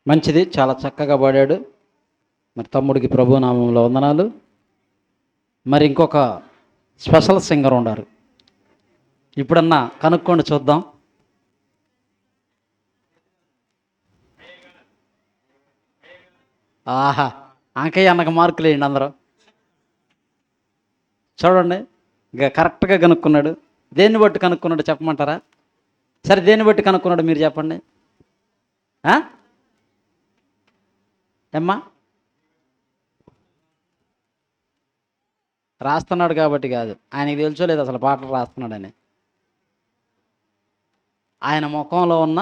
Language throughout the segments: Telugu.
మంచిది, చాలా చక్కగా పాడాడు. మరి తమ్ముడికి ప్రభునామంలో వందనాలు. మరి ఇంకొక స్పెషల్ సింగర్ ఉన్నారు, ఇప్పుడన్నా కనుక్కోండి చూద్దాం. ఆహా, అంకయ్య అన్నకు మార్కులు వేయండి అందరూ. చూడండి, ఇక కరెక్ట్గా కనుక్కున్నాడు. దేన్ని బట్టి కనుక్కున్నాడు చెప్పమంటారా? సరే, దేన్ని బట్టి కనుక్కున్నాడు మీరు చెప్పండి. ఏమ్మా, రాస్తున్నాడు కాబట్టి కాదు, ఆయనకి తెలుసోలేదు అసలు పాటలు రాస్తున్నాడని. ఆయన ముఖంలో ఉన్న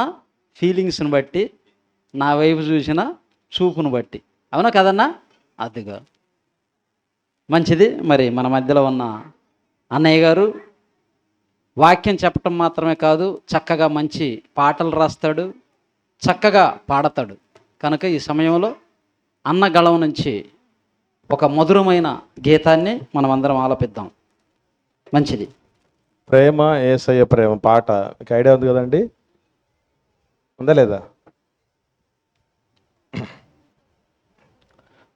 ఫీలింగ్స్ని బట్టి, నా వైపు చూసిన చూపును బట్టి. అవునా కదన్నా? అదిగా మంచిది. మరి మన మధ్యలో ఉన్న అన్నయ్య గారు వాక్యం చెప్పటం మాత్రమే కాదు, చక్కగా మంచి పాటలు రాస్తాడు, చక్కగా పాడతాడు. కనుక ఈ సమయంలో అన్న గళం నుంచి ఒక మధురమైన గీతాన్ని మనం అందరం ఆలపిద్దాం. మంచిది. ప్రేమ యేసయ్య ప్రేమ పాట మీకు ఐడియా ఉంది కదండి, ఉందా లేదా?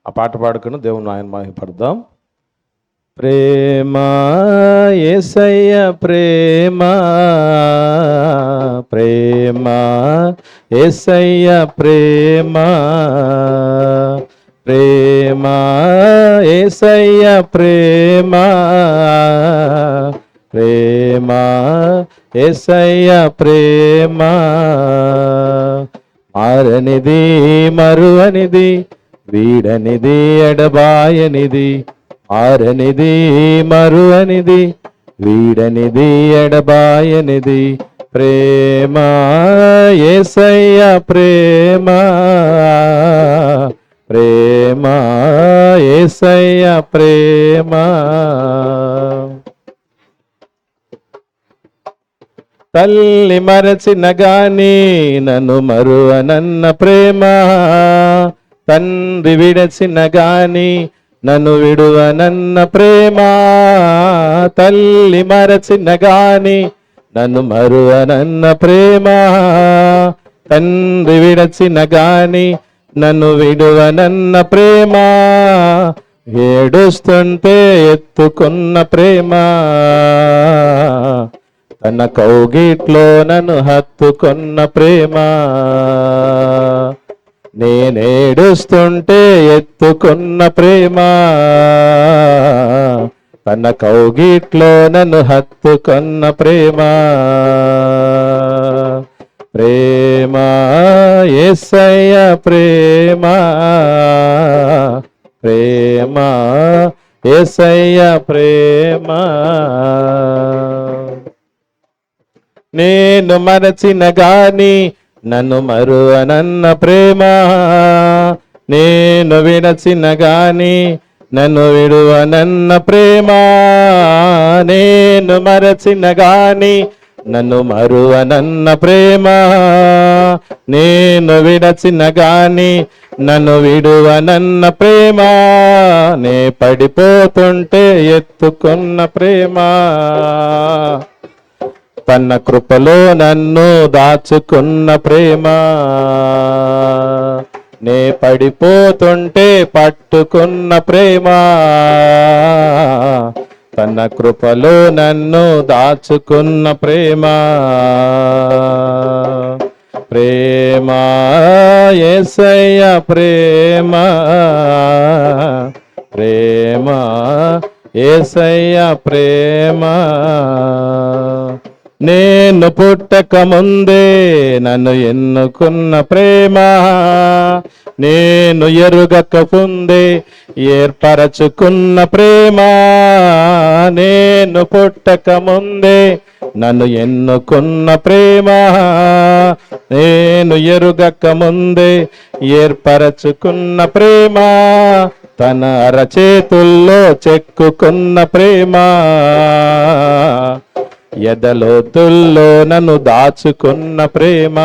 ఆ పాట పాడుకుని దేవుని ఆయన మహిమపడదాం. ప్రేమ యేసయ్య ప్రేమ, ప్రేమ యేసయ్య ప్రేమ, ప్రేమ యేసయ్య ప్రేమ, ప్రేమ యేసయ్య ప్రేమ, మారనిది మరువనిది వీడనిది ఎడబాయనిది, మారనిది మరువనిది వీడనిది ఎడబాయనిది, ప్రేమ యేసయ్య ప్రేమ, ప్రేమ యేసయ్య ప్రేమ. తల్లి మరచిన గాని నన్ను మరువనన్న ప్రేమ, తండ్రి విడచిన గాని నన్ను విడువనన్న ప్రేమ, తల్లి మరచిన గాని నన్ను మరువనన్న ప్రేమ, తండ్రి విడచిన గాని నన్ను విడువనన్న ప్రేమ, ఏడుస్తుంటే ఎత్తుకున్న ప్రేమ, తన కౌగిట్లో నన్ను హత్తుకున్న ప్రేమ, నేనేడుస్తుంటే ఎత్తుకున్న ప్రేమ, తన కౌగిట్లో నన్ను హత్తుకున్న ప్రేమ, ప్రేమ యేసయ్య ప్రేమ, ప్రేమ యేసయ్య ప్రేమ. నేను మరచిన గాని నన్ను మరువనన్న ప్రేమ, నేను విడచిన గాని నన్ను విడువనన్న ప్రేమ, నేను మరచిన గాని నన్ను మరువనన్న ప్రేమ, నేను విడచిన గాని నన్ను విడువనన్న ప్రేమ, నే పడిపోతుంటే ఎత్తుకున్న ప్రేమ, తన కృపలో నన్ను దాచుకున్న ప్రేమ, నే పడిపోతుంటే పట్టుకున్న ప్రేమ, తన కృపలో నన్ను దాచుకున్న ప్రేమ, ప్రేమ యేసయ్య ప్రేమ, ప్రేమ యేసయ్య ప్రేమ. నేను పుట్టక ముందే నన్ను ఎన్నుకున్న ప్రేమ, నేను ఎరుగక ముందే ఏర్పరచుకున్న ప్రేమ, నేను పుట్టక ముందే నన్ను ఎన్నుకున్న ప్రేమ, నేను ఎరుగక ముందే ఏర్పరచుకున్న ప్రేమ, తన అరచేతుల్లో చెక్కుకున్న ప్రేమ, ఎదలోతుల్లో నన్ను దాచుకున్న ప్రేమ,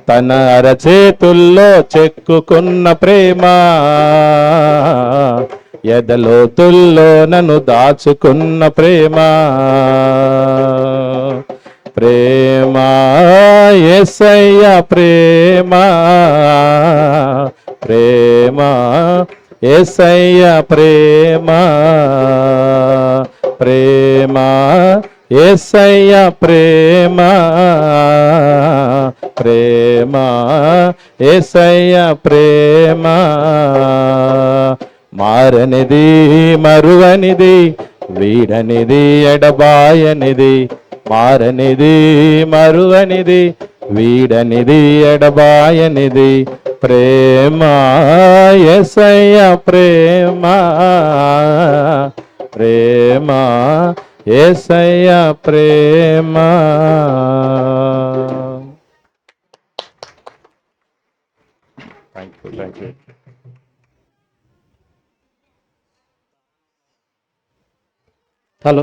తన అరచేతుల్లో చెక్కుకున్న ప్రేమ, ఎదలోతుల్లో నన్ను దాచుకున్న ప్రేమ, ప్రేమ యేసయ్య ప్రేమ ప్రేమ యేసయ్య ప్రేమ ప్రేమ యేసయ్య ప్రేమ ప్రేమ యేసయ్య ప్రేమ మారనిది మరువనిది వీడనిది ఎడబాయనిది మారనిది మరువనిది వీడనిది ఎడబాయనిది ప్రేమ యేసయ్య ప్రేమ ప్రేమ యేసయ్య ప్రేమ. Thank you. హలో,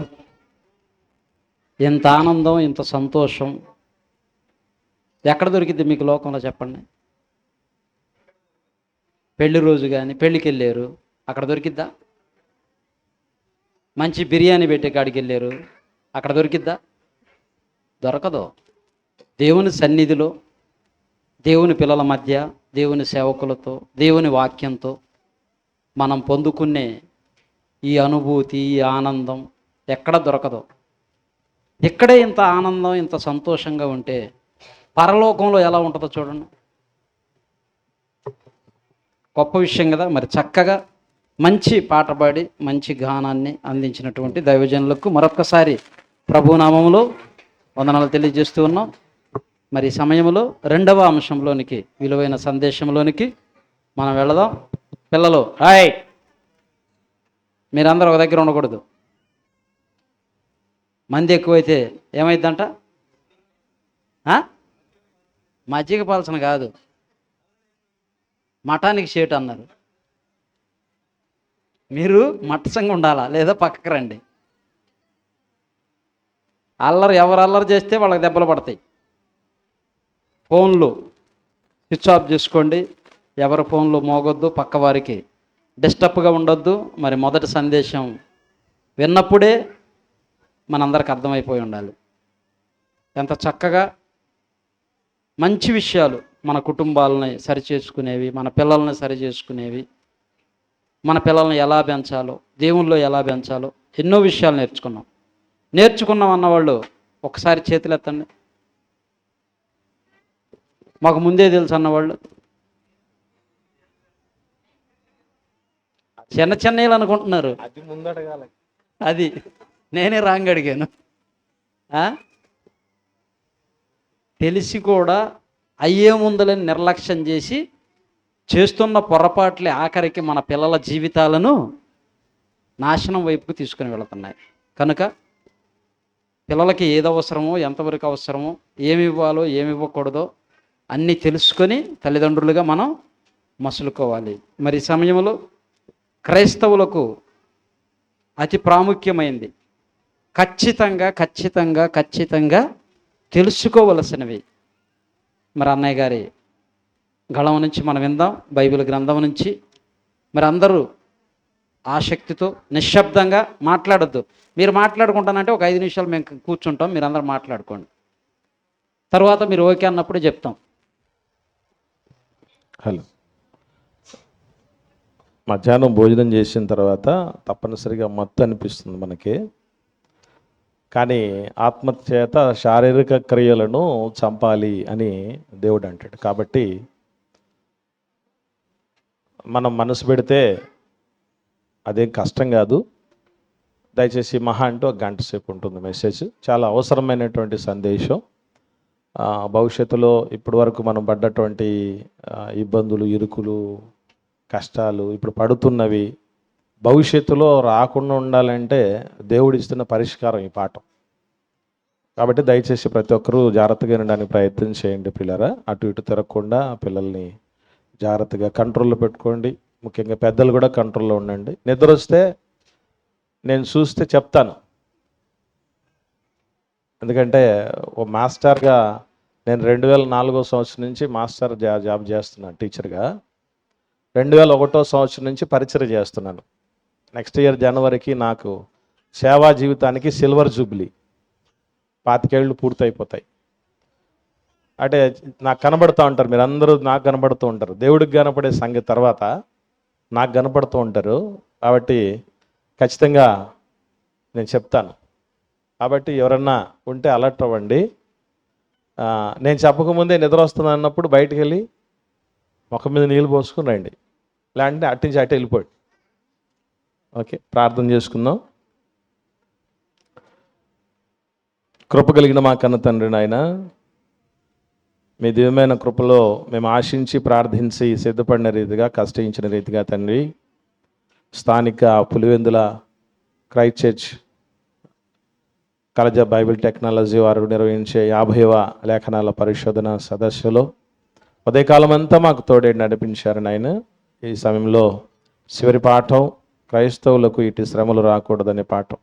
ఇంత ఆనందం, ఇంత సంతోషం ఎక్కడ దొరికిద్ది మీకు లోకంలో చెప్పండి? పెళ్లి రోజు కానీ పెళ్ళికి వెళ్ళారు, అక్కడ దొరికిద్దా? మంచి బిర్యానీ పెట్టే కాడికి వెళ్ళారు, అక్కడ దొరికిద్దా? దొరకదు. దేవుని సన్నిధిలో, దేవుని పిల్లల మధ్య, దేవుని సేవకులతో, దేవుని వాక్యంతో మనం పొందుకునే ఈ అనుభూతి, ఈ ఆనందం ఎక్కడ దొరకదు. ఇక్కడే ఇంత ఆనందం, ఇంత సంతోషంగా ఉంటే పరలోకంలో ఎలా ఉంటుందో చూడండి. గొప్ప విషయం కదా. మరి చక్కగా మంచి పాట పాడి మంచి గానాన్ని అందించినటువంటి దైవజనులకు మరొక్కసారి ప్రభునామములో వందనాలు తెలియజేస్తూ ఉన్నాం. మరి సమయంలో రెండవ అంశంలోనికి, విలువైన సందేశంలోనికి మనం వెళదాం. పిల్లలు హాయ్, మీరందరూ ఒక దగ్గర ఉండకూడదు. మంది ఎక్కువైతే ఏమైందంట? మజ్జిగ పాల్సన కాదు, మఠానికి షేట్ అన్నారు. మీరు మట్టసంగా ఉండాలా, లేదా పక్కకు రండి. ఎవరు అల్లరి చేస్తే వాళ్ళకి దెబ్బలు పడతాయి. ఫోన్లు స్విచ్ ఆఫ్ చేసుకోండి. ఎవరి ఫోన్లు మోగొద్దు, పక్క వారికి డిస్టర్బ్గా ఉండొద్దు. మరి మొదటి సందేశం విన్నప్పుడే మనందరికి అర్థమైపోయి ఉండాలి. ఎంత చక్కగా మంచి విషయాలు, మన కుటుంబాలని సరిచేసుకునేవి, మన పిల్లల్ని సరిచేసుకునేవి, మన పిల్లల్ని ఎలా పెంచాలో, దేవుల్లో ఎలా పెంచాలో ఎన్నో విషయాలు నేర్చుకున్నాం అన్నవాళ్ళు ఒకసారి చేతులు ఎత్తండి. మాకు ముందే తెలుసు అన్నవాళ్ళు చిన్నవి అనుకుంటున్నారు. అది ముందడగాలి. అది నేనే రాంగ్ అడిగాను. తెలిసి కూడా అయ్యే ముందులని నిర్లక్ష్యం చేసి చేస్తున్న పొరపాట్లే ఆఖరికి మన పిల్లల జీవితాలను నాశనం వైపుకు తీసుకుని వెళుతున్నాయి. కనుక పిల్లలకి ఏది అవసరమో, ఎంతవరకు అవసరమో, ఏమి ఇవ్వాలో ఏమి ఇవ్వకూడదో అన్నీ తెలుసుకొని తల్లిదండ్రులుగా మనం మసులుకోవాలి. మరి సమయంలో క్రైస్తవులకు అతి ప్రాముఖ్యమైంది ఖచ్చితంగా తెలుసుకోవలసినవి. మరి అన్నయ్య గారి గళం నుంచి మనం విందాం, బైబిల్ గ్రంథం నుంచి. మరి అందరూ ఆసక్తితో నిశ్శబ్దంగా మాట్లాడొద్దు. మీరు మాట్లాడుకుంటానంటే ఒక 5 నిమిషాలు మేము కూర్చుంటాం, మీరు అందరూ మాట్లాడుకోండి. తర్వాత మీరు ఓకే అన్నప్పుడు చెప్తాం. హలో, మధ్యాహ్నం భోజనం చేసిన తర్వాత తప్పనిసరిగా మత్తు అనిపిస్తుంది మనకి. కానీ ఆత్మచేత శారీరక క్రియలను చంపాలి అని దేవుడు అంటాడు. కాబట్టి మనం మనసు పెడితే అదేం కష్టం కాదు. దయచేసి మహా అంటూ 1 గంట సేపు ఉంటుంది మెసేజ్. చాలా అవసరమైనటువంటి సందేశం. భవిష్యత్తులో ఇప్పటి వరకు మనం పడ్డటువంటి ఇబ్బందులు, ఇరుకులు, కష్టాలు, ఇప్పుడు పడుతున్నవి భవిష్యత్తులో రాకుండా ఉండాలంటే దేవుడు ఇస్తున్న పరిష్కారం ఈ పాఠం. కాబట్టి దయచేసి ప్రతి ఒక్కరూ జాగ్రత్తగా వినడానికి ప్రయత్నం చేయండి. పిల్లరా అటు ఇటు తిరగకుండా పిల్లల్ని జాగ్రత్తగా కంట్రోల్లో పెట్టుకోండి. ముఖ్యంగా పెద్దలు కూడా కంట్రోల్లో ఉండండి. నిద్ర వస్తే నేను చూస్తే చెప్తాను. ఎందుకంటే ఓ మాస్టర్గా నేను 2004వ సంవత్సరం నుంచి మాస్టర్ జాబ్ చేస్తున్నాను, టీచర్గా. 2001వ సంవత్సరం నుంచి పరిచయం చేస్తున్నాను. నెక్స్ట్ ఇయర్ జనవరికి నాకు సేవా జీవితానికి సిల్వర్ జూబ్లీ 25 ఏళ్ళు పూర్తయిపోతాయి. అంటే నాకు కనబడుతూ ఉంటారు, మీరు అందరూ నాకు కనబడుతూ ఉంటారు. దేవుడికి కనపడే సంగతి తర్వాత నాకు కనపడుతూ ఉంటారు. కాబట్టి ఖచ్చితంగా నేను చెప్తాను. కాబట్టి ఎవరన్నా ఉంటే అలర్ట్ అవ్వండి. నేను చెప్పకముందే నిద్ర వస్తుంది అన్నప్పుడు బయటికి వెళ్ళి ముఖం మీద నీళ్ళు పోసుకుని రండి, లేదంటే అట్టించి అట్టే వెళ్ళిపోయి. ఓకే, ప్రార్థన చేసుకుందాం. కృప కలిగిన మా కన్న తండ్రి నాయన, మీ దివ్యమైన కృపలో మేము ఆశించి ప్రార్థించి సిద్ధపడిన రీతిగా, కష్టించిన రీతిగా తండ్రి, స్థానిక పులివెందుల క్రైస్ట్ చర్చ్ కలజ బైబిల్ టెక్నాలజీ వారు నిర్వహించే 50వ లేఖనాల పరిశోధన సదస్సులో ఉదయకాలం అంతా మాకు తోడే నడిపించారు నాయన. ఈ సమయంలో చివరి పాఠం, క్రైస్తవులకు ఇటు శ్రమలు రాకూడదనే పాఠం.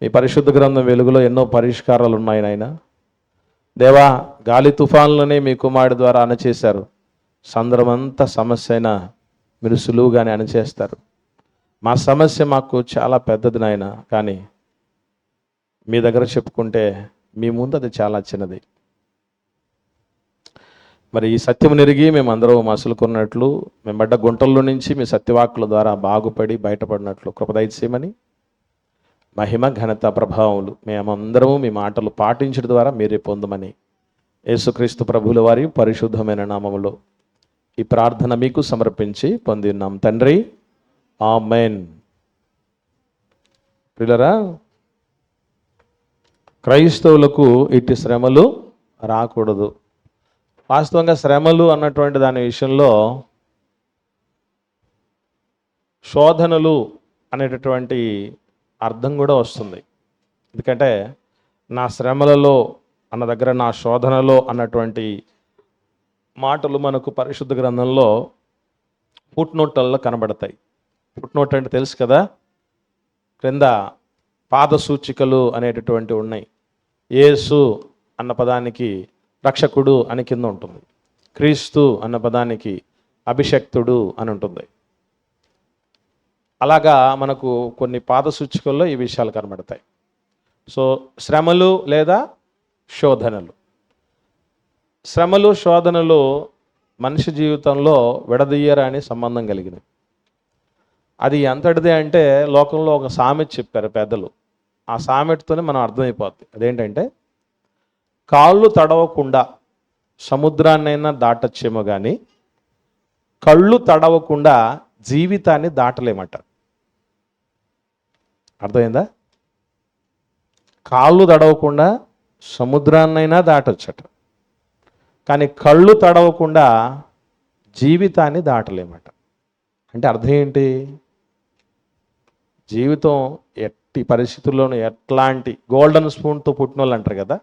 మీ పరిశుద్ధ గ్రంథం వెలుగులో ఎన్నో పరిష్కారాలు ఉన్నాయి నాయన. దేవా, గాలి తుఫాన్లనే మీ కుమారుడి ద్వారా అణచేశారు. సందరమంతా సమస్య అయినా మీరు సులువుగానే అణచేస్తారు. మా సమస్య మాకు చాలా పెద్దది నాయన, కానీ మీ దగ్గర చెప్పుకుంటే మీ ముందు అది చాలా చిన్నది. మరి ఈ సత్యం నెరిగి మేమందరం మసులుకున్నట్లు, మేము పడ్డ గుంటల్లో నుంచి మీ సత్యవాక్కుల ద్వారా బాగుపడి బయటపడినట్లు కృపదయచేయమని, మహిమ ఘనత ప్రభావములు మేమందరము మీ మాటలు పాటించడం ద్వారా మీరే పొందమని యేసుక్రీస్తు ప్రభువుల వారి పరిశుద్ధమైన నామములో ఈ ప్రార్థన మీకు సమర్పించి పొందిన్నాం తండ్రి, ఆమేన్. ప్రియులారా, క్రైస్తవులకు ఇట్టి శ్రమలు రాకూడదు. వాస్తవంగా శ్రమలు అన్నటువంటి దాని విషయంలో శోధనలు అనేటటువంటి అర్థం కూడా వస్తుంది. ఎందుకంటే నా శ్రమలలో అన్న దగ్గర నా శోధనలో అన్నటువంటి మాటలు మనకు పరిశుద్ధ గ్రంథంలో ఫుట్నోట్లలో కనబడతాయి. ఫుట్నోట్ అంటే తెలుసు కదా, క్రింద పాద సూచికలు అనేటటువంటివి ఉన్నాయి. యేసు అన్న పదానికి రక్షకుడు అని కింద ఉంటుంది. క్రీస్తు అన్న పదానికి అభిషక్తుడు అని ఉంటుంది. అలాగా మనకు కొన్ని పాద సూచికల్లో ఈ విషయాలు కనబడతాయి. సో శ్రమలు లేదా శోధనలు, శ్రమలు శోధనలు మనిషి జీవితంలో విడదీయరాని సంబంధం కలిగినవి. అది ఎంతటిదే అంటే లోకంలో ఒక సామెత చెప్పారు పెద్దలు. ఆ సామెతతోనే మనం అర్థమైపోద్ది. అదేంటంటే, కాళ్ళు తడవకుండా సముద్రాన్నైనా దాటచ్చేమో కానీ కళ్ళు తడవకుండా జీవితాన్ని దాటలేమట. అర్థమైందా? కాళ్ళు తడవకుండా సముద్రాన్నైనా దాటొచ్చట, కానీ కళ్ళు తడవకుండా జీవితాన్ని దాటలేమట. అంటే అర్థం ఏంటి? జీవితం ఎట్టి పరిస్థితుల్లోనూ ఎట్లాంటి గోల్డెన్ స్పూన్తో పుట్టిన వాళ్ళు అంటారు కదా,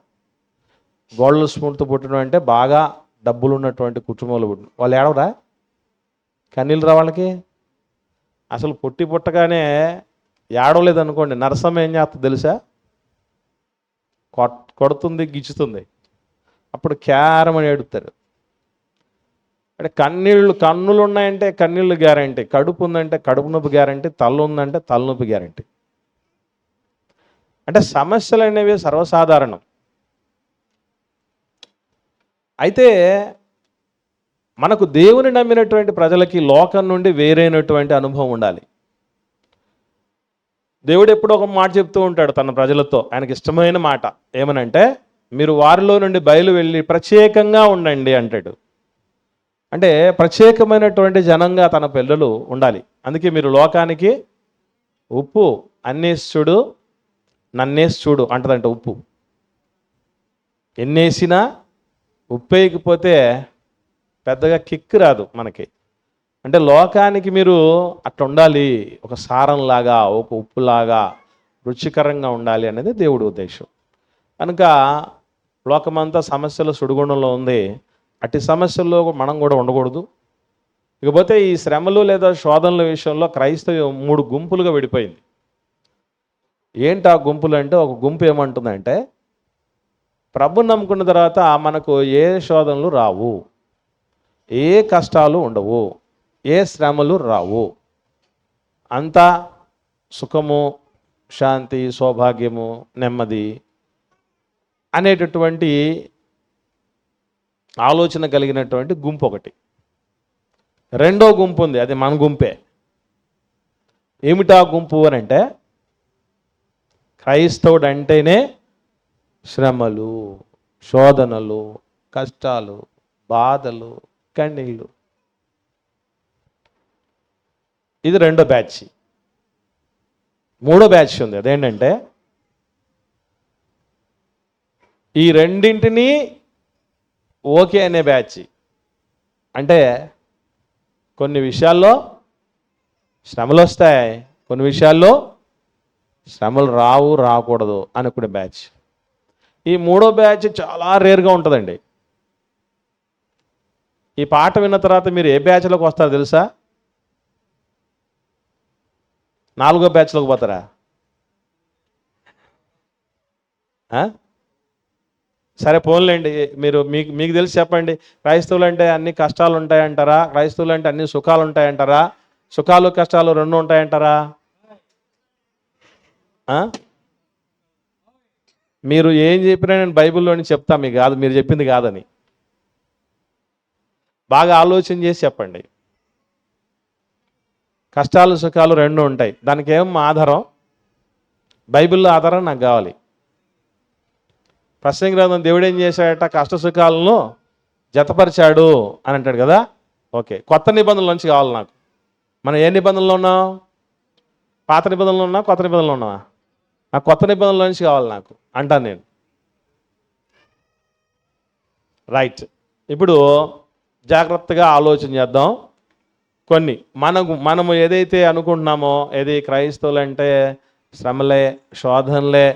గోల్డెన్ స్పూన్తో పుట్టిన అంటే బాగా డబ్బులు ఉన్నటువంటి కుటుంబంలో పుట్టిన వాళ్ళు ఏడవరా? కన్నీళ్ళు రా వాళ్ళకి? అసలు పుట్టగానే ఏడవలేదు అనుకోండి, నరసమ్మ ఏం చేస్తుంది తెలుసా? కొడుతుంది, గిచ్చుతుంది. అప్పుడు క్యారమని ఏడుతారు. అంటే కన్నులు ఉన్నాయంటే కన్నీళ్ళు గ్యారంటీ, కడుపు ఉందంటే కడుపు నొప్పి గ్యారంటీ, తల ఉందంటే తలనొప్పి గ్యారంటీ. అంటే సమస్యలు అనేవి సర్వసాధారణం. అయితే మనకు దేవుని నమ్మినటువంటి ప్రజలకి లోకం నుండి వేరైనటువంటి అనుభవం ఉండాలి. దేవుడు ఎప్పుడో ఒక మాట చెప్తూ ఉంటాడు తన ప్రజలతో, ఆయనకి ఇష్టమైన మాట. ఏమనంటే, మీరు వారిలో నుండి బయలు వెళ్ళి ప్రత్యేకంగా ఉండండి అంటాడు. అంటే ప్రత్యేకమైనటువంటి జనంగా తన పిల్లలు ఉండాలి. అందుకే మీరు లోకానికి ఉప్పు, అన్నేసి చూడు నన్నేసి చూడు అంటదంట. ఉప్పు ఎన్నేసినా ఉప్పేయకపోతే పెద్దగా కిక్ రాదు మనకి. అంటే లోకానికి మీరు అట్లా ఉండాలి, ఒక సారంలాగా, ఒక ఉప్పులాగా రుచికరంగా ఉండాలి అనేది దేవుడి ఉద్దేశం. కనుక లోకమంతా సమస్యల సుడిగుండంలో ఉంది. అట్టి సమస్యల్లో మనం కూడా ఉండకూడదు. ఇకపోతే ఈ శ్రమలు లేదా శోధనల విషయంలో క్రైస్తవం 3 గుంపులుగా విడిపోయింది. ఏంటి ఆ గుంపులు అంటే, ఒక గుంపు ఏమంటుందంటే, ప్రభుని నమ్ముకున్న తర్వాత మనకు ఏ శోధనలు రావు, ఏ కష్టాలు ఉండవు, ఏ శ్రమలు రావు, అంతా సుఖము, శాంతి, సౌభాగ్యము, నెమ్మది అనేటటువంటి ఆలోచన కలిగినటువంటి గుంపు ఒకటి. రెండో గుంపు ఉంది, అది మన గుంపే. ఏమిటా గుంపు అని అంటే, క్రైస్తవుడు అంటేనే శ్రమలు, శోధనలు, కష్టాలు, బాధలు, కన్నీళ్ళు. ఇది రెండో బ్యాచ్. మూడో బ్యాచ్ ఉంది, అదేంటంటే ఈ రెండింటినీ ఓకే అనే బ్యాచ్. అంటే కొన్ని విషయాల్లో శ్రమలు వస్తాయి, కొన్ని విషయాల్లో శ్రమలు రాకూడదు అనుకునే బ్యాచ్. ఈ మూడో బ్యాచ్ చాలా రేర్గా ఉంటుందండి. ఈ పాట విన్న తర్వాత మీరు ఏ బ్యాచ్లోకి వస్తారో తెలుసా? 4వ బ్యాచ్లోకి పోతారా? సరే పోన్లేండి, మీకు తెలిసి చెప్పండి. క్రైస్తవులు అంటే అన్ని కష్టాలు ఉంటాయంటారా? క్రైస్తవులు అంటే అన్ని సుఖాలు ఉంటాయంటారా? సుఖాలు కష్టాలు రెండు ఉంటాయంటారా? మీరు ఏం చెప్పినా నేను బైబిల్లోని చెప్తా, మీకు కాదు, మీరు చెప్పింది కాదని. బాగా ఆలోచన చేసి చెప్పండి. కష్టాలు సుఖాలు రెండు ఉంటాయి. దానికి ఏం ఆధారం? బైబిల్లో ఆధారం నాకు కావాలి. ప్రసంగి గ్రంథం దేవుడు ఏం చేశాడట? కష్ట సుఖాలను జతపరిచాడు అని అంటాడు కదా. ఓకే, కొత్త నిబంధనల నుంచి కావాలి నాకు. మనం ఏ నిబంధనలు ఉన్నాం? పాత నిబంధనలు ఉన్నా, కొత్త నిబంధనలు ఉన్నావా? నాకు కొత్త నిబంధనల నుంచి కావాలి నాకు అంటాను నేను. రైట్, ఇప్పుడు జాగ్రత్తగా ఆలోచన చేద్దాం. కొన్ని మనము ఏదైతే అనుకుంటున్నామో, ఏది క్రైస్తవులు అంటే శ్రమలే, శోధనలే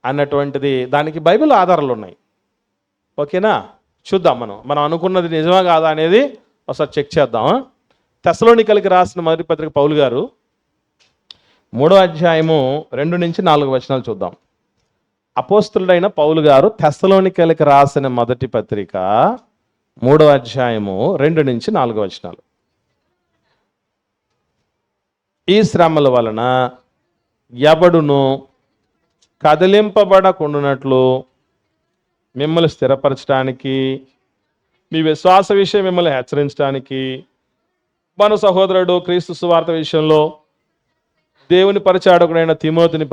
అన్నటువంటిది, దానికి బైబిల్ ఆధారాలు ఉన్నాయి. ఓకేనా? చూద్దాం మనం అనుకున్నది నిజమా కాదా అనేది ఒకసారి చెక్ చేద్దాం. తెస్సలోనికైలకు రాసిన మొదటి పత్రిక పౌలు గారు 3వ అధ్యాయము 2 నుంచి 4 వచనాలు చూద్దాం. అపోస్తలుడైన పౌలు గారు తెస్సలోనికైలకు రాసిన మొదటి పత్రిక 3వ అధ్యాయము 2 నుంచి 4 వచనాలు. ఈ శ్రమల వలన ఎవడును కదిలింపబడకుండానట్లు మిమ్మల్ని స్థిరపరచడానికి, మీ విశ్వాస విషయం మిమ్మల్ని హెచ్చరించడానికి, మన సహోదరుడు క్రీస్తు సువార్త విషయంలో దేవుని పరిచారకుడైన తిమోతిని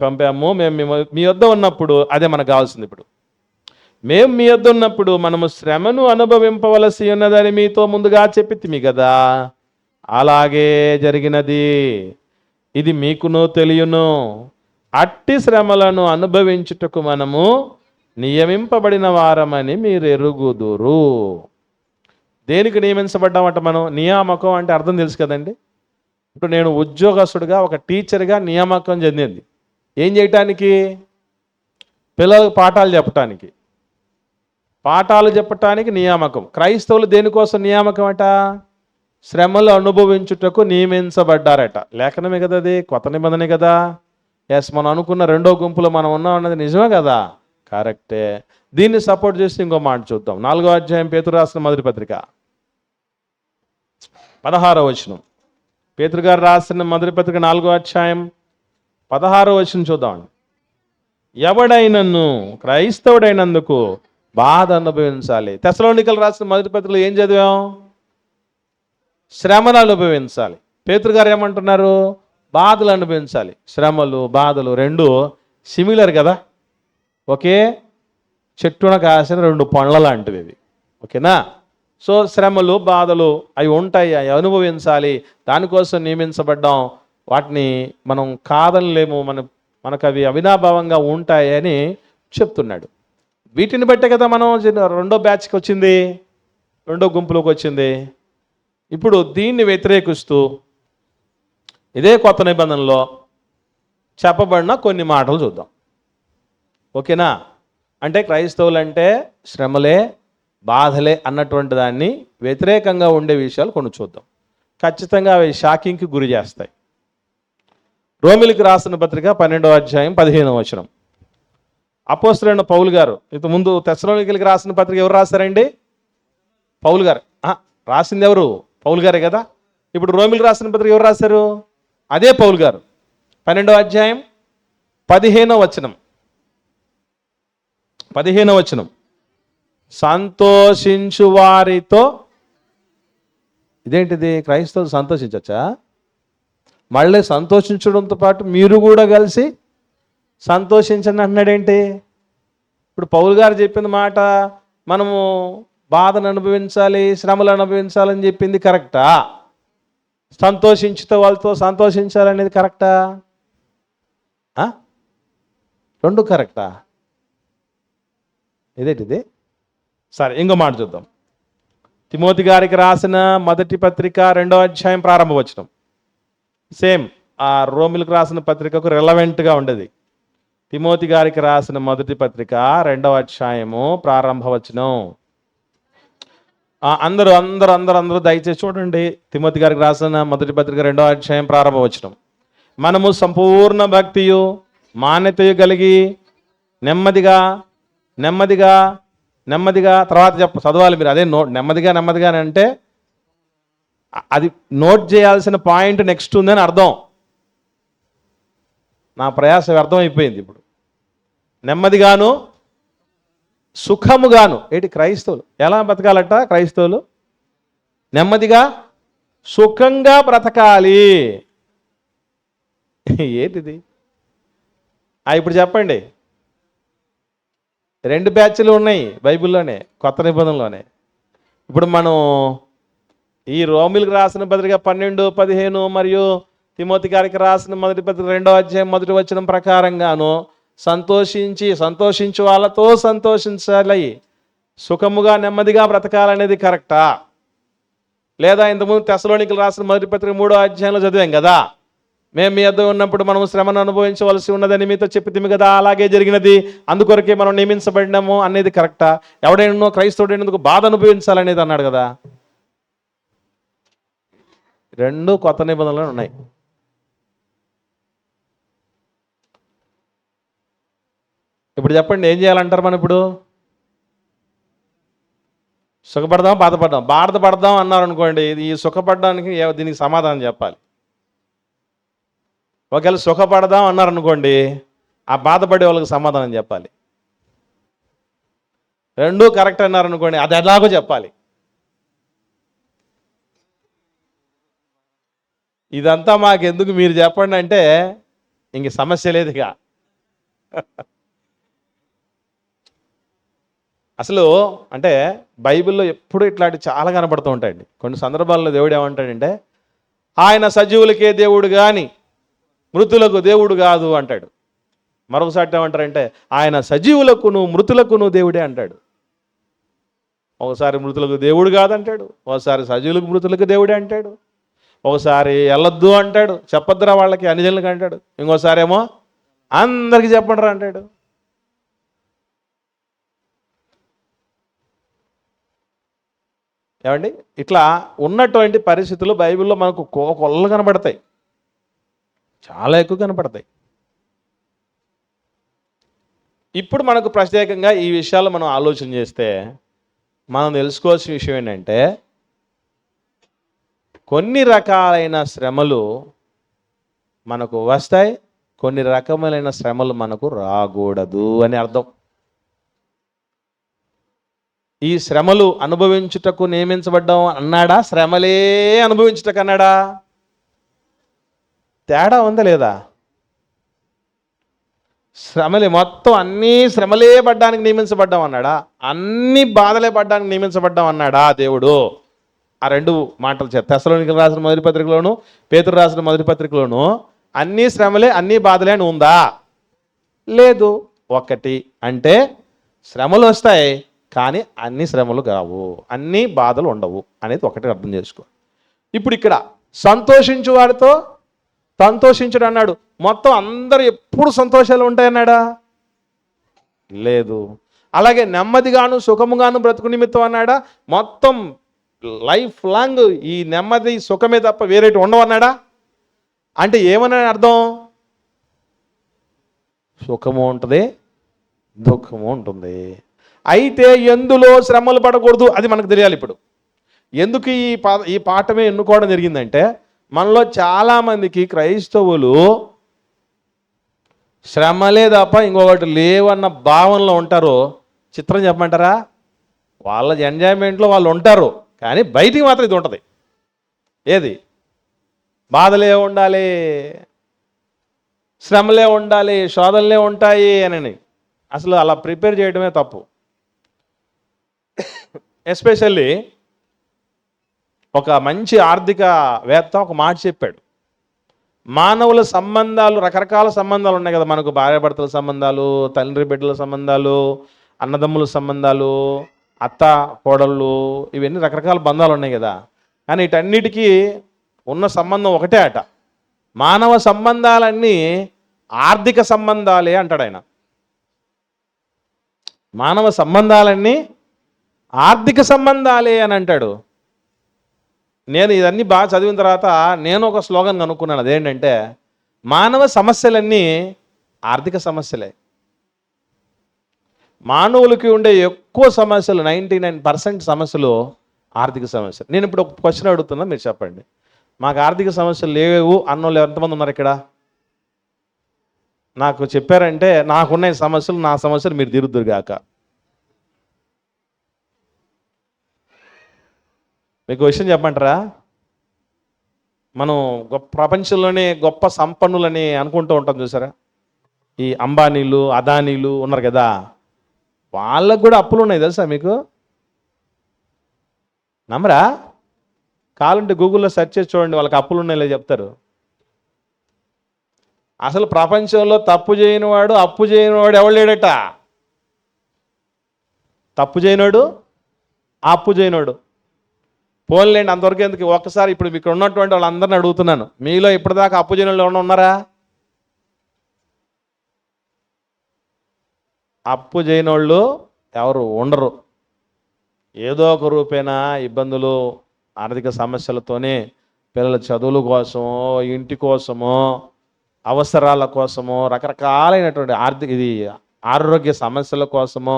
పంపాము. మేము మీ వద్ద ఉన్నప్పుడు, అదే మనకు కావాల్సింది. ఇప్పుడు మేము మీ వద్ద ఉన్నప్పుడు మనము శ్రమను అనుభవింపవలసి ఉన్నదని మీతో ముందుగా చెప్పితిమి కదా, అలాగే జరిగినది. ఇది మీకును తెలియను. అట్టి శ్రమలను అనుభవించుటకు మనము నియమింపబడిన వారమని మీరు ఎరుగుదురు. దేనికి నియమించబడ్డామంట మనం? నియామకం అంటే అర్థం తెలుసు కదండి. ఇప్పుడు నేను ఉద్యోగస్తుడిగా, ఒక టీచర్గా నియామకం చెందింది. ఏం చేయటానికి? పిల్లలకు పాఠాలు చెప్పటానికి నియామకం. క్రైస్తవులు దేనికోసం నియామకం అట? శ్రమలు అనుభవించుటకు నియమించబడ్డారట. లేఖనమే కదా అది, కొత్త నిబంధనే కదా. ఎస్, మనం అనుకున్న రెండో గుంపులో మనం ఉన్నాం అన్నది నిజమే కదా, కరెక్టే. దీన్ని సపోర్ట్ చేసి ఇంకో మాట చూద్దాం. 4వ అధ్యాయం పేతురు రాసిన మొదటి పత్రిక 16వ వచనం. పేతురు గారు రాసిన మొదటి పత్రిక 4వ అధ్యాయం 16వ వచనం చూద్దాం. ఎవడైనను క్రైస్తవుడైనందుకు బాధ అనుభవించాలి. తెస్సలోనికైలకు రాసిన మొదటి పత్రికలో ఏం చదివాం? శ్రమలు అనుభవించాలి. పేతురు గారు ఏమంటున్నారు? బాధలు అనుభవించాలి. శ్రమలు, బాధలు రెండు సిమిలర్ కదా, ఒకే చెట్టున కాసిన 2 పండ్ల లాంటివి ఇవి. ఓకేనా? సో శ్రమలు, బాధలు అవి ఉంటాయి, అవి అనుభవించాలి. దానికోసం నియమించబడ్డాం. వాటిని మనం కాదనలేము, మనకు అవి అవినాభావంగా ఉంటాయి అని చెప్తున్నాడు. వీటిని బట్టే కదా మనం రెండో బ్యాచ్కి వచ్చింది, రెండో గుంపులోకి వచ్చింది. ఇప్పుడు దీన్ని వ్యతిరేకిస్తూ ఇదే కొత్త నిబంధనలో చెప్పబడిన కొన్ని మాటలు చూద్దాం. ఓకేనా? అంటే క్రైస్తవులు అంటే శ్రమలే, బాధలే అన్నటువంటి దాన్ని వ్యతిరేకంగా ఉండే విషయాలు కొన్ని చూద్దాం. ఖచ్చితంగా అవి షాకింగ్కి గురి చేస్తాయి. రోమిలికి రాసిన పత్రిక 12వ అధ్యాయం 15వ వచనం. అపోస్తలుడైన పౌలు గారు, ఇంతకుముందు తెస్సలోనికైలకు రాసిన పత్రిక ఎవరు రాశారండి? పౌలు గారు. రాసింది ఎవరు? పౌలు గారే కదా. ఇప్పుడు రోమిలికి రాసిన పత్రిక ఎవరు రాశారు? అదే పౌలు గారు. 12వ అధ్యాయం 15వ వచనం. సంతోషించు వారితో. ఇదేంటిది? క్రైస్తవులు సంతోషించచ్చా? మళ్ళీ సంతోషించడంతో పాటు మీరు కూడా కలిసి సంతోషించండి అంటున్నాడేంటి? ఇప్పుడు పౌలు గారు చెప్పిన మాట మనము బాధను అనుభవించాలి, శ్రమలు అనుభవించాలని చెప్పింది కరెక్టా? సంతోషించుతో వాళ్ళతో సంతోషించాలనేది కరెక్టా? రెండు కరెక్టా? ఇదేంటిది? సరే, ఇంకో మాట చూద్దాం. తిమోతి గారికి రాసిన మొదటి పత్రిక 2వ అధ్యాయం ప్రారంభ వచనం. సేమ్ ఆ రోమిలకు రాసిన పత్రికకు రెలవెంట్గా ఉండేది. తిమోతి గారికి రాసిన మొదటి పత్రిక 2వ అధ్యాయము ప్రారంభ వచనం. అందరూ అందరూ అందరూ అందరూ దయచేసి చూడండి. తిమోతి గారికి రాసిన మొదటి పత్రిక 2వ అధ్యాయం ప్రారంభ వచనం. మనము సంపూర్ణ భక్తియు మాన్యతయు కలిగి నెమ్మదిగా నెమ్మదిగా నెమ్మదిగా, తర్వాత చదవాలి మీరు. అదే నెమ్మదిగా నెమ్మదిగా అంటే అది నోట్ చేయాల్సిన పాయింట్ నెక్స్ట్ ఉందని అర్థం. నా ప్రయాస వ్యర్థం అయిపోయింది. ఇప్పుడు నెమ్మదిగాను సుఖముగాను. ఏంటి? క్రైస్తవులు ఎలా బతకాలట? క్రైస్తవులు నెమ్మదిగా సుఖంగా బ్రతకాలి. ఏంటిది? ఇప్పుడు చెప్పండి. 2 బ్యాచ్లు ఉన్నాయి బైబిల్లోనే, కొత్త నిబంధనలోనే. ఇప్పుడు మనం ఈ రోమిలకు రాసిన పత్రిక 12, 15 మరియు తిమోతి గారికి రాసిన మొదటి పత్రిక 2వ అధ్యాయం మొదటి వచనం ప్రకారంగాను సంతోషించు వాళ్ళతో సంతోషించాలి, సుఖముగా నెమ్మదిగా బ్రతకాలనేది కరెక్టా? లేదా ఇంతకుముందు తెస్సలోనికలు రాసిన మొదటి పత్రిక 3వ అధ్యాయంలో చదివాం కదా, మేము మీ యొద్ద ఉన్నప్పుడు మనము శ్రమను అనుభవించవలసి ఉన్నదని మీతో చెప్పితిమి కదా, అలాగే జరిగినది, అందుకొరకే మనం నియమించబడినాము అనేది కరెక్టా? ఎవడైనా క్రైస్తవుడైనందుకు బాధ అనుభవించాలనేది అన్నాడు కదా. 2 కొత్త నిబంధనలు ఉన్నాయి. ఇప్పుడు చెప్పండి, ఏం చేయాలంటారు మనం? ఇప్పుడు సుఖపడదాం బాధపడదాం? బాధపడదాం అన్నారు అనుకోండి, ఈ సుఖపడడానికి దీనికి సమాధానం చెప్పాలి. ఒకవేళ సుఖపడదాం అన్నారనుకోండి, ఆ బాధపడే వాళ్ళకి సమాధానం చెప్పాలి. 2 కరెక్ట్ అన్నారనుకోండి, అది ఎలాగో చెప్పాలి. ఇదంతా మాకెందుకు మీరు చెప్పండి అంటే ఇంక సమస్య లేదు ఇక. అసలు అంటే బైబిల్లో ఎప్పుడు ఇట్లాంటి చాలా కనబడుతూ ఉంటాయండి. కొన్ని సందర్భాల్లో దేవుడు ఏమంటాడంటే, ఆయన సజీవులకే దేవుడు కానీ మృతులకు దేవుడు కాదు అంటాడు. మరొకసారి ఏమంటారంటే, ఆయన సజీవులకును మృతులకును దేవుడే అంటాడు. ఒకసారి మృతులకు దేవుడు కాదంటాడు, ఒకసారి సజీవులకు మృతులకు దేవుడే అంటాడు, ఒకసారి వెళ్ళొద్దు అంటాడు, చెప్పొద్దురా వాళ్ళకి అన్యజనులకు అంటాడు, ఇంకోసారి ఏమో అందరికీ చెప్పండిరా అంటాడు. ఏమండి? ఇట్లా ఉన్నటువంటి పరిస్థితులు బైబిల్లో మనకు కొల్లు కనబడతాయి, చాలా ఎక్కువ కనపడతాయి. ఇప్పుడు మనకు ప్రత్యేకంగా ఈ విషయాలు మనం ఆలోచన చేస్తే మనం తెలుసుకోవాల్సిన విషయం ఏంటంటే, కొన్ని రకాలైన శ్రమలు మనకు వస్తాయి, కొన్ని రకములైన శ్రమలు మనకు రాకూడదు అని అర్థం. ఈ శ్రమలు అనుభవించుటకు నియమించబడ్డాం అన్నాడా? శ్రమలే అనుభవించుటకు అన్నాడా? తేడా ఉందా లేదా? శ్రమలే మొత్తం అన్నీ శ్రమలే పడ్డానికి నియమించబడ్డాం అన్నాడా? అన్ని బాధలే పడ్డానికి నియమించబడ్డాం అన్నాడా దేవుడు? ఆ 2 మాటలు తెస్సలోనికలు రాసిన మొదటి పత్రికలోను పేతురు రాసిన మొదటి పత్రికలోను అన్ని శ్రమలే అన్ని బాధలే అని ఉందా? లేదు. ఒకటి అంటే శ్రమలు వస్తాయి కానీ అన్ని శ్రమలు కావు, అన్ని బాధలు ఉండవు అనేది ఒకటి అర్థం చేసుకో. ఇప్పుడు ఇక్కడ సంతోషించు వారితో సంతోషించుడు అన్నాడు. మొత్తం అందరూ ఎప్పుడు సంతోషాలు ఉంటాయన్నాడా? లేదు. అలాగే నెమ్మదిగాను సుఖముగాను బ్రతుకు నిమిత్తం అన్నాడా? మొత్తం లైఫ్ లాంగ్ ఈ నెమ్మది సుఖమే తప్ప వేరేటి ఉండవన్నాడా? అంటే ఏమని అర్థం? సుఖము ఉంటుంది, దుఃఖము ఉంటుంది. అయితే ఎందులో శ్రమలు పడకూడదు అది మనకు తెలియాలి. ఇప్పుడు ఎందుకు ఈ పాఠమే ఎన్నుకోవడం జరిగిందంటే, మనలో చాలామందికి క్రైస్తవులు శ్రమలే తప్ప ఇంకొకటి లేవన్న భావనలో ఉంటారు. చిత్రం చెప్పమంటారా? వాళ్ళ ఎంజాయ్మెంట్లో వాళ్ళు ఉంటారు, కానీ బయటికి మాత్రం ఇది ఉంటుంది. ఏది? బాధలే ఉండాలి, శ్రమలే ఉండాలి, శోధనలే ఉంటాయి అని అసలు అలా ప్రిపేర్ చేయడమే తప్పు. ఎస్పెషల్లీ ఒక మంచి ఆర్థికవేత్త ఒక మాట చెప్పాడు. మానవుల సంబంధాలు, రకరకాల సంబంధాలు ఉన్నాయి కదా మనకు. భార్యాభర్తల సంబంధాలు, తండ్రి బిడ్డల సంబంధాలు, అన్నదమ్ముల సంబంధాలు, అత్త కోడళ్ళు, ఇవన్నీ రకరకాల బంధాలు ఉన్నాయి కదా. కానీ వీటన్నిటికీ ఉన్న సంబంధం ఒకటే అట. మానవ సంబంధాలన్నీ ఆర్థిక సంబంధాలే అంటాడు ఆయన. మానవ సంబంధాలన్నీ ఆర్థిక సంబంధాలే అని అంటాడు. నేను ఇదన్నీ బాగా చదివిన తర్వాత నేను ఒక స్లోగన్ కనుక్కున్నాను. అదేంటంటే, మానవ సమస్యలన్నీ ఆర్థిక సమస్యలే. మానవులకి ఉండే ఎక్కువ సమస్యలు 99% సమస్యలు ఆర్థిక సమస్యలు. నేను ఇప్పుడు ఒక క్వశ్చన్ అడుగుతున్నా, మీరు చెప్పండి. మాకు ఆర్థిక సమస్యలు లేవు అన్నోళ్ళు ఎంతమంది ఉన్నారు ఇక్కడ? నాకు చెప్పారంటే నాకున్న సమస్యలు, నా సమస్యలు మీరు తీరుద్దురుగాక. మీకు విషయం చెప్పమంటారా? మనం ప్రపంచంలోనే గొప్ప సంపన్నులని అనుకుంటూ ఉంటాం చూసారా. ఈ అంబానీలు, అదానీలు ఉన్నారు కదా, వాళ్ళకు కూడా అప్పులు ఉన్నాయి తెలుసా మీకు? నమ్మరా? కావాలంటే గూగుల్లో సెర్చ్ చేసి చూడండి, వాళ్ళకి అప్పులు ఉన్నాయో చెప్తారు. అసలు ప్రపంచంలో తప్పు చేయనివాడు, అప్పు చేయనివాడు ఎవడు లేడట. తప్పు చేయనోడు, అప్పు చేయనోడు. పోన్లేండి, అంతవరకు ఎందుకు. ఒక్కసారి ఇప్పుడు ఇక్కడ ఉన్నటువంటి వాళ్ళందరిని అడుగుతున్నాను, మీలో ఇప్పటిదాకా అప్పు చేయని వాళ్ళు ఎవరైనా ఉన్నారా? అప్పు చేయనోళ్ళు ఎవరు ఉండరు. ఏదో ఒక రూపేణా ఇబ్బందులు, ఆర్థిక సమస్యలతోనే పిల్లల చదువుల కోసమో, ఇంటి కోసమో, అవసరాల కోసమో, రకరకాలైనటువంటి ఆరోగ్య సమస్యల కోసమో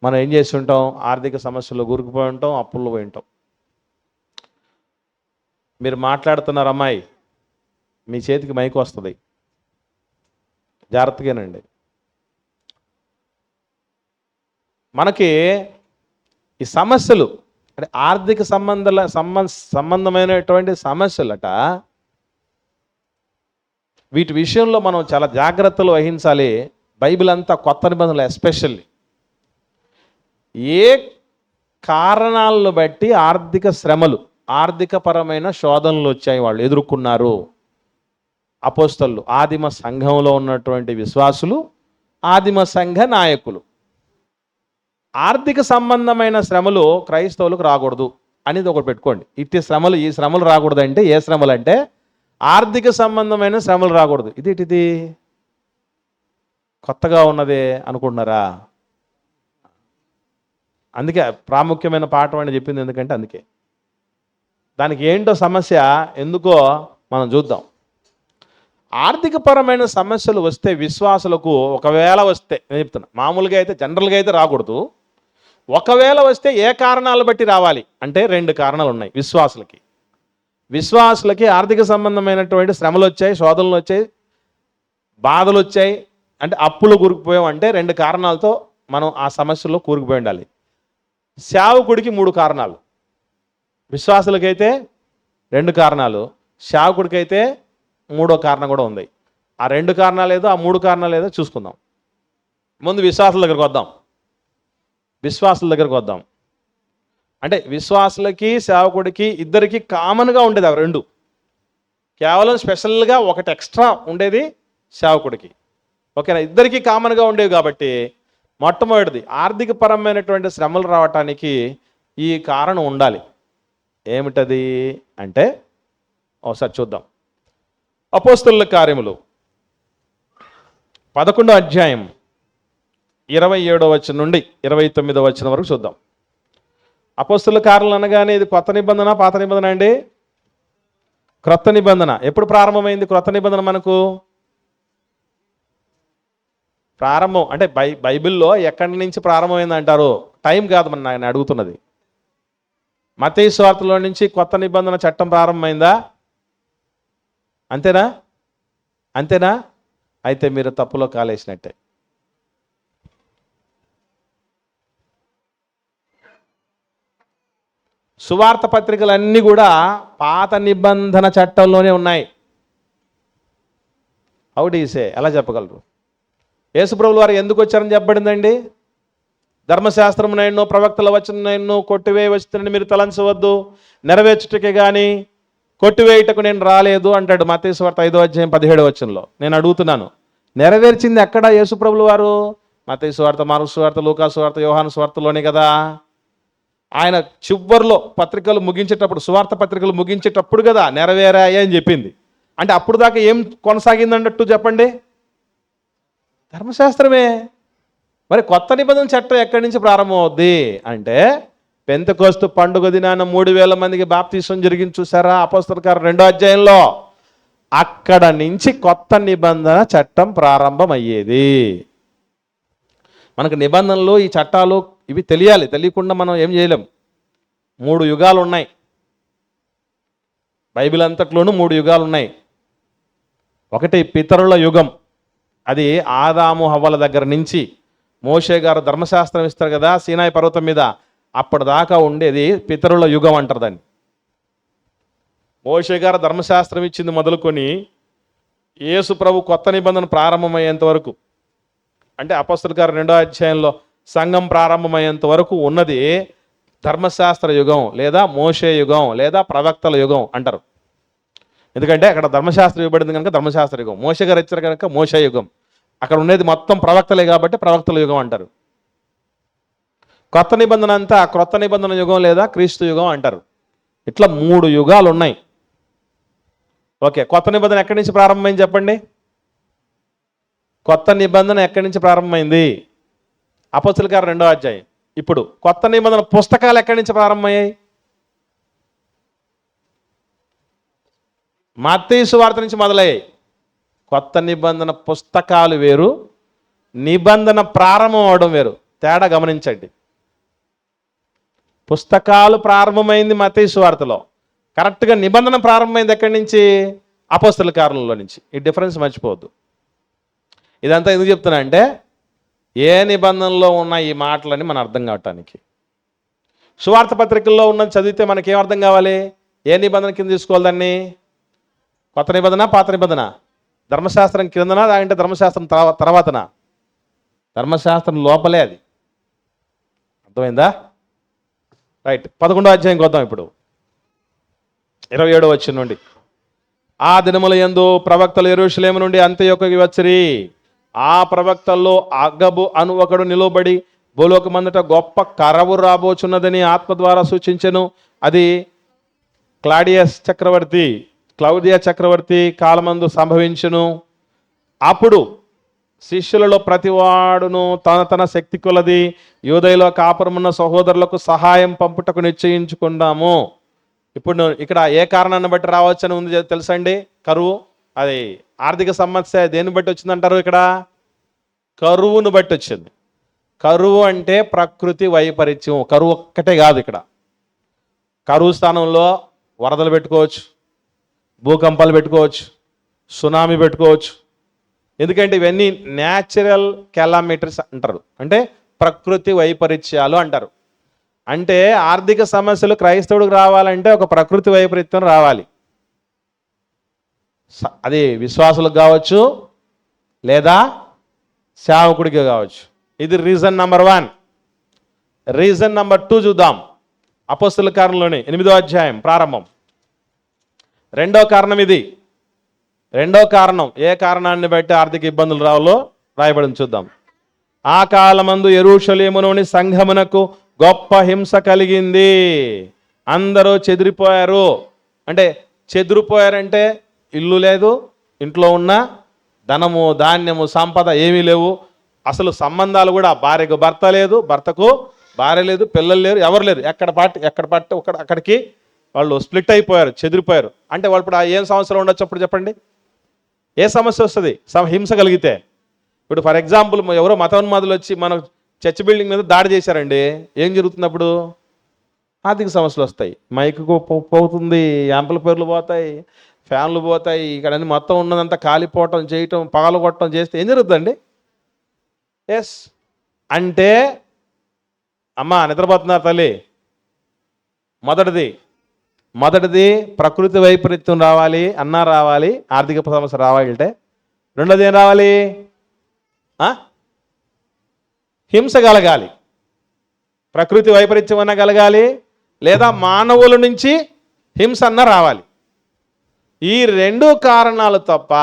మనం ఏం చేసి ఉంటాం? ఆర్థిక సమస్యలు గురికిపోయి ఉంటాం, అప్పుల్లో పోయి ఉంటాం. మీరు మాట్లాడుతున్నారు అమ్మాయి, మీ చేతికి మైక్ వస్తుంది, జాగ్రత్తగానండి. మనకి ఈ సమస్యలు అంటే ఆర్థిక సంబంధమైనటువంటి సమస్యలట, వీటి విషయంలో మనం చాలా జాగ్రత్తలు వహించాలి. బైబిల్ అంతా కొత్త నిబంధనలు ఎస్పెషల్లీ ఏ కారణాలను బట్టి ఆర్థిక శ్రమలు, ఆర్థికపరమైన శోధనలు వచ్చాయి, వాళ్ళు ఎదుర్కొన్నారు. అపోస్తలులు, ఆదిమ సంఘంలో ఉన్నటువంటి విశ్వాసులు, ఆదిమ సంఘ నాయకులు. ఆర్థిక సంబంధమైన శ్రమలు క్రైస్తవులకు రాకూడదు అనేది ఒకటి పెట్టుకోండి. ఈ శ్రమలు రాకూడదు అంటే ఏ శ్రమలు అంటే ఆర్థిక సంబంధమైన శ్రమలు రాకూడదు. ఇదేంటిది కొత్తగా ఉన్నదే అనుకుంటున్నారా? అందుకే ప్రాముఖ్యమైన పాఠం అని చెప్పింది. ఎందుకంటే అందుకే దానికి ఏంటో సమస్య ఎందుకో మనం చూద్దాం. ఆర్థికపరమైన సమస్యలు వస్తే విశ్వాసులకు, ఒకవేళ వస్తే, నేను చెప్తున్నా, మామూలుగా అయితే జనరల్గా అయితే రాకూడదు. ఒకవేళ వస్తే ఏ కారణాలు బట్టి రావాలి అంటే 2 కారణాలు ఉన్నాయి విశ్వాసులకి ఆర్థిక సంబంధమైనటువంటి శ్రమలు వచ్చాయి, శోధనలు వచ్చాయి, బాధలు వచ్చాయి, అంటే అప్పులు కూరుకుపోయాం అంటే 2 కారణాలతో మనం ఆ సమస్యల్లో కూరుకుపోయి ఉండాలి. సేవకుడికి 3 కారణాలు, విశ్వాసులకైతే 2 కారణాలు, సేవకుడికైతే 3వ కారణం కూడా ఉంది. ఆ 2 కారణాలు ఏదో, ఆ 3 కారణాలు ఏదో చూసుకుందాం. ముందు విశ్వాసుల దగ్గరకు వద్దాం. అంటే విశ్వాసులకి, సేవకుడికి ఇద్దరికి కామన్గా ఉండేది అవి 2. కేవలం స్పెషల్గా ఒకటి ఎక్స్ట్రా ఉండేది సేవకుడికి. ఓకేనా? ఇద్దరికి కామన్గా ఉండేవి కాబట్టి మొట్టమొదటిది ఆర్థికపరమైనటువంటి శ్రమలు రావటానికి ఈ కారణం ఉండాలి. ఏమిటది అంటే ఒకసారి చూద్దాం. అపోస్తలుల కార్యములు 11వ అధ్యాయం 27వ వచనం నుండి 29వ వచనం వరకు చూద్దాం. అపోస్తలుల కార్యాలు అనగానే ఇది కొత్త నిబంధన, పాత నిబంధన అండి? క్రొత్త నిబంధన. ఎప్పుడు ప్రారంభమైంది క్రొత్త నిబంధన? మనకు ప్రారంభం అంటే బైబిల్లో ఎక్కడి నుంచి ప్రారంభమైంది అంటారు, టైం కాదు మన ఆయన అడుగుతున్నది. మత్తయి సువార్తలో నుంచి కొత్త నిబంధన చట్టం ప్రారంభమైందా? అంతేనా? అయితే మీరు తప్పులో కాలేసినట్టే. సువార్త పత్రికలన్నీ కూడా పాత నిబంధన చట్టంలోనే ఉన్నాయి. అవుడీసే ఎలా చెప్పగలరు? యేసుప్రభుల వారు ఎందుకు వచ్చారని చెప్పబడిందండి? ధర్మశాస్త్రమునైనను ప్రవక్తల వచనమునైనను కొట్టివేయవచ్చునని మీరు తలంచవద్దు, నెరవేర్చుటకే కానీ కొట్టివేయుటకు నేను రాలేదు అంటాడు మత్తయి సువార్త 5వ అధ్యాయం 17వ వచనంలో. నేను అడుగుతున్నాను, నెరవేర్చింది ఎక్కడ యేసుప్రభుల వారు? మత్తయి సువార్త, మార్కు సువార్త, లూకా సువార్త, యోహాను సువార్తలోనే కదా. ఆయన చివరిలో పత్రికలు ముగించేటప్పుడు, సువార్త పత్రికలు ముగించేటప్పుడు కదా నెరవేరాయి అని చెప్పింది. అంటే అప్పుడు దాకా ఏం కొనసాగిందన్నట్టు చెప్పండి? ధర్మశాస్త్రమే. మరి కొత్త నిబంధన చట్టం ఎక్కడి నుంచి ప్రారంభం అవుద్ది అంటే, పెంతెకోస్తు పండుగ దినాన 3000 మందికి బాప్తీసం జరిగింది చూసారా అపోస్తలుల కార్యం 2వ అధ్యాయంలో. అక్కడ నుంచి కొత్త నిబంధన చట్టం ప్రారంభం అయ్యేది. మనకు నిబంధనలు, ఈ చట్టాలు ఇవి తెలియాలి. తెలియకుండా మనం ఏం చేయలేం. 3 యుగాలు ఉన్నాయి. బైబిల్ అంతట్లోనూ 3 యుగాలు ఉన్నాయి. ఒకటి పితరుల యుగం, అది ఆదాము హవ్వల దగ్గర నుంచి మోషే గారు ధర్మశాస్త్రం ఇస్తారు కదా సీనాయి పర్వతం మీద, అప్పటిదాకా ఉండేది పితరుల యుగం అంటారు దాన్ని. మోషే గారు ధర్మశాస్త్రం ఇచ్చింది మొదలుకొని యేసు ప్రభు కొత్త నిబంధన ప్రారంభమయ్యేంత వరకు, అంటే అపోస్తలుల కార్యం 2వ అధ్యాయంలో సంఘం ప్రారంభమయ్యేంత వరకు ఉన్నది ధర్మశాస్త్ర యుగం, లేదా మోషే యుగం, లేదా ప్రవక్తల యుగం అంటారు. ఎందుకంటే అక్కడ ధర్మశాస్త్రం ఇవ్వబడింది కనుక ధర్మశాస్త్ర యుగం, మోషే గారు ఇచ్చారు కనుక మోషే యుగం. అక్కడ ఉండేది మొత్తం ప్రవక్తలే కాబట్టి ప్రవక్తల యుగం అంటారు. కొత్త నిబంధన అంతా క్రొత్త నిబంధన యుగం లేదా క్రీస్తు యుగం అంటారు. ఇట్లా 3 యుగాలు ఉన్నాయి. ఓకే, కొత్త నిబంధన ఎక్కడి నుంచి ప్రారంభమైంది చెప్పండి? కొత్త నిబంధన ఎక్కడి నుంచి ప్రారంభమైంది? అపోస్తలుల కార్యం 2వ అధ్యాయం. ఇప్పుడు కొత్త నిబంధన పుస్తకాలు ఎక్కడి నుంచి ప్రారంభమయ్యాయి? మత్తయి సువార్త నుంచి మొదలయ్యాయి. కొత్త నిబంధన పుస్తకాలు వేరు, నిబంధన ప్రారంభం అవడం వేరు. తేడా గమనించండి. పుస్తకాలు ప్రారంభమైంది మత్తయి సువార్తలో, కరెక్ట్గా నిబంధన ప్రారంభమైంది ఎక్కడి నుంచి? అపోస్తలుల కార్యంలో నుంచి. ఈ డిఫరెన్స్ మర్చిపోవద్దు. ఇదంతా ఎందుకు చెప్తున్నా అంటే, ఏ నిబంధనలో ఉన్న ఈ మాటలని మనం అర్థం కావటానికి. సువార్త పత్రికల్లో ఉన్నది చదివితే మనకేం అర్థం కావాలి? ఏ నిబంధన కింద తీసుకోవాలి దాన్ని? కొత్త నిబంధన, పాత నిబంధన? ధర్మశాస్త్రం కిందనా అంటే ధర్మశాస్త్రం తర్వాతనా? ధర్మశాస్త్రం లోపలే అది. అర్థమైందా? రైట్. 11వ అధ్యాయంకి వద్దాం ఇప్పుడు. 27వ వచనం నుండి. ఆ దినముల యందు ప్రవక్తలు యెరూషలేము నుండి అంత్యొకకి వచ్చిరి. ఆ ప్రవక్తల్లో అగబు అను ఒకడు నిలువబడి భూలోకమంతట గొప్ప కరవు రాబోచున్నదని ఆత్మ ద్వారా సూచించెను. అది క్లౌదియా చక్రవర్తి కాలమందు సంభవించును. అప్పుడు శిష్యులలో ప్రతివాడును తన శక్తి కొలది యూదయలో కాపురమున్న సహోదరులకు సహాయం పంపుటకు నిశ్చయించుకుందాము. ఇప్పుడు ఇక్కడ ఏ కారణాన్ని బట్టి రావచ్చని ఉంది తెలుసండి? కరువు. అది ఆర్థిక సమస్య దేన్ని బట్టి వచ్చిందంటారు? ఇక్కడ కరువును బట్టి వచ్చింది. కరువు అంటే ప్రకృతి వైపరీత్యం. కరువు ఒక్కటే కాదు. ఇక్కడ కరువు స్థానంలో వరదలు పెట్టుకోవచ్చు, భూకంపాలు పెట్టుకోవచ్చు, సునామీ పెట్టుకోవచ్చు. ఎందుకంటే ఇవన్నీ న్యాచురల్ కెలామిటీస్ అంటారు, అంటే ప్రకృతి వైపరీత్యాలు అంటారు. అంటే ఆర్థిక సమస్యలు క్రైస్తవుడికి రావాలంటే ఒక ప్రకృతి వైపరీత్యం రావాలి. అది విశ్వాసులకు కావచ్చు లేదా సేవకుడికి కావచ్చు. ఇది రీజన్ నెంబర్ 1. రీజన్ నెంబర్ 2 చూద్దాం. అపోస్తలుల కార్యంలోనే 8వ అధ్యాయం ప్రారంభం. 2వ కారణం ఇది. 2వ కారణం, ఏ కారణాన్ని బట్టి ఆర్థిక ఇబ్బందులు రావాలో రాయబడింది చూద్దాం. ఆ కాలమందు యెరూషలేములోని సంఘమునకు గొప్ప హింస కలిగింది. అందరూ చెదిరిపోయారు. అంటే చెదిరిపోయారంటే ఇల్లు లేదు, ఇంట్లో ఉన్న ధనము ధాన్యము సంపద ఏమీ లేవు. అసలు సంబంధాలు కూడా, భార్యకు భర్త లేదు, భర్తకు భార్య లేదు, పిల్లలు లేరు, ఎవరు లేరు. ఎక్కడ పట్టు అక్కడికి వాళ్ళు స్ప్లిట్ అయిపోయారు, చెదిరిపోయారు. అంటే వాళ్ళు ఇప్పుడు ఏం సమస్యలు ఉండొచ్చు అప్పుడు చెప్పండి? ఏ సమస్య వస్తుంది హింస కలిగితే? ఇప్పుడు ఫర్ ఎగ్జాంపుల్ ఎవరో మతోన్మాదులు వచ్చి మన చర్చ్ బిల్డింగ్ మీద దాడి చేశారండి, ఏం జరుగుతుంది అప్పుడు? ఆర్థిక సమస్యలు వస్తాయి. మైకు పోతుంది, యాంప్లిఫైర్లు పోతాయి, ఫ్యాన్లు పోతాయి, ఇక్కడ అన్ని మొత్తం ఉన్నదంతా కాలిపోవటం చేయటం పగలగొట్టడం చేస్తే ఏం జరుగుతుందండి? ఎస్. అంటే అమ్మ నిద్రపోతున్నారు తల్లి, మొదటిది ప్రకృతి వైపరీత్యం రావాలి, రావాలి, ఆర్థిక సమస్య రావాలి అంటే. రెండోది ఏం రావాలి? హింస కలగాలి. ప్రకృతి వైపరీత్యం అన్న కలగాలి, లేదా మానవుల నుంచి హింస అన్న రావాలి. ఈ రెండు కారణాలు తప్ప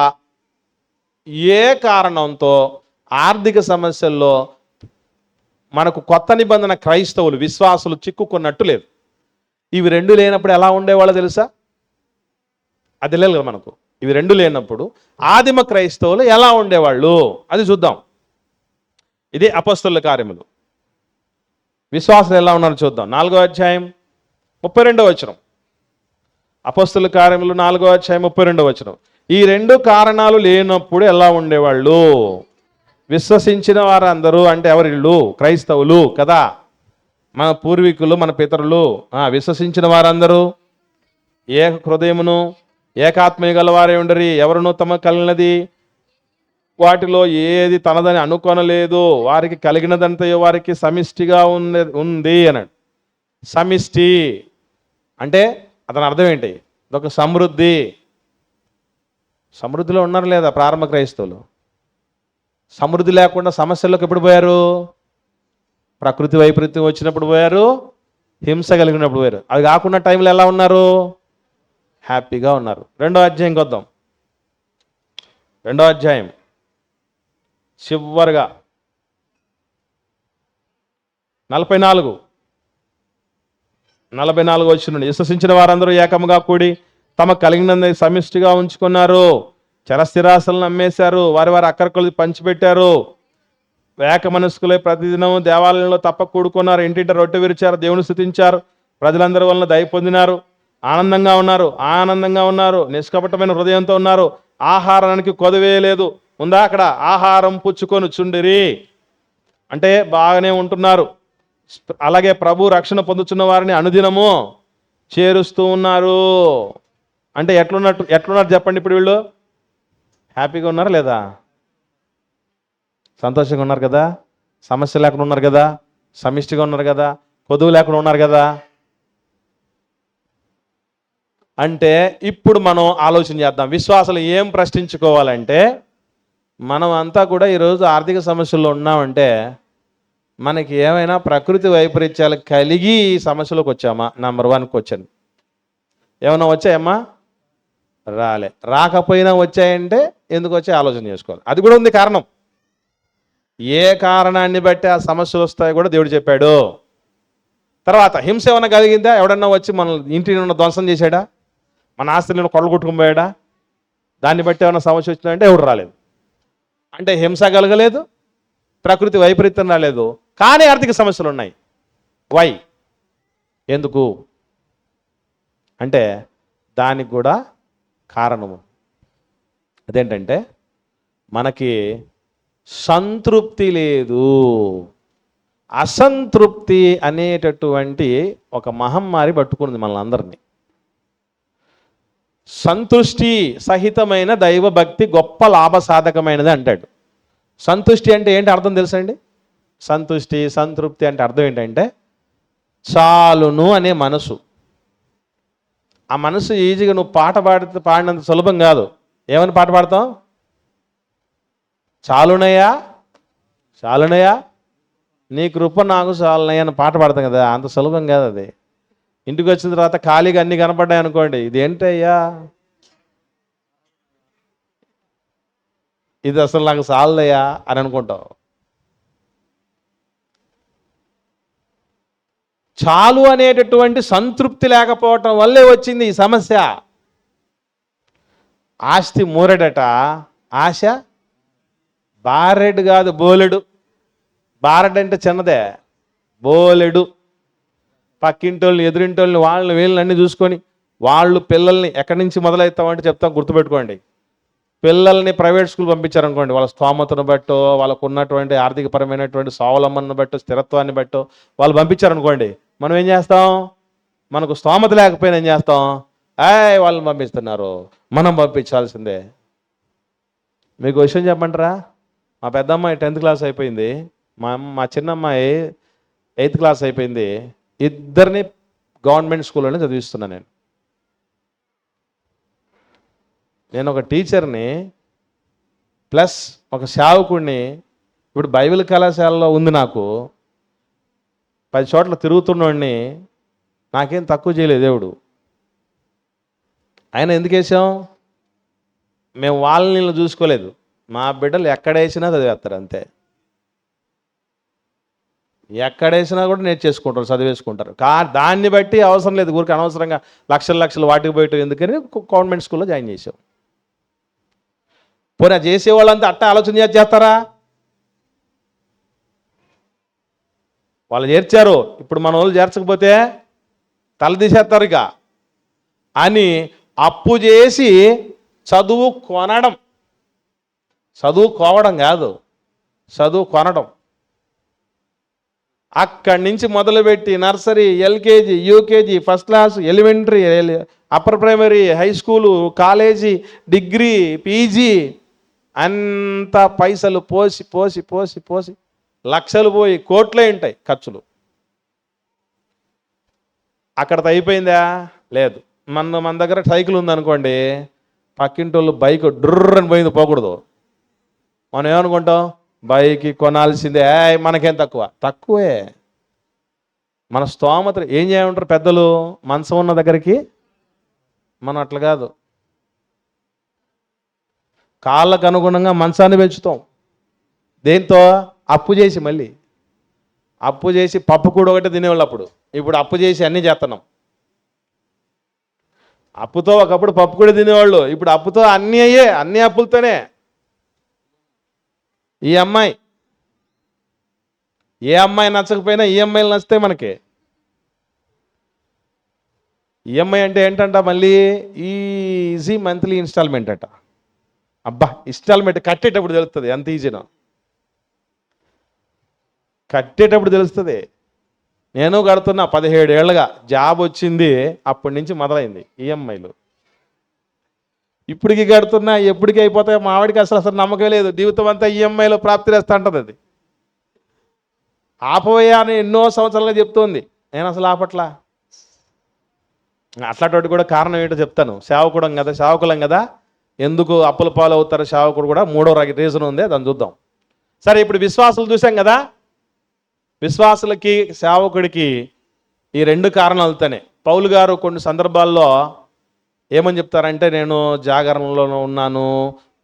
ఏ కారణంతో ఆర్థిక సమస్యల్లో మనకు కొత్త నిబంధన క్రైస్తవులు, విశ్వాసులు చిక్కుకున్నట్టు లేదు. ఇవి రెండు లేనప్పుడు ఎలా ఉండేవాళ్ళో తెలుసా? అది లేదు కదా మనకు. ఇవి రెండు లేనప్పుడు ఆదిమ క్రైస్తవులు ఎలా ఉండేవాళ్ళు అది చూద్దాం. ఇది అపొస్తలుల కార్యములు. విశ్వాసులు ఎలా ఉన్నారో చూద్దాం. 4వ అధ్యాయం 32వ వచనం. అపొస్తలుల కార్యములు 4వ అధ్యాయం 32వ వచనం. ఈ రెండు కారణాలు లేనప్పుడు ఎలా ఉండేవాళ్ళు? విశ్వసించిన వారందరూ అంటే ఎవరిళ్ళు? క్రైస్తవులు కదా, మన పూర్వీకులు, మన పితరులు. విశ్వసించిన వారందరూ ఏక హృదయమును ఏకాత్మీయ గలవారే ఉండరి, ఎవరునూ తమ కలిగినది వాటిలో ఏది తనదని అనుకొనలేదు, వారికి కలిగినదంతయో వారికి సమిష్టిగా ఉంది అన్నాడు. సమిష్టి అంటే అతని అర్థం ఏంటి? ఇదొక సమృద్ధి. సమృద్ధిలో ఉన్నారు లేదా ప్రారంభ క్రైస్తవులు? సమృద్ధి లేకుండా సమస్యల్లోకి ఎప్పుడు పోయారు? ప్రకృతి వైపరీత్యం వచ్చినప్పుడు పోయారు, హింస కలిగినప్పుడు పోయారు. అవి కాకుండా టైంలో ఎలా ఉన్నారు? హ్యాపీగా ఉన్నారు. 2వ అధ్యాయంకి వద్దాం. 2వ అధ్యాయం చివరిగా 44 వచ్చిన. విశ్వసించిన వారందరూ ఏకముగా కూడి తమ కలిగిన సమిష్టిగా ఉంచుకున్నారు, చరస్థిరాస్తులను అమ్మేశారు, వారి అక్కరకొలు పంచిపెట్టారు, ఏక మనస్కులై ప్రతిదినం దేవాలయంలో తప్ప కూడుకున్నారు, ఇంటింట రొట్టె విరిచారు, దేవుని స్తుతించారు, ప్రజలందరి వలన దయ పొందినారు, ఆనందంగా ఉన్నారు, నిష్కపటమైన హృదయంతో ఉన్నారు, ఆహారానికి కొదవేయలేదు. ఉందా అక్కడ? ఆహారం పుచ్చుకొని చుండిరి అంటే బాగానే ఉంటున్నారు. అలాగే ప్రభు రక్షణ పొందుతున్న వారిని అనుదినము చేరుస్తూ ఉన్నారు. అంటే ఎట్లున్నారు చెప్పండి? ఇప్పుడు వీళ్ళు హ్యాపీగా ఉన్నారు లేదా? సంతోషంగా ఉన్నారు కదా, సమస్య లేకుండా ఉన్నారు కదా, సమిష్టిగా ఉన్నారు కదా, కొదువు లేకుండా ఉన్నారు కదా. అంటే ఇప్పుడు మనం ఆలోచన చేద్దాం. విశ్వాసాలు ఏం ప్రశ్నించుకోవాలంటే, మనం అంతా కూడా ఈరోజు ఆర్థిక సమస్యల్లో ఉన్నామంటే మనకి ఏమైనా ప్రకృతి వైపరీత్యాలు కలిగి ఈ సమస్యలోకి వచ్చామా? నంబర్ 1కి వచ్చాను. ఏమైనా వచ్చాయమ్మా? రాలే. రాకపోయినా వచ్చాయంటే ఎందుకు వచ్చాయి ఆలోచన చేసుకోవాలి. అది కూడా ఉంది కారణం. ఏ కారణాన్ని బట్టి ఆ సమస్యలు వస్తాయో కూడా దేవుడు చెప్పాడు. తర్వాత హింస ఏమైనా కలిగిందా? ఎవడన్నా వచ్చి మన ఇంటిని ఉన్న ధ్వంసం చేశాడా? మన ఆస్తులను కొల్లగొట్టుకుని పోయాడా? దాన్ని బట్టి ఏమైనా సమస్య వచ్చిందంటే ఎవడు రాలేదు. అంటే హింస కలగలేదు, ప్రకృతి వైపరీత్యం రాలేదు, కానీ ఆర్థిక సమస్యలు ఉన్నాయి. వై? ఎందుకు అంటే దానికి కూడా కారణము. అదేంటంటే మనకి సంతృప్తి లేదు. అసంతృప్తి అనేటటువంటి ఒక మహమ్మారి పట్టుకుంది మనల్ని అందరినీ. సంతుష్టి సహితమైన దైవ భక్తి గొప్ప లాభసాధకమైనది అంటాడు. సంతుష్టి అంటే ఏంటి అర్థం తెలుసండి? సంతుష్టి, సంతృప్తి అంటే అర్థం ఏంటంటే చాలును అనే మనసు. ఆ మనసు ఈజీగా నువ్వు పాట పాడినంత సులభం కాదు. ఏమని పాట పాడతావు? చాలునయ్యా నీ కృప నాకు చాలునయ్యా అని పాట పాడతాం కదా, అంత సులభం కాదు అది. ఇంటికి వచ్చిన తర్వాత ఖాళీగా అన్నీ కనపడ్డాయి అనుకోండి, ఇదేంటయ్యా, ఇది అసలు నాకు చాలదయ్యా అని అనుకుంటావు. చాలు అనేటటువంటి సంతృప్తి లేకపోవటం వల్లే వచ్చింది ఈ సమస్య. ఆస్తి మూరెడట, ఆశ బారెడు కాదు బోలెడు. బారెడు అంటే చిన్నదే, బోలెడు. పక్కింటోళ్ళని, ఎదురింటోళ్ళని, వాళ్ళని వీళ్ళని అన్నీ చూసుకొని వాళ్ళు పిల్లల్ని ఎక్కడి నుంచి మొదలవుతామంటే చెప్తాం, గుర్తుపెట్టుకోండి. పిల్లల్ని ప్రైవేట్ స్కూల్ పంపించారనుకోండి, వాళ్ళ స్తోమతను బట్టో, వాళ్ళకు ఉన్నటువంటి ఆర్థికపరమైనటువంటి స్వావలంబనను బట్టో, స్థిరత్వాన్ని బట్టో వాళ్ళు పంపించారనుకోండి, మనం ఏం చేస్తాం? మనకు స్తోమత లేకపోయినా ఏం చేస్తాం? వాళ్ళని పంపిస్తున్నారు, మనం పంపించాల్సిందే. మీకు విషయం చెప్పమంటారా? మా పెద్దమ్మాయి 10th క్లాస్ అయిపోయింది, మా చిన్నమ్మాయి 8th క్లాస్ అయిపోయింది. ఇద్దరిని గవర్నమెంట్ స్కూల్లోనే చదివిస్తున్నా నేను ఒక టీచర్ని ప్లస్ ఒక సేవకుడిని. ఇప్పుడు బైబిల్ కళాశాలలో ఉంది నాకు, 10 చోట్ల తిరుగుతున్నోడిని నాకేం తక్కువ చేయలేదు దేవుడు. ఆయన ఎందుకు వేసాం? మేము వాళ్ళని చూసుకోలేదు, మా బిడ్డలు ఎక్కడేసినా చదివేస్తారు అంతే. ఎక్కడేసినా కూడా నేర్చేసుకుంటారు, చదివేసుకుంటారు. దాన్ని బట్టి అవసరం లేదు, ఊరికి అనవసరంగా లక్షలు వాటికి పోయటం ఎందుకని గవర్నమెంట్ స్కూల్లో జాయిన్ చేసాం. పోనీ చేసేవాళ్ళంతా అట్ట ఆలోచన చేస్తారా? వాళ్ళు చేర్చారు, ఇప్పుడు మన వాళ్ళు చేర్చకపోతే తల తీసేస్తారు ఇక అని అప్పు చేసి చదువు కొనడం. చదువు కోవడం కాదు, చదువు కొనడం. అక్కడి నుంచి మొదలుపెట్టి nursery, LKG, UKG, first class, elementary, upper primary, high school, college, degree, PG అంత పైసలు పోసి పోసి పోసి పోసి లక్షలు పోయి కోట్లే ఉంటాయి ఖర్చులు. అక్కడతో అయిపోయిందా? లేదు. మన దగ్గర సైకిల్ ఉందనుకోండి, పక్కింటోళ్ళు బైక్ డ్రర్రని పోయింది పోకూడదు. మనం ఏమనుకుంటాం? బైక్ కొనాల్సిందే, మనకేం తక్కువే. మన స్తోమత ఏం చేయమంటారు పెద్దలు? మంచం ఉన్న దగ్గరికి. మనం అట్లా కాదు, కాళ్ళకు అనుగుణంగా మంచాన్ని పెంచుతాం. దేంతో? అప్పు చేసి. మళ్ళీ అప్పు చేసి పప్పు కూడా ఒకటి తినేవాళ్ళు అప్పుడు. ఇప్పుడు అప్పు చేసి అన్నీ చేస్తున్నాం. అప్పుతో ఒకప్పుడు పప్పు కూడా తినేవాళ్ళు, ఇప్పుడు అప్పుతో అన్నీ అన్ని అప్పులతోనే. ఏ అమ్మాయి నచ్చకపోయినా ఈఎంఐలు నచ్చితే మనకి. ఈఎంఐ అంటే ఏంటంట? మళ్ళీ ఈజీ మంత్లీ ఇన్స్టాల్మెంట్ అట. అబ్బా, ఇన్స్టాల్మెంట్ కట్టేటప్పుడు తెలుస్తుంది ఎంత ఈజీనో. కట్టేటప్పుడు తెలుస్తుంది. నేను కడుతున్నా 17 ఏళ్ళుగా, జాబ్ వచ్చింది అప్పటి నుంచి మొదలైంది ఈఎంఐలు. ఇప్పటికి కడుతున్నా, ఎప్పటికీ అయిపోతాయి మా ఆవిడికి అసలు నమ్మకం లేదు. జీవితం అంతా ఈఎంఐలో ప్రాప్తి చేస్తూ ఉంటుంది. అది ఆపవయ్యా అని ఎన్నో సంవత్సరాలుగా చెప్తోంది, నేను అసలు ఆపట్లా. అట్లాంటి కూడా కారణం ఏంటో చెప్తాను. సేవకులం కదా, ఎందుకు అప్పుల పాలు అవుతారు సేవకుడు కూడా 3వ రీజన్ ఉంది, దాన్ని చూద్దాం. సరే, ఇప్పుడు విశ్వాసులు చూసాం కదా. విశ్వాసులకి సేవకుడికి ఈ 2 కారణాలతోనే. పౌలు గారు కొన్ని సందర్భాల్లో ఏమని చెప్తారంటే, నేను జాగరణలో ఉన్నాను,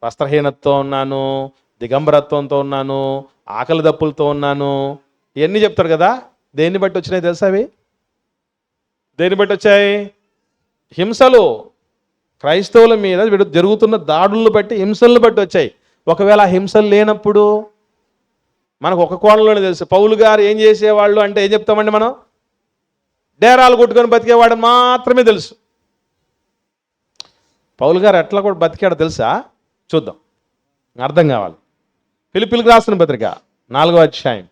వస్త్రహీనతతో ఉన్నాను, దిగంబరత్వంతో ఉన్నాను, ఆకలి దప్పులతో ఉన్నాను, ఇవన్నీ చెప్తారు కదా. దేన్ని బట్టి వచ్చినాయి తెలుసా? అవి దేన్ని బట్టి వచ్చాయి? హింసలు, క్రైస్తవుల మీద జరుగుతున్న దాడులను బట్టి, హింసలను బట్టి వచ్చాయి. ఒకవేళ హింసలు లేనప్పుడు మనకు ఒక కోణంలోనే తెలుసు. పౌలు గారు ఏం చేసేవాళ్ళు అంటే ఏం చెప్తామండి మనం? డేరాలు కొట్టుకొని బతికేవాడు మాత్రమే తెలుసు. పౌలు గారు ఎట్లా కూడా బతికాడో తెలుసా? చూద్దాం, అర్థం కావాలి. ఫిలిప్పీలకు రాసిన పత్రిక 4వ అధ్యాయం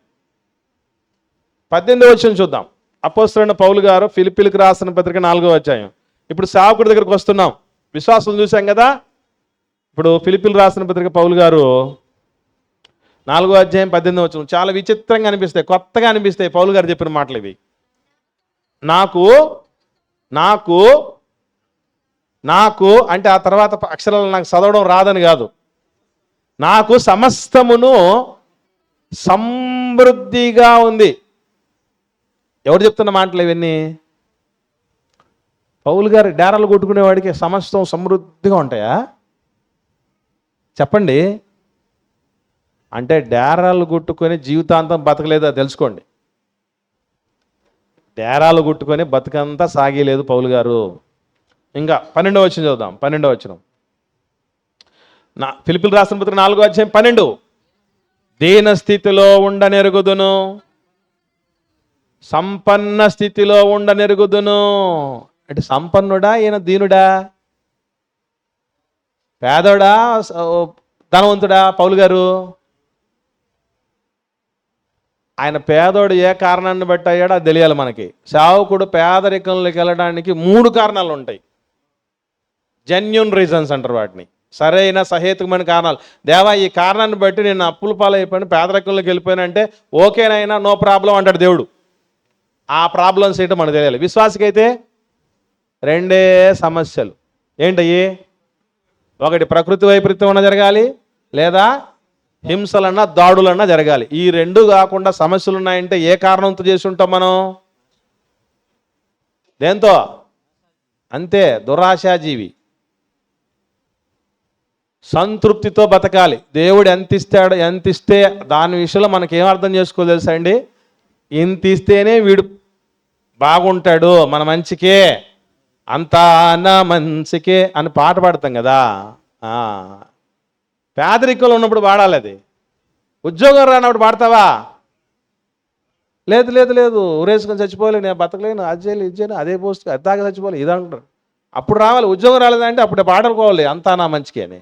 18వ వచనం చూద్దాం. అపోస్తలుడైన పౌలు గారు ఫిలిప్పీలకు రాసిన పత్రిక 4వ అధ్యాయం. ఇప్పుడు సేవకుడి దగ్గరికి వస్తున్నాం. విశ్వాసం చూసాం కదా. ఇప్పుడు ఫిలిప్పీలకు రాసిన పత్రిక పౌలు గారు 4వ అధ్యాయం 18వ వచనం. చాలా విచిత్రంగా అనిపిస్తాయి, కొత్తగా అనిపిస్తాయి పౌలు గారు చెప్పిన మాటలు ఇవి. నాకు నాకు నాకు అంటే ఆ తర్వాత అక్షరాలు నాకు చదవడం రాదని కాదు. నాకు సమస్తమును సమృద్ధిగా ఉంది. ఎవరు చెప్తున్న మాటలు ఇవన్నీ? పౌలు గారు డేరాలు కొట్టుకునేవాడికి సమస్తం సమృద్ధిగా ఉంటాయా? చెప్పండి. అంటే డేరాలు కొట్టుకొని జీవితాంతం బతకలేదా తెలుసుకోండి. డేరాలు కొట్టుకొని బతుకంతా సాగలేదు పౌలు గారు. ఇంకా 12వ వచనం చదువుదాం. 12వ వచనం, ఫిలిప్పీలకు రాసిన పత్రిక 4వ అధ్యాయం 12. దీన స్థితిలో ఉండనెరుగుదును, సంపన్న స్థితిలో ఉండనెరుగుదును. అంటే సంపన్నుడా, ఈయన దీనుడా? పేదోడా, ధనవంతుడా పౌలు గారు? ఆయన పేదోడు ఏ కారణాన్ని బట్టి అయ్యాడో అది తెలియాలి మనకి. సేవకుడు పేదరికంలోకి వెళ్ళడానికి 3 కారణాలు ఉంటాయి. జెన్యూన్ రీజన్స్ అంటారు వాటిని, సరైన సహేతుకమైన కారణాలు. దేవా, ఈ కారణాన్ని బట్టి నేను అప్పుల పాలైపోయాను, పేదరికంలోకి వెళ్ళిపోయాను అంటే ఓకేనైనా నో ప్రాబ్లం అంటాడు దేవుడు. ఆ ప్రాబ్లమ్స్ ఏంటో మనకు తెలియాలి. విశ్వాసికైతే రెండే సమస్యలు. ఏంటయ్యి? ఒకటి ప్రకృతి వైపరీత్యం అన్నా జరగాలి, లేదా హింసలన్నా దాడులన్నా జరగాలి. ఈ రెండు కాకుండా సమస్యలు ఉన్నాయంటే ఏ కారణంతో చేసి ఉంటాం మనం? దేంతో? అంతే, దురాశాజీవి. సంతృప్తితో బతకాలి. దేవుడు ఎంత ఇస్తే దాని విషయంలో మనకి ఏం అర్థం చేసుకోవాలి తెలుసా అండి? ఇంత ఇస్తేనే వీడు బాగుంటాడు, మన మంచికే, అంతా నా మంచికే అని పాట పాడతాం కదా. పేదరికంలో ఉన్నప్పుడు పాడాలి అది. ఉద్యోగం రానప్పుడు పాడతావా? లేదు లేదు లేదు, ఊరేసుకొని చచ్చిపోలే, నేను బతకలేను, అది చేయలేదు, ఇది చేయను, అదే పోస్ట్ అద్దాక చచ్చిపోలే, ఇదంటారు. అప్పుడు రావాలి. ఉద్యోగం రాలేదంటే అప్పుడే పాడుకోవాలి అంతా నా మంచికి అని.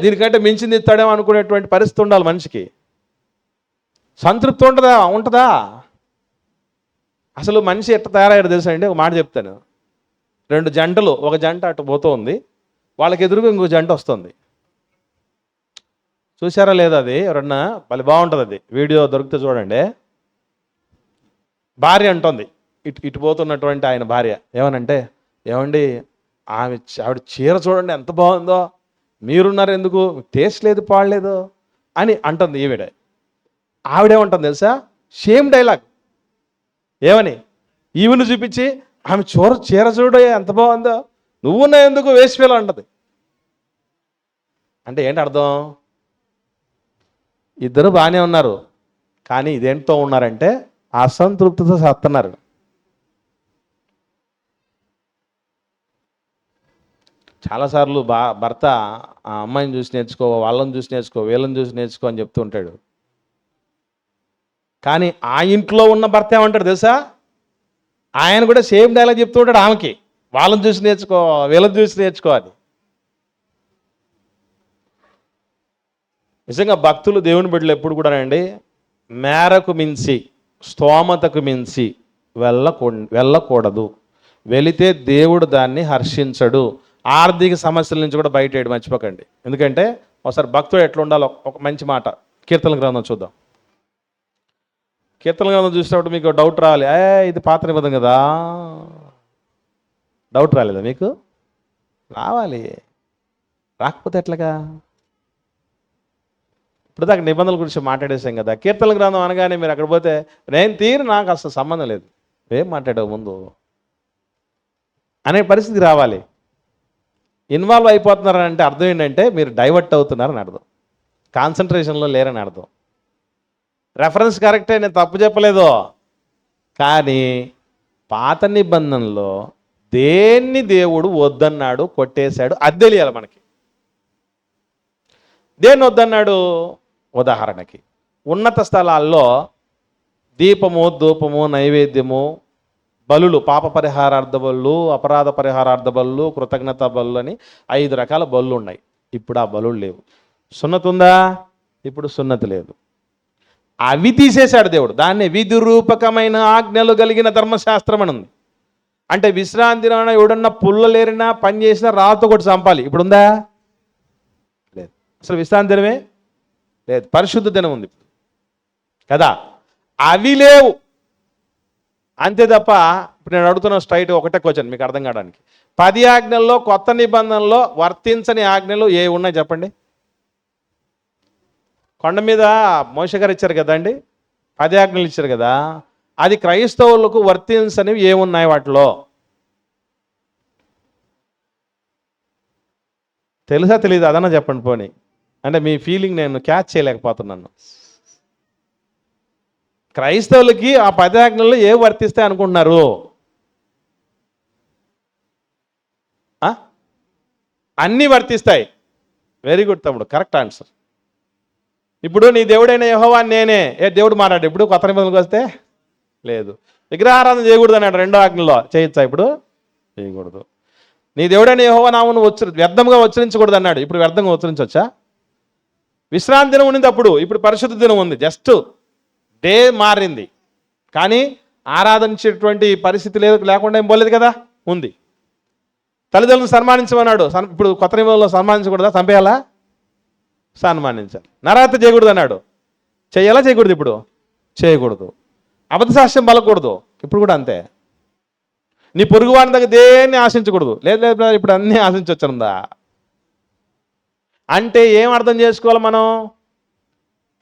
దీనికంటే మించింది ఇస్తాడేమో అనుకునేటువంటి పరిస్థితి ఉండాలి మనిషికి. సంతృప్తి ఉంటుందా? అసలు మనిషి ఎట్లా తయారయ్యాడు తెలుసా అండి? ఒక మాట చెప్తాను. 2 జంటలు, ఒక జంట అటు పోతూ ఉంది, వాళ్ళకి ఎదురుగా ఇంకో జంట వస్తుంది. చూసారా లేదా? అది ఎవరన్నా భలే బాగుంటుంది, అది వీడియో దొరికితే చూడండి. భార్య అంటుంది, ఇటు పోతున్నటువంటి ఆయన భార్య ఏమనంటే, ఏమండి ఆవిడ చీర చూడండి ఎంత బాగుందో, మీరున్నారు ఎందుకు, టేస్ట్ లేదు పాడలేదు అని అంటుంది ఈవిడ. ఆవిడేమంటుంది తెలుసా? Same dialogue. ఏమని? ఈవిని చూపించి, ఆమె చీర చూడ ఎంత బాగుందో, నువ్వున్నా ఎందుకు వేసిపోయేలా అంటది. అంటే ఏంటి అర్థం? ఇద్దరు బాగానే ఉన్నారు, కానీ ఇదేంటో ఉన్నారంటే అసంతృప్తితో సస్తున్నారు. చాలాసార్లు భర్త ఆ అమ్మాయిని చూసి నేర్చుకో, వాళ్ళని చూసి నేర్చుకో, వీళ్ళని చూసి నేర్చుకో అని చెప్తూ ఉంటాడు. కానీ ఆ ఇంట్లో ఉన్న భర్త ఏమంటాడు తెలుసా? ఆయన కూడా సేమ్ డైలాగ్ చెప్తూ ఉంటాడు ఆమెకి, వాళ్ళని చూసి నేర్చుకో, వీళ్ళని చూసి నేర్చుకో అని. నిజంగా భక్తులు, దేవుని బిడ్డలు ఎప్పుడు కూడా అండి మేరకు మించి, స్తోమతకు మించి వెళ్ళకూడదు. వెళితే దేవుడు దాన్ని హర్షించడు. ఆర్థిక సమస్యల నుంచి కూడా బయటేడు, మర్చిపోకండి. ఎందుకంటే ఒకసారి భక్తుడు ఎట్లా ఉండాలో ఒక మంచి మాట కీర్తన గ్రంథం చూద్దాం. కీర్తన గ్రంథం చూసినప్పుడు మీకు డౌట్ రావాలి, ఇది పాత నిబంధన కదా. డౌట్ రాలేదా మీకు? రావాలి. రాకపోతే ఎట్లాగా? ఇప్పుడు దాకా నిబంధనల గురించి మాట్లాడేసాం కదా. కీర్తన గ్రంథం అనగానే మీరు అక్కడ పోతే నాకు అసలు సంబంధం లేదు, ఏం మాట్లాడావు ముందు అనే పరిస్థితి రావాలి. ఇన్వాల్వ్ అయిపోతున్నారని అంటే అర్థం ఏంటంటే మీరు డైవర్ట్ అవుతున్నారని అర్థం, కాన్సన్ట్రేషన్లో లేరని అర్థం. రెఫరెన్స్ కరెక్టే, నేను తప్పు చెప్పలేదు. కానీ పాత నిబంధనలో దేన్ని దేవుడు వద్దన్నాడు, కొట్టేశాడు, అది తెలియాలి మనకి. దేన్ని వద్దన్నాడు? ఉదాహరణకి ఉన్నత స్థలాల్లో దీపము, ధూపము, నైవేద్యము, బలులు, పాప పరిహారార్థ బలులు, అపరాధ పరిహారార్థ బలులు, కృతజ్ఞత బలులు అని 5 రకాల బలులు ఉన్నాయి. ఇప్పుడు ఆ బలులు లేవు. సున్నతి ఉందా? ఇప్పుడు సున్నతి లేదు. అవి తీసేశాడు దేవుడు. దాన్ని విధి రూపకమైన ఆజ్ఞలు కలిగిన ధర్మశాస్త్రం అని ఉంది. అంటే విశ్రాంతి నాన్న ఎవడన్నా పుల్లలేరినా పని చేసినా రాళ్ళతో కొట్టి చంపాలి. ఇప్పుడు ఉందా? లేదు. అసలు విశ్రాంతి దినమే లేదు, పరిశుద్ధ దినం ఉంది కదా. అవి లేవు అంతే తప్ప. ఇప్పుడు నేను అడుగుతున్న స్ట్రైట్ ఒకటే క్వశ్చన్ మీకు అర్థం కావడానికి. 10 ఆజ్ఞల్లో, కొత్త నిబంధనలో వర్తించని ఆజ్ఞలు ఏ ఉన్నాయి చెప్పండి? కొండ మీద మోషే గారు ఇచ్చారు కదండి, 10 ఆజ్ఞలు ఇచ్చారు కదా. అది క్రైస్తవులకు వర్తించనివి ఏమున్నాయి వాటిలో? తెలుసా తెలీదు? అదన్నా చెప్పండి పోనీ. అంటే మీ ఫీలింగ్ నేను క్యాచ్ చేయలేకపోతున్నాను. క్రైస్తవులకి ఆ 10 ఆజ్ఞల్లో ఏ వర్తిస్తాయి అనుకుంటున్నారు? అన్నీ వర్తిస్తాయి. వెరీ గుడ్ తమ్ముడు, కరెక్ట్ ఆన్సర్. ఇప్పుడు నీ దేవుడైన యెహోవా నేనే. దేవుడు మాట్లాడు ఇప్పుడు కొత్త నిబంధనలకు వస్తే? లేదు. విగ్రహారాధన చేయకూడదు అన్నాడు 2వ ఆజ్ఞలో. చేయొచ్చా ఇప్పుడు? చేయకూడదు. నీ దేవుడైన యెహోవా నామమును వ్యర్థంగా ఉచ్చరించకూడదు అన్నాడు. ఇప్పుడు వ్యర్థంగా ఉచ్చరించవచ్చా? విశ్రాంతి దినం ఉన్నది అప్పుడు, ఇప్పుడు పరిశుద్ధ దినం ఉంది. జస్ట్ డే మారింది, కానీ ఆరాధించేటువంటి పరిస్థితి లేకుండా ఏం పోలేదు కదా, ఉంది. తల్లిదండ్రులను సన్మానించమన్నాడు. ఇప్పుడు కొత్త నిబంధనలో సన్మానించకూడదా? చంపేయాలా? సన్మానించాలి. నరహత్య చేయకూడదు అన్నాడు. చేయాలా? చేయకూడదు? ఇప్పుడు చేయకూడదు. అబద్ధ సాక్ష్యం పలకూడదు. ఇప్పుడు కూడా అంతే. నీ పొరుగు వాడి దగ్గర దేన్ని ఆశించకూడదు. లేదు లేదు brother, ఇప్పుడు అన్నీ ఆశించవచ్చుందా అంటే ఏం అర్థం చేసుకోవాలి మనం?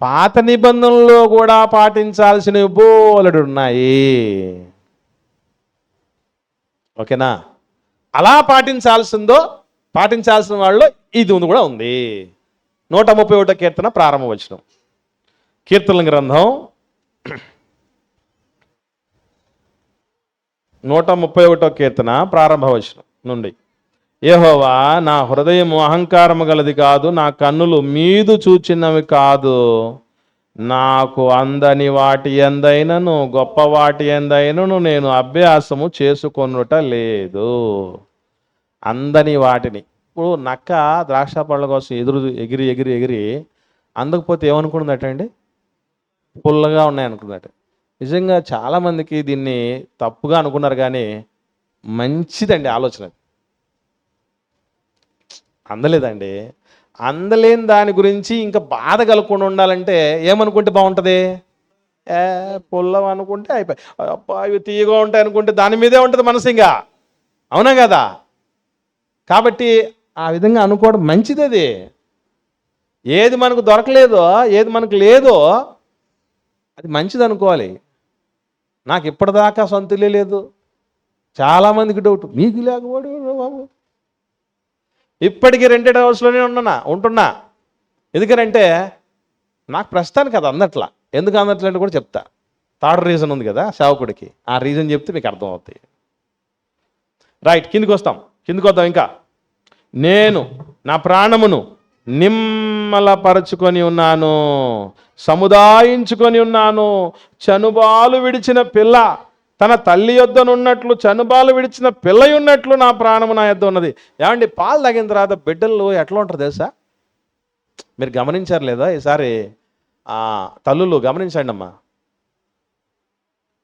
పాత నిబంధనల్లో కూడా పాటించాల్సినవి బోలెడు ఉన్నాయి. ఓకేనా? అలా పాటించాల్సిన వాళ్ళు ఇది కూడా ఉంది. 131 కీర్తన ప్రారంభ వచనం. కీర్తనల గ్రంథం 131 కీర్తన ప్రారంభ వచనం నుండి. యెహోవా, నా హృదయము అహంకారము గలది కాదు, నా కన్నులు మీదు చూచినవి కాదు. నాకు అందని వాటి ఎందైనను గొప్ప వాటి ఎందైనను నేను అభ్యాసము చేసుకొనుట లేదు. అందని వాటిని. ఇప్పుడు నక్క ద్రాక్ష పళ్ళ కోసం ఎగిరి ఎగిరి ఎగిరి అందకపోతే ఏమనుకున్నదట అండి? పుల్లగా ఉన్నాయనుకున్నదట. నిజంగా చాలామందికి దీన్ని తప్పుగా అనుకున్నారు, కానీ మంచిదండి ఆలోచన. అందలేదండి. అందలేని దాని గురించి ఇంకా బాధ కలగకుండా ఉండాలంటే ఏమనుకుంటే బాగుంటుంది? పుల్లం అనుకుంటే అయిపోయి, అబ్బా ఇవి తీయగా ఉంటాయి అనుకుంటే దాని మీదే ఉంటుంది మనసు ఇంకా. అవునా కదా? కాబట్టి ఆ విధంగా అనుకోవడం మంచిది. అది ఏది మనకు దొరకలేదో, ఏది మనకు లేదో అది మంచిది అనుకోవాలి. నాకు ఇప్పటిదాకా సొంతలే లేదు. చాలామందికి డౌట్, మీకు లేకపోవడం బాబు. ఇప్పటికీ రెంటెడ్ హౌస్లోనే ఉంటున్నా. ఎందుకనంటే నాకు ప్రస్తుతానికి అది అందట్లా. ఎందుకు అందట్లంటే కూడా చెప్తా. థర్డ్ రీజన్ ఉంది కదా సేవకుడికి, ఆ రీజన్ చెప్తే మీకు అర్థం అవుతాయి. రైట్, కిందికి వద్దాం. ఇంకా నేను నా ప్రాణమును నిమ్మలపరచుకొని ఉన్నాను, సముదాయించుకొని ఉన్నాను. చనుబాలు విడిచిన పిల్ల తన తల్లి యొద్దనున్నట్లు, చనుబాలు విడిచిన పిల్ల ఉన్నట్లు నా ప్రాణము నా యొద్ద ఉన్నది. ఏమండి, పాలు తాగిన తర్వాత బిడ్డలు ఎట్లా ఉంటారు తెలుసా? మీరు గమనించారు లేదా? ఈసారి తల్లులు గమనించండి అమ్మా,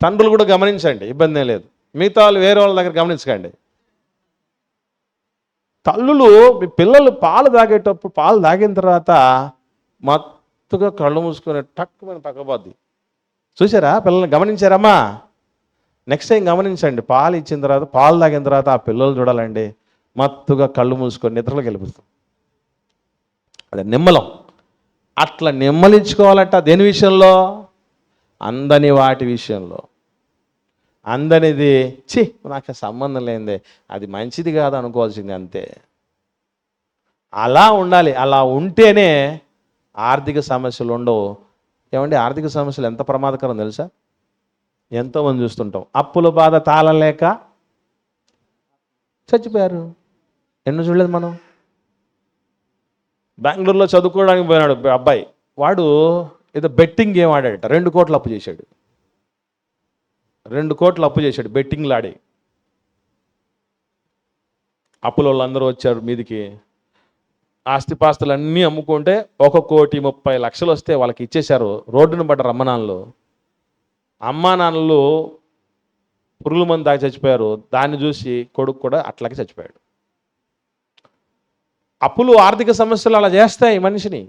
తండ్రులు కూడా గమనించండి, ఇబ్బంది ఏం లేదు. మిగతా వాళ్ళు వేరే వాళ్ళ దగ్గర గమనించకండి. తల్లులు మీ పిల్లలు పాలు తాగేటప్పుడు, పాలు తాగిన తర్వాత మత్తుగా కళ్ళు మూసుకొని టక్కుమని పక్కబోద్ది. చూసారా? పిల్లల్ని గమనించారమ్మా? నెక్స్ట్ టైం గమనించండి. పాలు ఇచ్చిన తర్వాత, పాలు తాగిన తర్వాత ఆ పిల్లలు చూడాలండి, మత్తుగా కళ్ళు మూసుకొని నిద్రలోకి వెళ్ళిపోతాం. అదే నిమ్మలం. అట్లా నిమ్మలించుకోవాలట. దేని విషయంలో? అందని వాటి విషయంలో. అందనిది నాకు సంబంధం లేనిదే, అది మంచిది కాదు అనుకోవాల్సింది అంతే. అలా ఉండాలి. అలా ఉంటేనే ఆర్థిక సమస్యలు ఉండవు. ఏమండి, ఆర్థిక సమస్యలు ఎంత ప్రమాదకరం తెలుసా? ఎంతోమంది చూస్తుంటాం, అప్పుల బాధ తాళలేక చచ్చిపోయారు. ఎన్నో చూడలేదు మనం. బెంగళూరులో చదువుకోవడానికి పోయినాడు అబ్బాయి. వాడు ఏదో బెట్టింగ్ గేమ్ ఆడాడట. 2 కోట్లు అప్పు చేశాడు. 2 కోట్లు అప్పు చేశాడు బెట్టింగ్లు ఆడి. అప్పుల వాళ్ళందరూ వచ్చారు మీదికి. ఆస్తిపాస్తులు అన్నీ అమ్ముకుంటే 1,30,00,000 వస్తే వాళ్ళకి ఇచ్చేశారు. రోడ్డును పడ్డ అమ్మనాన్నలు. అమ్మా నాన్నలు పురుగుల మందు తాగి చచ్చిపోయారు. దాన్ని చూసి కొడుకు కూడా అట్లాగే చచ్చిపోయాడు. అప్పులు, ఆర్థిక సమస్యలు అలా చేస్తాయి మనిషిని.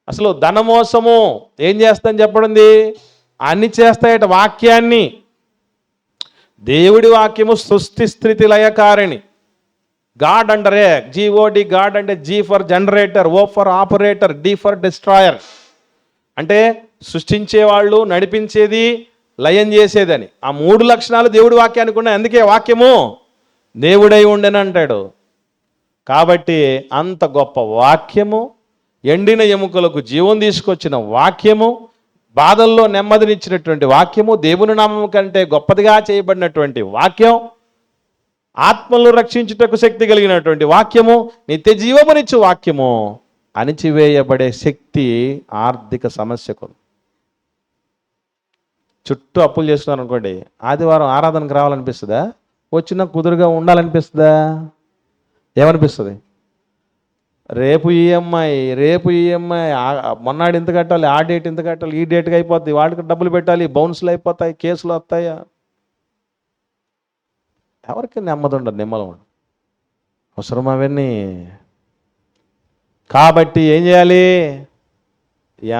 అసలు ధనమోసము ఏం చేస్తుందని చెప్పడింది? అన్ని చేస్తాయట. వాక్యాన్ని, దేవుడి వాక్యము సృష్టి స్థితి లయకారిణి. గాడ్ అంటారే, GOD, గాడ్ అంటే G for generator, O for operator, D for destroyer. అంటే సృష్టించేవాళ్ళు, నడిపించేది, లయం చేసేదని. ఆ 3 లక్షణాలు దేవుడి వాక్యానికి ఉన్నాయి. అందుకే వాక్యము దేవుడై ఉండని అంటాడు. కాబట్టి అంత గొప్ప వాక్యము, ఎండిన ఎముకలకు జీవం తీసుకొచ్చిన వాక్యము, బాధల్లో నెమ్మదినిచ్చినటువంటి వాక్యము, దేవుని నామము కంటే గొప్పదిగా చేయబడినటువంటి వాక్యం, ఆత్మలను రక్షించుటకు శక్తి కలిగినటువంటి వాక్యము, నిత్య జీవమునిచ్చు వాక్యము, అణిచివేయబడే శక్తి ఆర్థిక సమస్యకు. చుట్టూ అప్పులు చేసుకున్నారు అనుకోండి, ఆదివారం ఆరాధనకు రావాలనిపిస్తుందా? వచ్చిన కుదురుగా ఉండాలనిపిస్తుందా? ఏమనిపిస్తుంది? రేపు ఈఎంఐ, మొన్నాడు ఇంత కట్టాలి, ఆ డేట్ ఇంత కట్టాలి, ఈ డేట్కి అయిపోద్ది, వాడికి డబ్బులు పెట్టాలి, బౌన్స్లు అయిపోతాయి, కేసులు వస్తాయా? ఎవరికి నెమ్మది ఉండదు, నిమ్మలం ఉండదు. అవసరం అవన్నీ. కాబట్టి ఏం చేయాలి?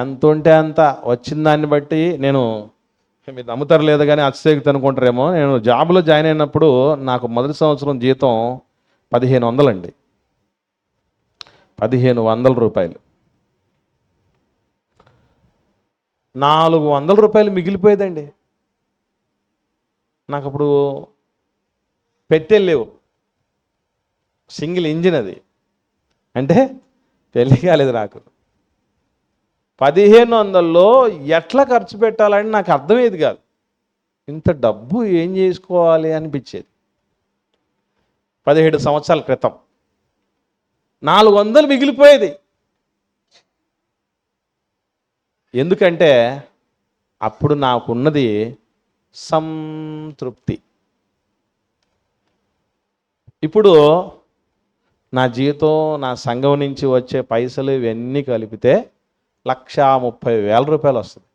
ఎంత ఉంటే అంత వచ్చిన దాన్ని బట్టి. నేను మీరు నమ్ముతారు లేదు కానీ అతిశయోక్తి అనుకుంటారేమో. నేను జాబ్లో జాయిన్ అయినప్పుడు నాకు మొదటి సంవత్సరం జీతం 1500 అండి. 1500 రూపాయలు. 400 రూపాయలు మిగిలిపోయేదండి. నాకు అప్పుడు పెట్టెలేవు, సింగిల్ ఇంజిన్ అది, అంటే పెళ్ళి కాలేదు నాకు. 1500లో ఎట్లా ఖర్చు పెట్టాలని నాకు అర్థమయ్యేది కాదు. ఇంత డబ్బు ఏం చేసుకోవాలి అనిపించేది. 17 సంవత్సరాల క్రితం 400 మిగిలిపోయేది. ఎందుకంటే అప్పుడు నాకున్నది సంతృప్తి. ఇప్పుడు నా జీతం, నా సంఘం నుంచి వచ్చే పైసలు ఇవన్నీ కలిపితే 1,30,000 రూపాయలు వస్తుంది.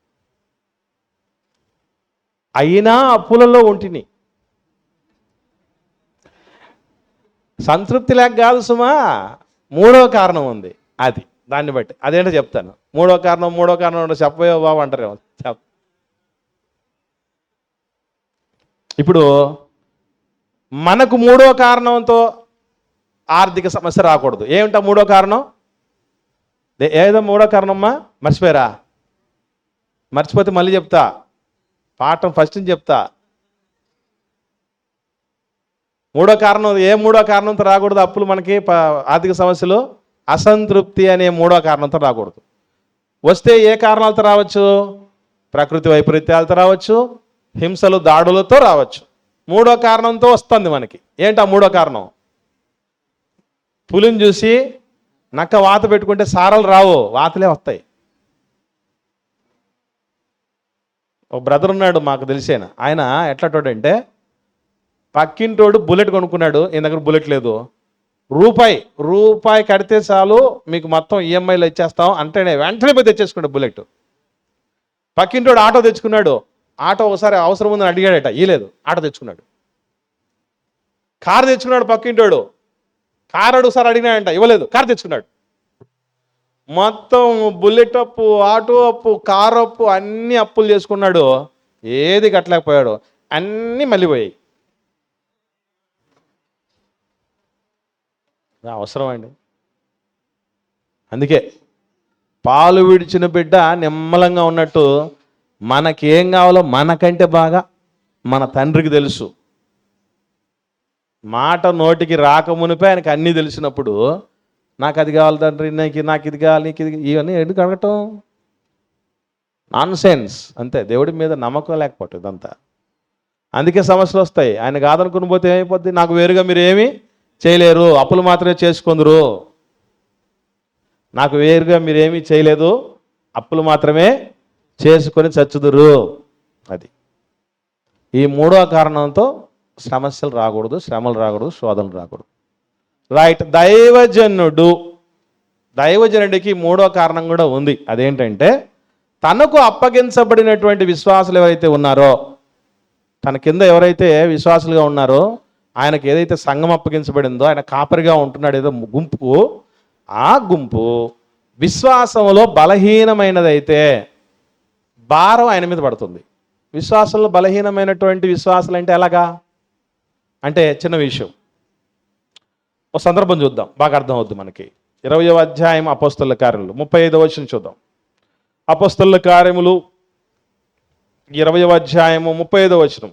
అయినా అప్పులలో ఉంటిని. సంతృప్తి లేక కాదు సుమా, మూడో కారణం ఉంది. అది దాన్ని బట్టి అదేంటో చెప్తాను. మూడో కారణం చెప్పవో బాబు అంటారేమో. ఇప్పుడు మనకు మూడో కారణంతో ఆర్థిక సమస్య రాకూడదు. ఏమిటా మూడో కారణం? ఏదో మూడో కారణమ్మా, మర్చిపోయారా? మర్చిపోతే మళ్ళీ చెప్తా, పాఠం ఫస్ట్ నుంచి చెప్తా. మూడో కారణం, ఏ మూడో కారణంతో రాకూడదు అప్పులు మనకి, ఆర్థిక సమస్యలు? అసంతృప్తి అనే మూడో కారణంతో రాకూడదు. వస్తే ఏ కారణాలతో రావచ్చు? ప్రకృతి వైపరీత్యాలతో రావచ్చు, హింసలు దాడులతో రావచ్చు. మూడో కారణంతో వస్తుంది మనకి. ఏంటా మూడో కారణం? పులిని చూసి నక్క వాత పెట్టుకుంటే సారలు రావు, వాతలే వస్తాయి. ఒక బ్రదర్ ఉన్నాడు మాకు తెలిసేన, ఆయన ఎట్లాంటోడంటే పక్కింటోడు బుల్లెట్ కొనుక్కున్నాడు, ఈయన దగ్గర బుల్లెట్ లేదు. రూపాయి కడితే చాలు మీకు మొత్తం ఈఎంఐలు ఇచ్చేస్తాం అంటేనే వెంటనే పోయి తెచ్చేసుకున్నాడు బుల్లెట్. పక్కింటోడు ఆటో తెచ్చుకున్నాడు, ఆటో ఒకసారి అవసరం ఉందని అడిగాడట, ఇయ్యలేదు, ఆటో తెచ్చుకున్నాడు. కారు తెచ్చుకున్నాడు పక్కింటోడు, కారు ఒకసారి అడిగినాడంట, ఇవ్వలేదు, కారు తెచ్చుకున్నాడు. మొత్తం బుల్లెట్ అప్పు, ఆటో అప్పు, కారు అప్పు, అన్ని అప్పులు చేసుకున్నాడు. ఏది కట్టలేకపోయాడు, అన్నీ మళ్ళీ పోయాయి. అవసరం అండి. అందుకే పాలు విడిచిన బిడ్డ నిమ్మలంగా ఉన్నట్టు మనకేం కావాలో మనకంటే బాగా మన తండ్రికి తెలుసు. మాట నోటికి రాకమునిపై ఆయనకు అన్నీ తెలిసినప్పుడు, నాకు అది కావాలి తండ్రి, నాకు ఇది కావాలి, నీకు ఇది, ఇవన్నీ ఎందుకు అడగటం? నాన్ సెన్స్ అంతే. దేవుడి మీద నమ్మకం లేకపోతే ఇదంతా. అందుకే సమస్యలు వస్తాయి. ఆయన కాదనుకుని పోతే ఏమైపోద్ది? నాకు వేరుగా మీరు ఏమీ చేయలేరు, అప్పులు మాత్రమే చేసుకుందరు. నాకు వేరుగా మీరేమీ చేయలేదు, అప్పులు మాత్రమే చేసుకొని చచ్చుదురు. అది ఈ మూడో కారణంతో సమస్యలు రాకూడదు, శ్రమలు రాకూడదు, శోధనలు రాకూడదు. రైట్. దైవజనుడికి మూడో కారణం కూడా ఉంది. అదేంటంటే తనకు అప్పగించబడినటువంటి విశ్వాసులు ఎవరైతే ఉన్నారో, తన కింద ఎవరైతే విశ్వాసులుగా ఉన్నారో, ఆయనకు ఏదైతే సంఘం అప్పగించబడిందో, ఆయన కాపరిగా ఉంటున్నాడు ఏదో గుంపు, ఆ గుంపు విశ్వాసంలో బలహీనమైనదైతే భారం ఆయన మీద పడుతుంది. విశ్వాసంలో బలహీనమైనటువంటి విశ్వాసాలు అంటే ఎలాగా అంటే, చిన్న విషయం, ఒక సందర్భం చూద్దాం, బాగా అర్థం అవుద్ది మనకి. 20వ అధ్యాయం అపోస్తలుల కార్యములు 35వ వచనం చూద్దాం. అపోస్తలుల కార్యములు 20వ అధ్యాయము 35వ వచనం.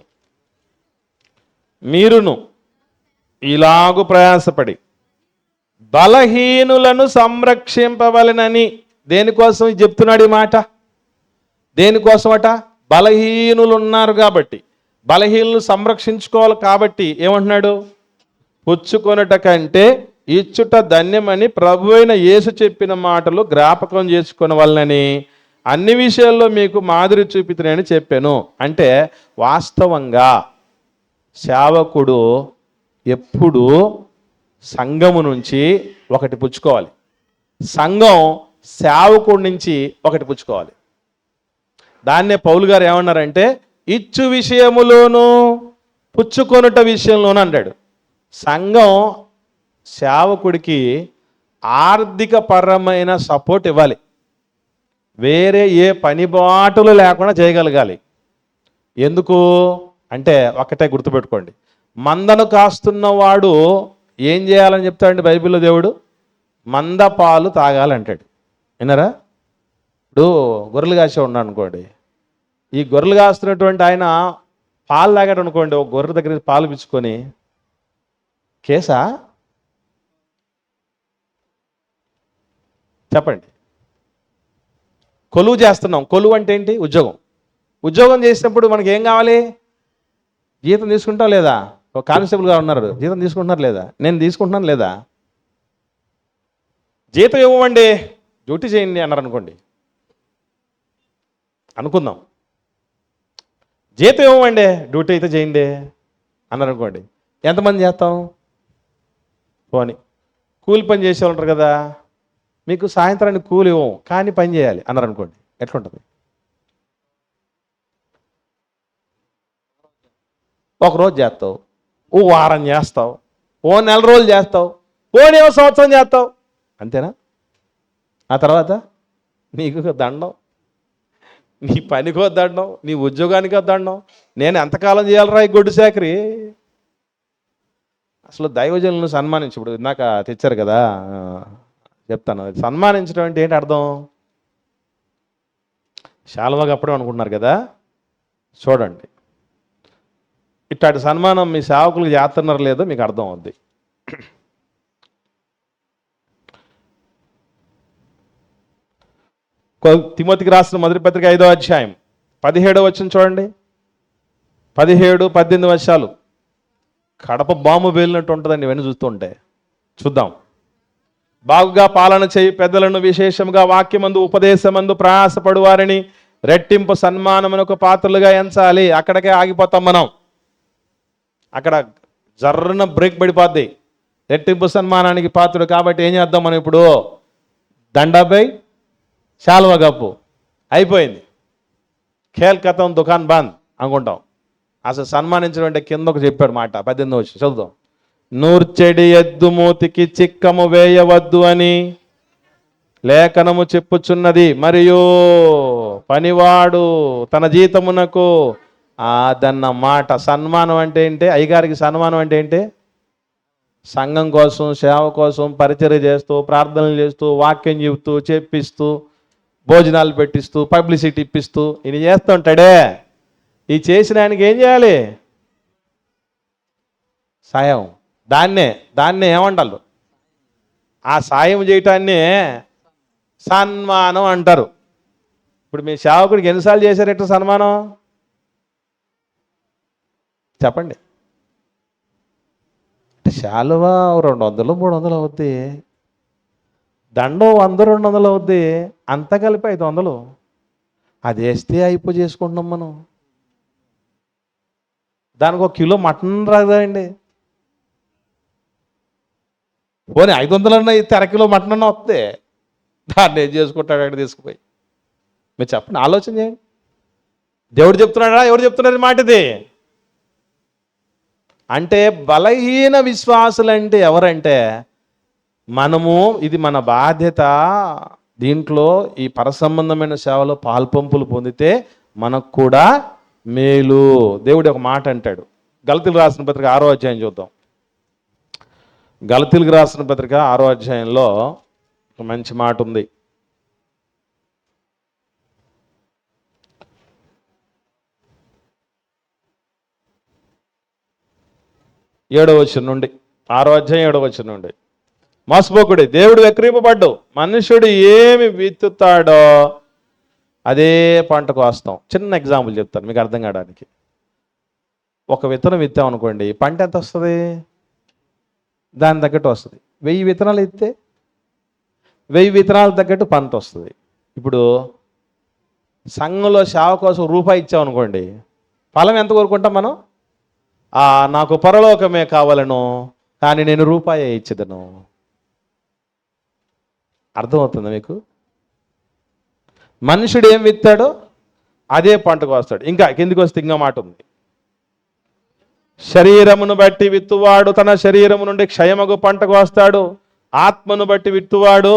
మీరును ఇలాగు ప్రయాసపడి బలహీనులను సంరక్షింపవలెనని. దేనికోసం చెప్తున్నాడు ఈ మాట? దేనికోసమట? బలహీనులు ఉన్నారు కాబట్టి, బలహీనులు సంరక్షించుకోవాలి కాబట్టి ఏమంటున్నాడు? పుచ్చుకొనుట కంటే ఇచ్చుట ధన్యమని ప్రభు అయిన యేసు చెప్పిన మాటలు జ్ఞాపకం చేసుకున్న వలనని అన్ని విషయాల్లో మీకు మాదిరి చూపితనని చెప్పాను. అంటే వాస్తవంగా సేవకుడు ఎప్పుడు సంఘము నుంచి ఒకటి పుచ్చుకోవాలి, సంఘం సేవకుడి నుంచి ఒకటి పుచ్చుకోవాలి. దాన్నే పౌలు గారు ఏమన్నారంటే, ఇచ్చు విషయములోను పుచ్చుకొనుట విషయంలోనూ అన్నాడు. సంఘం సేవకుడికి ఆర్థిక పరమైన సపోర్ట్ ఇవ్వాలి, వేరే ఏ పని బాటలు లేకుండా చేయగలగాలి. ఎందుకు అంటే ఒకటే గుర్తుపెట్టుకోండి, మందను కాస్తున్నవాడు ఏం చేయాలని చెప్తాడండి బైబిల్లో దేవుడు? మంద పాలు తాగాలంటాడు. విన్నారా? ఇప్పుడు గొర్రెలు కాసే ఉన్నాడు అనుకోండి, ఈ గొర్రెలు కాస్తున్నటువంటి ఆయన పాలు తాగాడు అనుకోండి, ఒక గొర్రె దగ్గర పాలు పిచ్చుకొని కేసా చెప్పండి. కొలువు చేస్తున్నాం. కొలువు అంటే ఏంటి? ఉద్యోగం చేసినప్పుడు మనకి ఏం కావాలి? జీతం తీసుకుంటాం లేదా? ఒక కానిస్టేబుల్ గారు ఉన్నారు, జీతం తీసుకుంటున్నారు లేదా? నేను తీసుకుంటున్నాను లేదా? జీతం ఇవ్వమండి, డ్యూటీ చేయండి అన్నారు అనుకోండి, అనుకుందాం. జీతం ఇవ్వమండి, డ్యూటీ అయితే చేయండి అన్నారు అనుకోండి, ఎంతమంది చేస్తాం? పోనీ కూలి పని చేసేవాళ్ళు ఉంటారు కదా, మీకు సాయంత్రానికి కూలి ఇవ్వం కానీ పని చేయాలి అన్నారు అనుకోండి, ఎట్లుంటుంది? ఒకరోజు చేస్తావు, ఓ వారం చేస్తావు, ఓ నెల రోజులు చేస్తావు, ఓ సంవత్సరం చేస్తావు, అంతేనా? ఆ తర్వాత నీకు దండం, నీ పనికో దండం, నీ ఉద్యోగానికో దండం. నేను ఎంతకాలం చేయాలరా ఈ గొడ్డు చాకరీ? అసలు దైవజనులను సన్మానించి, ఇప్పుడు ఇందాక తెచ్చారు కదా, చెప్తాను. సన్మానించడం అంటే ఏంటి అర్థం? శాలువాగా అప్పుడే అనుకుంటున్నారు కదా, చూడండి. ఇట్లాంటి సన్మానం మీ సేవకులకు చేస్తున్నారు లేదో మీకు అర్థం అవుద్ది. తిమోతికి రాసిన మొదటి పత్రిక 5వ అధ్యాయం 17వ వచనం చూడండి. 17, 18 వర్షాలు కడప బాంబు పేలినట్టు ఉంటుందండి ఇవన్నీ చూస్తుంటే. చూద్దాం. బాగుగా పాలన చేయి పెద్దలను విశేషంగా వాక్యమందు ఉపదేశమందు ప్రయాసపడు వారిని రెట్టింపు సన్మానమునకు పాత్రలుగా ఎంచాలి. అక్కడికే ఆగిపోతాం మనం. అక్కడ జర్రన బ్రేక్ పడిపోద్ది. రెట్టింపు సన్మానానికి పాత్రుడు కాబట్టి ఏం చేద్దాం మనం ఇప్పుడు? దండాపై శాలువ కప్పు, అయిపోయింది. ఖేల్ కథం దుకాన్ బంద్ అనుకుంటాం. అసలు సన్మానించడం అంటే కిందకు చెప్పాడు మాట, 18 వచ్చి చదువుదాం. నూర్చెడి ఎద్దు మూతికి చిక్కము వేయవద్దు అని లేఖనము చెప్పుచున్నది, మరియు పనివాడు తన జీతమునకు అదన్న మాట. సన్మానం అంటే ఏంటి? అయ్యగారికి సన్మానం అంటే ఏంటి? సంఘం కోసం, సేవ కోసం పరిచర్య చేస్తూ, ప్రార్థనలు చేస్తూ, వాక్యం చెబుతూ, చెప్పిస్తూ, భోజనాలు పెట్టిస్తూ, పబ్లిసిటీ ఇప్పిస్తూ ఇది చేస్తుంటాడే. ఈ చేసిన ఆయనకి ఏం చేయాలి? సాయం. దాన్నే ఏమంటారు? ఆ సాయం చేయటాన్ని సన్మానం అంటారు. ఇప్పుడు మీ సేవకుడికి ఎన్నిసార్లు చేశారు ఎట్లా సన్మానం చెప్పండి? అంటే శాలువ 200, 300 అవుద్ది, దండం 100, 200 అవుద్ది, అంతా కలిపి 500. అది వేస్తే అయిపో చేసుకుంటున్నాం మనం. దానికి 1 కిలో మటన్ రాదండి. పోనీ 500 అన్నా ఇస్తే 1/2 కిలో మటన్ అన్నా వస్తే దాన్ని ఏం చేసుకుంటాడు అక్కడ తీసుకుపోయి? మీరు చెప్పండి, ఆలోచన చేయండి. దేవుడు చెప్తున్నాడా? ఎవరు చెప్తున్నారు మాట ఇది? అంటే బలహీన విశ్వాసులంటే ఎవరంటే మనము. ఇది మన బాధ్యత. దీంట్లో ఈ పరసంబంధమైన సేవలో పాల్పంపులు పొందితే మనకు కూడా మేలు. దేవుడు ఒక మాట అంటాడు. గలతీయులకు రాసిన పత్రిక 6వ అధ్యాయం చూద్దాం. గలతీయులకు రాసిన పత్రిక 6వ అధ్యాయంలో ఒక మంచి మాట ఉంది. 7వ వచనం నుండి, 6వ అధ్యాయం 7వ వచనం నుండి. మోసపోకుడి, దేవుడు వెక్కిరింపబడ్డు. మనుషుడు ఏమి విత్తుతాడో అదే పంటకు వస్తాం. చిన్న ఎగ్జాంపుల్ చెప్తాను మీకు అర్థం కావడానికి. ఒక విత్తనం విత్తాం అనుకోండి, పంట ఎంత వస్తుంది? దాని తగ్గట్టు వస్తుంది. 1000 విత్తనాలు ఇస్తే 1000 విత్తనాలు తగ్గట్టు పంట వస్తుంది. ఇప్పుడు సంఘంలో సేవ కోసం రూపాయి ఇచ్చాం అనుకోండి, ఫలం ఎంత కోరుకుంటాం మనం? నాకు పరలోకమే కావాలను, కానీ నేను రూపాయి ఇచ్చేదను. అర్థమవుతుందా మీకు? మనుషుడు ఏం విత్తాడో అదే పంటకు వస్తాడు. ఇంకా కిందికి వస్తే ఇంకా మాట ఉంది. శరీరమును బట్టి విత్తువాడు తన శరీరము నుండి క్షయమగు పంటకు వస్తాడు. ఆత్మను బట్టి విత్తువాడు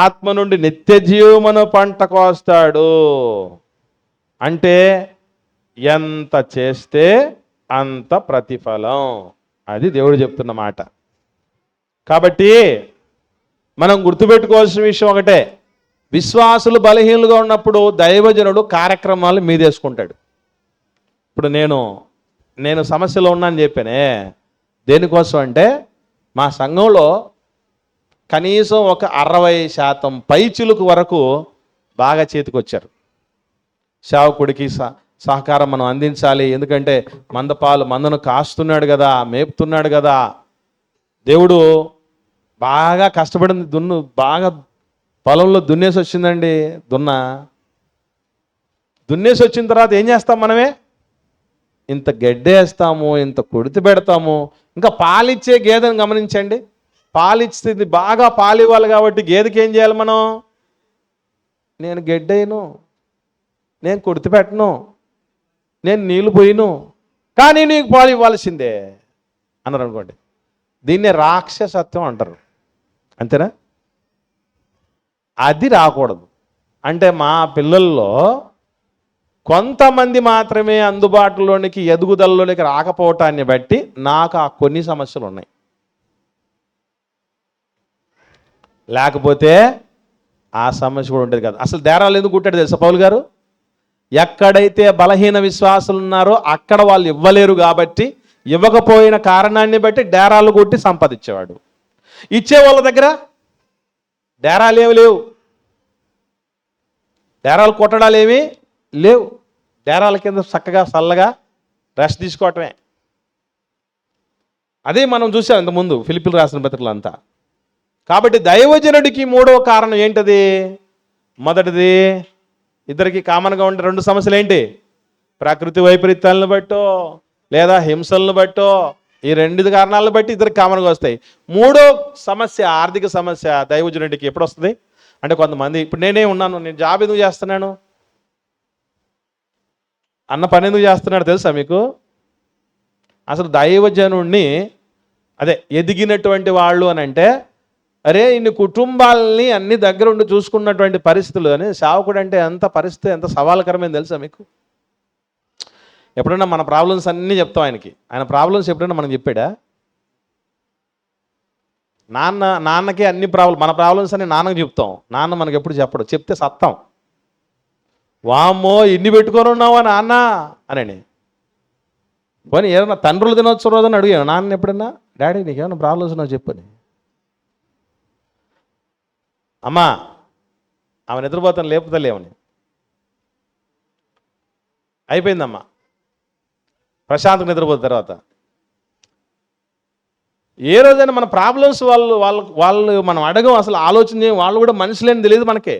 ఆత్మ నుండి నిత్య జీవమును పంటకు వస్తాడు. అంటే ఎంత చేస్తే అంత ప్రతిఫలం. అది దేవుడు చెప్తున్న మాట. కాబట్టి మనం గుర్తుపెట్టుకోవాల్సిన విషయం ఒకటే, విశ్వాసులు బలహీనులుగా ఉన్నప్పుడు దైవజనుడు కార్యక్రమాలు మీదేసుకుంటాడు. ఇప్పుడు నేను సమస్యలో ఉన్నానని చెప్పానే, దేనికోసం అంటే మా సంఘంలో కనీసం ఒక 60% పైచిలుకు వరకు బాగా చేతికొచ్చారు. సేవకుడికి సహకారం మనం అందించాలి, ఎందుకంటే మందను కాస్తున్నాడు కదా, మేపుతున్నాడు కదా. దేవుడు బాగా కష్టపడింది, బాగా పొలంలో దున్నేసి వచ్చిందండి. దున్నేసి వచ్చిన తర్వాత ఏం చేస్తాం మనమే? ఇంత గడ్డేస్తాము, ఇంత కొడితి పెడతాము. ఇంకా పాలిచ్చే గేదెను గమనించండి, పాలిచ్చేది బాగా పాలివ్వాలి కాబట్టి గేదెకి ఏం చేయాలి మనం? నేను గడ్డేయను, నేను కొడితి పెట్టను, నేను నీళ్ళు పోయిను, కానీ నీకు పాలు ఇవ్వాల్సిందే అన్నారు అనుకోండి. దీన్నే రాక్షసత్వం అంటారు. అంతేనా? అది రాకూడదు. అంటే మా పిల్లల్లో కొంతమంది మాత్రమే అందుబాటులోనికి ఎదుగుదలలోనికి రాకపోవటాన్ని బట్టి నాకు ఆ కొన్ని సమస్యలు ఉన్నాయి. లేకపోతే ఆ సమస్య కూడా ఉండేది కాదు. అసలు డేరాలు ఎందుకు కుట్టాడు తెలుసా పౌలు గారు? ఎక్కడైతే బలహీన విశ్వాసులు ఉన్నారో అక్కడ వాళ్ళు ఇవ్వలేరు కాబట్టి, ఇవ్వకపోయిన కారణాన్ని బట్టి డేరాలు కొట్టి సంపాదించేవాడు. ఇచ్చే వాళ్ళ దగ్గర డేరాలు ఏమి లేవు, డేరాలు కొట్టడాలు ఏమీ లేవు. డేరాల కింద చక్కగా చల్లగా రెస్ట్ తీసుకోవటమే. అదే మనం చూసాం ఇంతకుముందు ఫిలిప్పీలు రాసిన పత్రికలు అంతా. కాబట్టి దైవజనుడికి మూడవ కారణం ఏంటది? మొదటిది, ఇద్దరికి కామన్గా ఉండే 2 సమస్యలు ఏంటి? ప్రకృతి వైపరీత్యాలను బట్టో లేదా హింసలను బట్టో, ఈ 2 కారణాలను బట్టి ఇద్దరికి కామన్గా వస్తాయి. మూడో సమస్య, ఆర్థిక సమస్య దైవజనుడికి ఎప్పుడు వస్తుంది అంటే, కొంతమంది ఇప్పుడు నేనే ఉన్నాను, నేను జాబ్ ఎందుకు చేస్తున్నాను, అన్న పని ఎందుకు చేస్తున్నాడు తెలుసా మీకు? అసలు దైవజనుడిని ఎదిగినటువంటి వాళ్ళు అని అంటే, అరే ఇన్ని కుటుంబాలని అన్ని దగ్గర ఉండి చూసుకున్నటువంటి పరిస్థితులు అని. సేవకుడు అంటే ఎంత పరిస్థితి, ఎంత సవాలకరమైంది తెలుసా మీకు? ఎప్పుడైనా మన ప్రాబ్లమ్స్ అన్నీ చెప్తాం ఆయనకి. ఆయన ప్రాబ్లమ్స్ ఎప్పుడైనా మనం చెప్పాడా? నాన్నకి అన్ని మన ప్రాబ్లమ్స్ అన్ని నాన్నకి చెప్తాం. నాన్న మనకి ఎప్పుడు చెప్పడు, చెప్తే సత్తాం. వామ్మో ఇన్ని పెట్టుకొని ఉన్నావా నాన్న అని. పోనీ ఏదైనా తండ్రులు దినోత్సవం రోజున అడిగాను నాన్న ఎప్పుడన్నా, డాడీ నీకేమైనా ప్రాబ్లమ్స్ ఉన్నావు చెప్పని. అమ్మా ఆమె నిద్రపోతాను లేపుతలేమని అయిపోయిందమ్మా, ప్రశాంతంగా నిద్రపోతున్న తర్వాత. ఏ రోజైనా మన ప్రాబ్లమ్స్ వాళ్ళు మనం అడగం, అసలు ఆలోచన చేయం. వాళ్ళు కూడా మనుషులేని తెలియదు మనకే.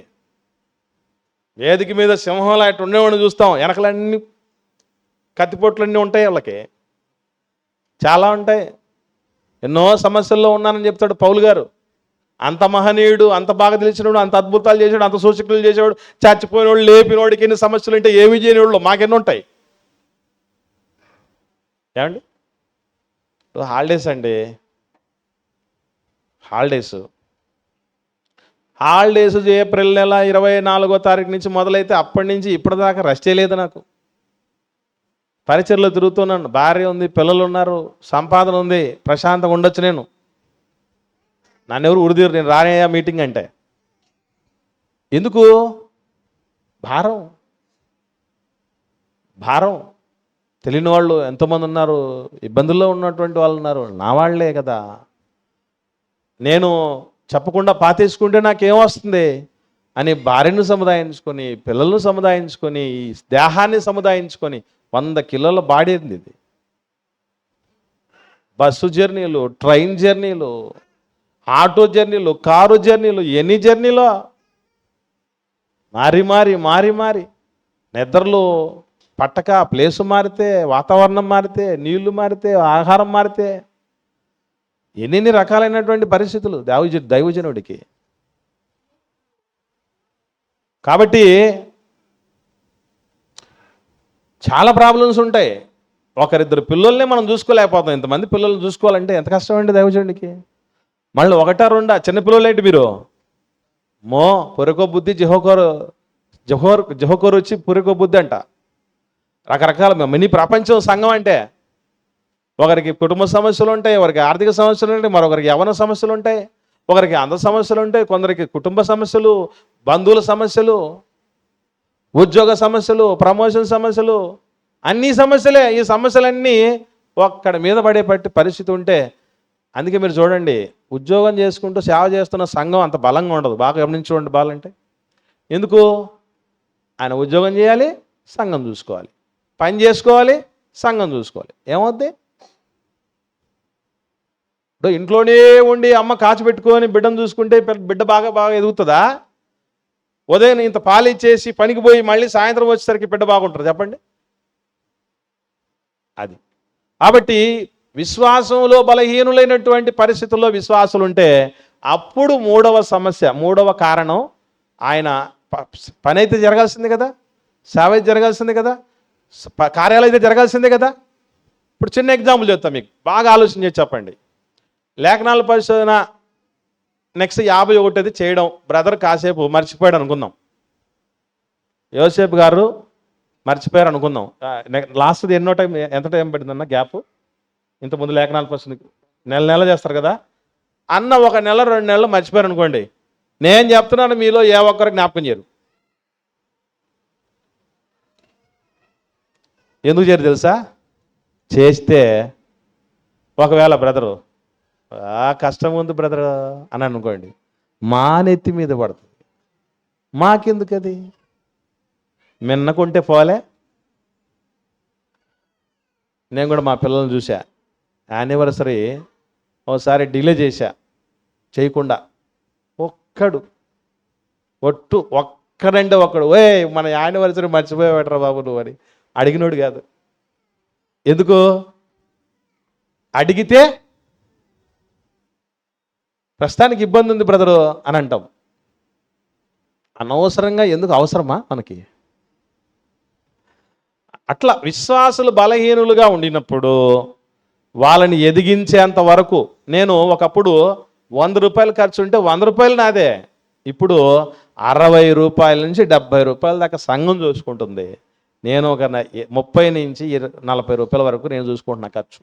వేదిక మీద సింహంలా అటు ఉండేవాడిని చూస్తాం, వెనకలన్నీ కత్తిపోట్లన్నీ ఉంటాయి, వాళ్ళకి చాలా ఉంటాయి. ఎన్నో సమస్యల్లో ఉన్నానని చెప్తాడు పౌలు గారు. అంత మహనీయుడు, అంత బాగా తెలిసినవాడు, అంత అద్భుతాలు చేసాడు, అంత సూచకులు చేసేవాడు, చచ్చిపోయినోడు లేపినోడికి ఎన్ని సమస్యలు ఉంటే ఏమి చేయనివాళ్ళు మాకెన్ని ఉంటాయి ఏమండి? హాలిడేస్ అండి, హాలిడేస్ ఏప్రిల్ నెల 24వ తారీఖు నుంచి మొదలైతే అప్పటి నుంచి ఇప్పటిదాకా రెస్ట్ చేయలేదు నాకు. పరిచర్లో తిరుగుతున్నాను, భార్య ఉంది, పిల్లలు ఉన్నారు, సంపాదన ఉంది, ప్రశాంతంగా ఉండొచ్చు. నన్ను ఎవరు ఉరిదీరు, నేను రానయ్యా మీటింగ్ అంటే. ఎందుకు? భారం. తెలియని వాళ్ళు ఎంతోమంది ఉన్నారు, ఇబ్బందుల్లో ఉన్నటువంటి వాళ్ళు ఉన్నారు, నా వాళ్లే కదా. నేను చెప్పకుండా పాతేసుకుంటే నాకేమొస్తుంది అని భార్యను సముదాయించుకొని, పిల్లలను సముదాయించుకొని, దేహాన్ని సముదాయించుకొని 100 కిలోల బాడీ ఉంది ఇది. బస్సు జర్నీలు, ట్రైన్ జర్నీలు, ఆటో జర్నీలు, కారు జర్నీలు, ఎన్ని జర్నీలో మారి నిద్రలు పట్టక, ప్లేసు మారితే, వాతావరణం మారితే, నీళ్లు మారితే, ఆహారం మారితే, ఎన్ని రకాలైనటువంటి పరిస్థితులు దైవజనుడికి. కాబట్టి చాలా ప్రాబ్లమ్స్ ఉంటాయి. ఒకరిద్దరు పిల్లల్ని మనం చూసుకోలేకపోతాం. ఇంతమంది పిల్లల్ని చూసుకోవాలంటే ఎంత కష్టం అండి దైవజనుడికి. మళ్ళీ 1-2 చిన్నపిల్లలు ఏంటి మీరు? పొరకో బుద్ధి జహోకోరు వచ్చి పొరకో బుద్ధి అంట. రకరకాల మినీ ప్రపంచం సంఘం అంటే. ఒకరికి కుటుంబ సమస్యలు ఉంటాయి, ఒకరికి ఆర్థిక సమస్యలు ఉంటాయి, మరొకరికి యవ్వన సమస్యలు ఉంటాయి, ఒకరికి అంద సమస్యలు ఉంటాయి, కొందరికి కుటుంబ సమస్యలు, బంధువుల సమస్యలు, ఉద్యోగ సమస్యలు, ప్రమోషన్ సమస్యలు, అన్ని సమస్యలే. ఈ సమస్యలన్నీ ఒక్కడ మీద పడే పరిస్థితి ఉంటే, అందుకే మీరు చూడండి, ఉద్యోగం చేసుకుంటూ సేవ చేస్తున్న సంఘం అంత బలంగా ఉండదు. బాగా గమనించుకోండి. బాలంటే ఎందుకు? ఆయన ఉద్యోగం చేయాలి, సంఘం చూసుకోవాలి, పని చేసుకోవాలి, సంఘం చూసుకోవాలి. ఏమవుద్ది? ఇంట్లోనే ఉండి అమ్మ కాచిపెట్టుకొని బిడ్డను చూసుకుంటే బిడ్డ బాగా ఎదుగుతుందా? ఉదయం ఇంత పాలు ఇచ్చేసి పనికి పోయి మళ్ళీ సాయంత్రం వచ్చేసరికి బిడ్డ బాగుంటుంది? చెప్పండి. అది కాబట్టి విశ్వాసంలో బలహీనులైనటువంటి పరిస్థితుల్లో విశ్వాసులు ఉంటే అప్పుడు మూడవ కారణం, ఆయన పని అయితే జరగాల్సిందే కదా, సేవ అయితే జరగాల్సిందే కదా, కార్యాలయం అయితే జరగాల్సిందే కదా. ఇప్పుడు చిన్న ఎగ్జాంపుల్ చెప్తాను మీకు, బాగా ఆలోచన చేసి చెప్పండి. లేఖనాల పరిశోధన నెక్స్ట్ 51 చేయడం బ్రదర్ కాసేపు మర్చిపోయాడు అనుకుందాం. యోసేపు గారు మర్చిపోయారు అనుకుందాం. లాస్ట్ది ఎంత టైం పడిందన్న గ్యాప్? ఇంతకుముందు లేఖనాల పరిశోధన నెల చేస్తారు కదా అన్న, 1 నెల 2 నెలలు మర్చిపోయారు అనుకోండి, నేను చెప్తున్నాను మీలో ఏ ఒక్కరు జ్ఞాపకం చేయరు. ఎందుకు చేయరు తెలుసా? చేస్తే ఒకవేళ బ్రదరు కష్టం ఉంది బ్రదర్ అని అనుకోండి, మా నెత్తి మీద పడుతుంది. మాకెందుకు అది? మిన్నకుంటే పోలే. నేను కూడా మా పిల్లల్ని చూసా, యానివర్సరీ ఒకసారి డిలే చేశా, చేయకుండా ఒక్కడంటే ఒక్కడు మన యానివర్సరీ మర్చిపోయేవాడరా బాబు నువ్వు అని అడిగినోడు కాదు. ఎందుకు? అడిగితే ప్రస్తుతానికి ఇబ్బంది ఉంది బ్రదరు అని అంటాం. అనవసరంగా ఎందుకు? అవసరమా మనకి? అట్లా విశ్వాసులు బలహీనులుగా ఉండినప్పుడు వాళ్ళని ఎదిగించేంత వరకు, నేను ఒకప్పుడు 100 రూపాయలు ఖర్చు ఉంటే 100 రూపాయలు నాదే, ఇప్పుడు 60 రూపాయల నుంచి 70 రూపాయల దాకా సంఘం చూసుకుంటుంది. నేను ఒక 30 నుంచి 40 రూపాయల వరకు నేను చూసుకుంటున్నా ఖర్చు.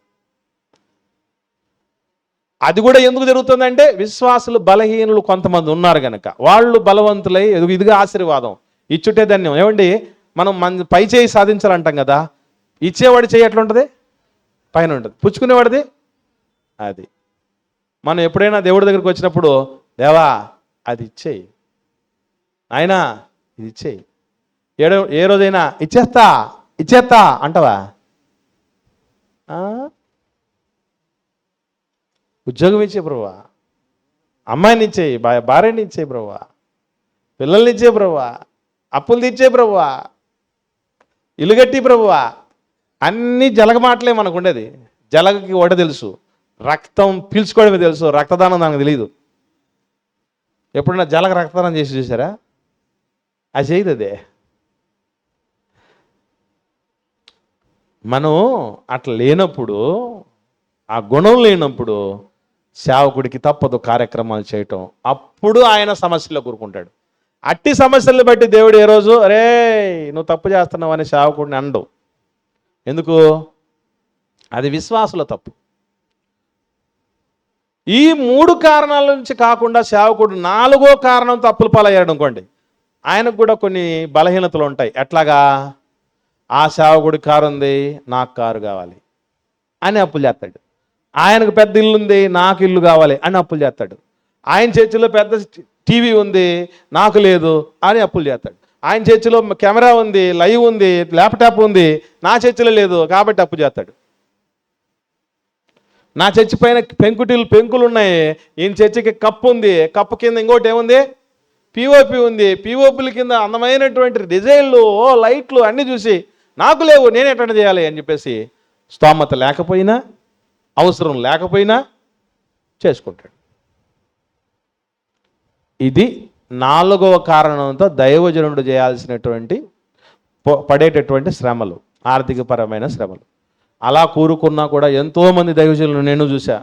అది కూడా ఎందుకు జరుగుతుందంటే విశ్వాసులు బలహీనులు కొంతమంది ఉన్నారు కనుక. వాళ్ళు బలవంతులై ఇదిగా ఆశీర్వాదం ఇచ్చుటే ధన్యం. ఏమండి, మనం పై చేయి సాధించాలంటాం కదా, ఇచ్చేవాడి చేయి ఎట్లుంటుంది? పైన ఉంటుంది. పుచ్చుకునేవాడిది అది. మనం ఎప్పుడైనా దేవుడి దగ్గరికి వచ్చినప్పుడు, దేవా అది ఇచ్చేయి, ఆయన ఇది ఇచ్చేయి, ఏ రోజైనా ఇచ్చేస్తా అంటావా? ఉద్యోగం ఇచ్చే ప్రభువా, అమ్మాయిని ఇచ్చేయి, భార్యని ఇచ్చే ప్రభువా, పిల్లల్ని ఇచ్చే ప్రభువా, అప్పులు తీర్చే ప్రభువా, ఇల్లు కట్టి ప్రభువా. అన్నీ జలగ మాటలే మనకు ఉండేది. జలగకి ఒకటి తెలుసు, రక్తం పీల్చుకోవడమే తెలుసు, రక్తదానం నాకు తెలియదు. ఎప్పుడైనా జలగ రక్తదానం చేసి చూసారా? అది చేయదు. అదే మనం అట్లా లేనప్పుడు, ఆ గుణం లేనప్పుడు సేవకుడికి తప్పదు కార్యక్రమాలు చేయటం. అప్పుడు ఆయన సమస్యలో కూరుకుంటాడు. అట్టి సమస్యలను బట్టి దేవుడు ఏ రోజు అరే నువ్వు తప్పు చేస్తున్నావు అని సేవకుడిని అనడు. ఎందుకు? అది విశ్వాసుల తప్పు. ఈ 3 కారణాల నుంచి కాకుండా సేవకుడు 4వ కారణం తప్పులు పాలయ్యాడు అనుకోండి, ఆయనకు కూడా కొన్ని బలహీనతలు ఉంటాయి. ఎట్లాగా? ఆ సేవకుడి కారు ఉంది, నాకు కారు కావాలి అని అప్పులు చేస్తాడు. ఆయనకు పెద్ద ఇల్లు ఉంది, నాకు ఇల్లు కావాలి అని అప్పులు చేస్తాడు. ఆయన చర్చిలో పెద్ద టీవీ ఉంది, నాకు లేదు అని అప్పులు చేస్తాడు. ఆయన చర్చిలో కెమెరా ఉంది, లైవ్ ఉంది, ల్యాప్టాప్ ఉంది, నా చర్చిలో లేదు కాబట్టి అప్పు చేస్తాడు. నా చర్చి పైన పెంకులు ఉన్నాయి, ఈయన చర్చికి కప్పు ఉంది, కప్పు కింద ఇంకోటి ఏముంది? పిఓపి ఉంది, పిఓపిల కింద అందమైనటువంటి డిజైన్లు, లైట్లు అన్నీ చూసి నాకు లేవు, నేను ఎట్లా చేయాలి అని చెప్పేసి స్తోమత లేకపోయినా, అవసరం లేకపోయినా చేసుకుంటాడు. ఇది 4వ కారణంతో దైవజనుడు చేయాల్సినటువంటి పడేటటువంటి శ్రమలు, ఆర్థికపరమైన శ్రమలు. అలా కూరుకున్నా కూడా ఎంతోమంది దైవజనులు నేను చూసా,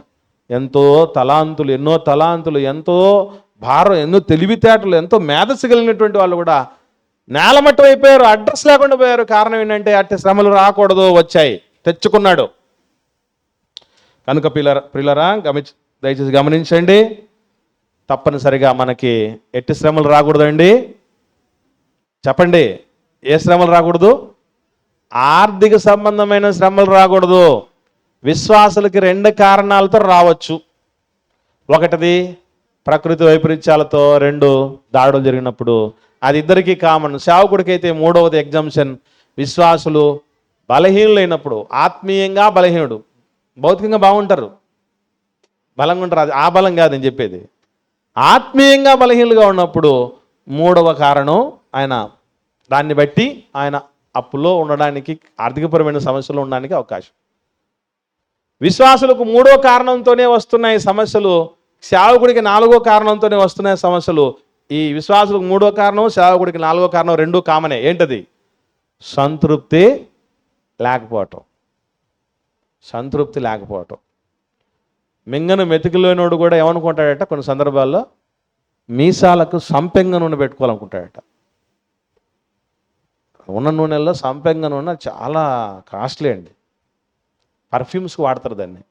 ఎన్నో తలాంతులు, ఎంతో భారం, ఎన్నో తెలివితేటలు, ఎంతో మేధస్సు కలిగినటువంటి వాళ్ళు కూడా నేలమట్టం అయిపోయారు, అడ్రస్ లేకుండా పోయారు. కారణం ఏంటంటే అట్టి శ్రమలు రాకూడదు, వచ్చాయి, తెచ్చుకున్నాడు. కనుక ప్రియులరా దయచేసి గమనించండి, తప్పనిసరిగా మనకి ఎట్టి శ్రమలు రాకూడదండి. చెప్పండి, ఏ శ్రమలు రాకూడదు? ఆర్థిక సంబంధమైన శ్రమలు రాకూడదు. విశ్వాసులకి 2 కారణాలతో రావచ్చు. ఒకటిది ప్రకృతి వైపరీత్యాలతో, 2 దాడులు జరిగినప్పుడు. అది ఇద్దరికీ కామన్. సేవకుడికైతే 3వది ఎగ్జామ్షన్. విశ్వాసులు బలహీనులైనప్పుడు, ఆత్మీయంగా బలహీనుడు, భౌతికంగా బాగుంటారు, బలంగా ఉంటారు, అది ఆ బలం కాదు నేను చెప్పేది. ఆత్మీయంగా బలహీనులుగా ఉన్నప్పుడు 3వ కారణం ఆయన, దాన్ని బట్టి ఆయన అప్పులో ఉండడానికి, ఆర్థికపరమైన సమస్యలు ఉండడానికి అవకాశం. విశ్వాసులకు 3వ కారణంతోనే వస్తున్నాయి సమస్యలు, సేవకుడికి 4వ కారణంతోనే వస్తున్నాయి సమస్యలు. ఈ విశ్వాసులకు 3వ కారణం, సేవకుడికి 4వ కారణం, 2 కామనే. ఏంటది? సంతృప్తి లేకపోవటం. సంతృప్తి లేకపోవటం. మింగను మెతికిలోనోడు కూడా ఏమనుకుంటాడట, కొన్ని సందర్భాల్లో మీసాలకు సంపెంగ నూనె పెట్టుకోవాలనుకుంటాడట. ఉన్న నూనెల్లో సంపెంగ నూనె చాలా కాస్ట్లీ అండి, పర్ఫ్యూమ్స్కి వాడతారు దాన్ని.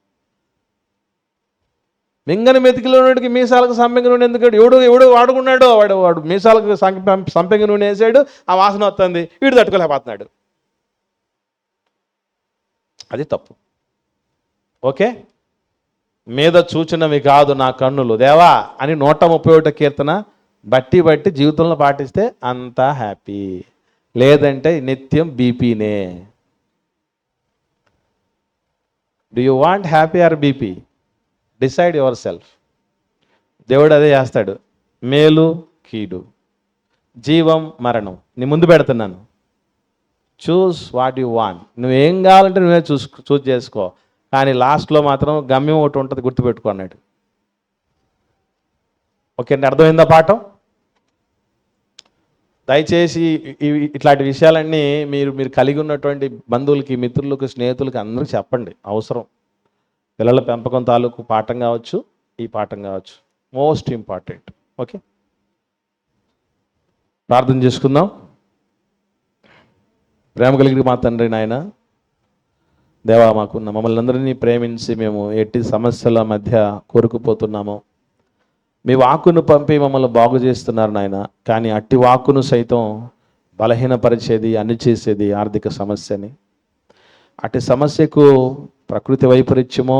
మింగని మెతికిలోనుడికి మీసాలకు సంపెంగ నూనె ఎందుకంటే ఎవడు వాడుకున్నాడో వాడు మీసాలకు సంపెంగ నూనె వేసాడు, ఆ వాసన వస్తుంది, వీడు తట్టుకోలేకపోతున్నాడు. అది తప్పు. ఓకే, మీద చూచినవి కాదు నా కన్నులు దేవా అని 131 కీర్తన బట్టి జీవితంలో పాటిస్తే అంతా హ్యాపీ. లేదంటే నిత్యం బీపీనే. Do you want happy or BP? Decide yourself. దేవుడు అదే చేస్తాడు. మేలు కీడు, జీవం మరణం నీ ముందు పెడుతున్నాను. Choose what you want. నువ్వేం కావాలంటే నువ్వే చూస్ చేసుకో. కానీ లాస్ట్లో మాత్రం గమ్యం ఒకటి ఉంటుంది, గుర్తుపెట్టుకో అన్నాడు. ఓకే అండి, అర్థమైందా పాఠం? దయచేసి ఇట్లాంటి విషయాలన్నీ మీరు కలిగి ఉన్నటువంటి బంధువులకి, మిత్రులకు, స్నేహితులకి అందరికీ చెప్పండి. అవసరం. పిల్లల పెంపకం తాలూకు పాఠం కావచ్చు, ఈ పాఠం కావచ్చు, మోస్ట్ ఇంపార్టెంట్. ఓకే, ప్రార్థన చేసుకుందాం. ప్రేమ కలిగి మా తండ్రి నాయన దేవా, మాకున్న మమ్మల్ని అందరినీ ప్రేమించి మేము ఎట్టి సమస్యల మధ్య కోరుకుపోతున్నామో మీ వాక్కును పంపి మమ్మల్ని బాగు చేస్తున్నారు నాయన. కానీ అట్టి వాక్కును సైతం బలహీనపరిచేది, అణిచేసేది ఆర్థిక సమస్యని. అట్టి సమస్యకు ప్రకృతి వైపరీత్యమో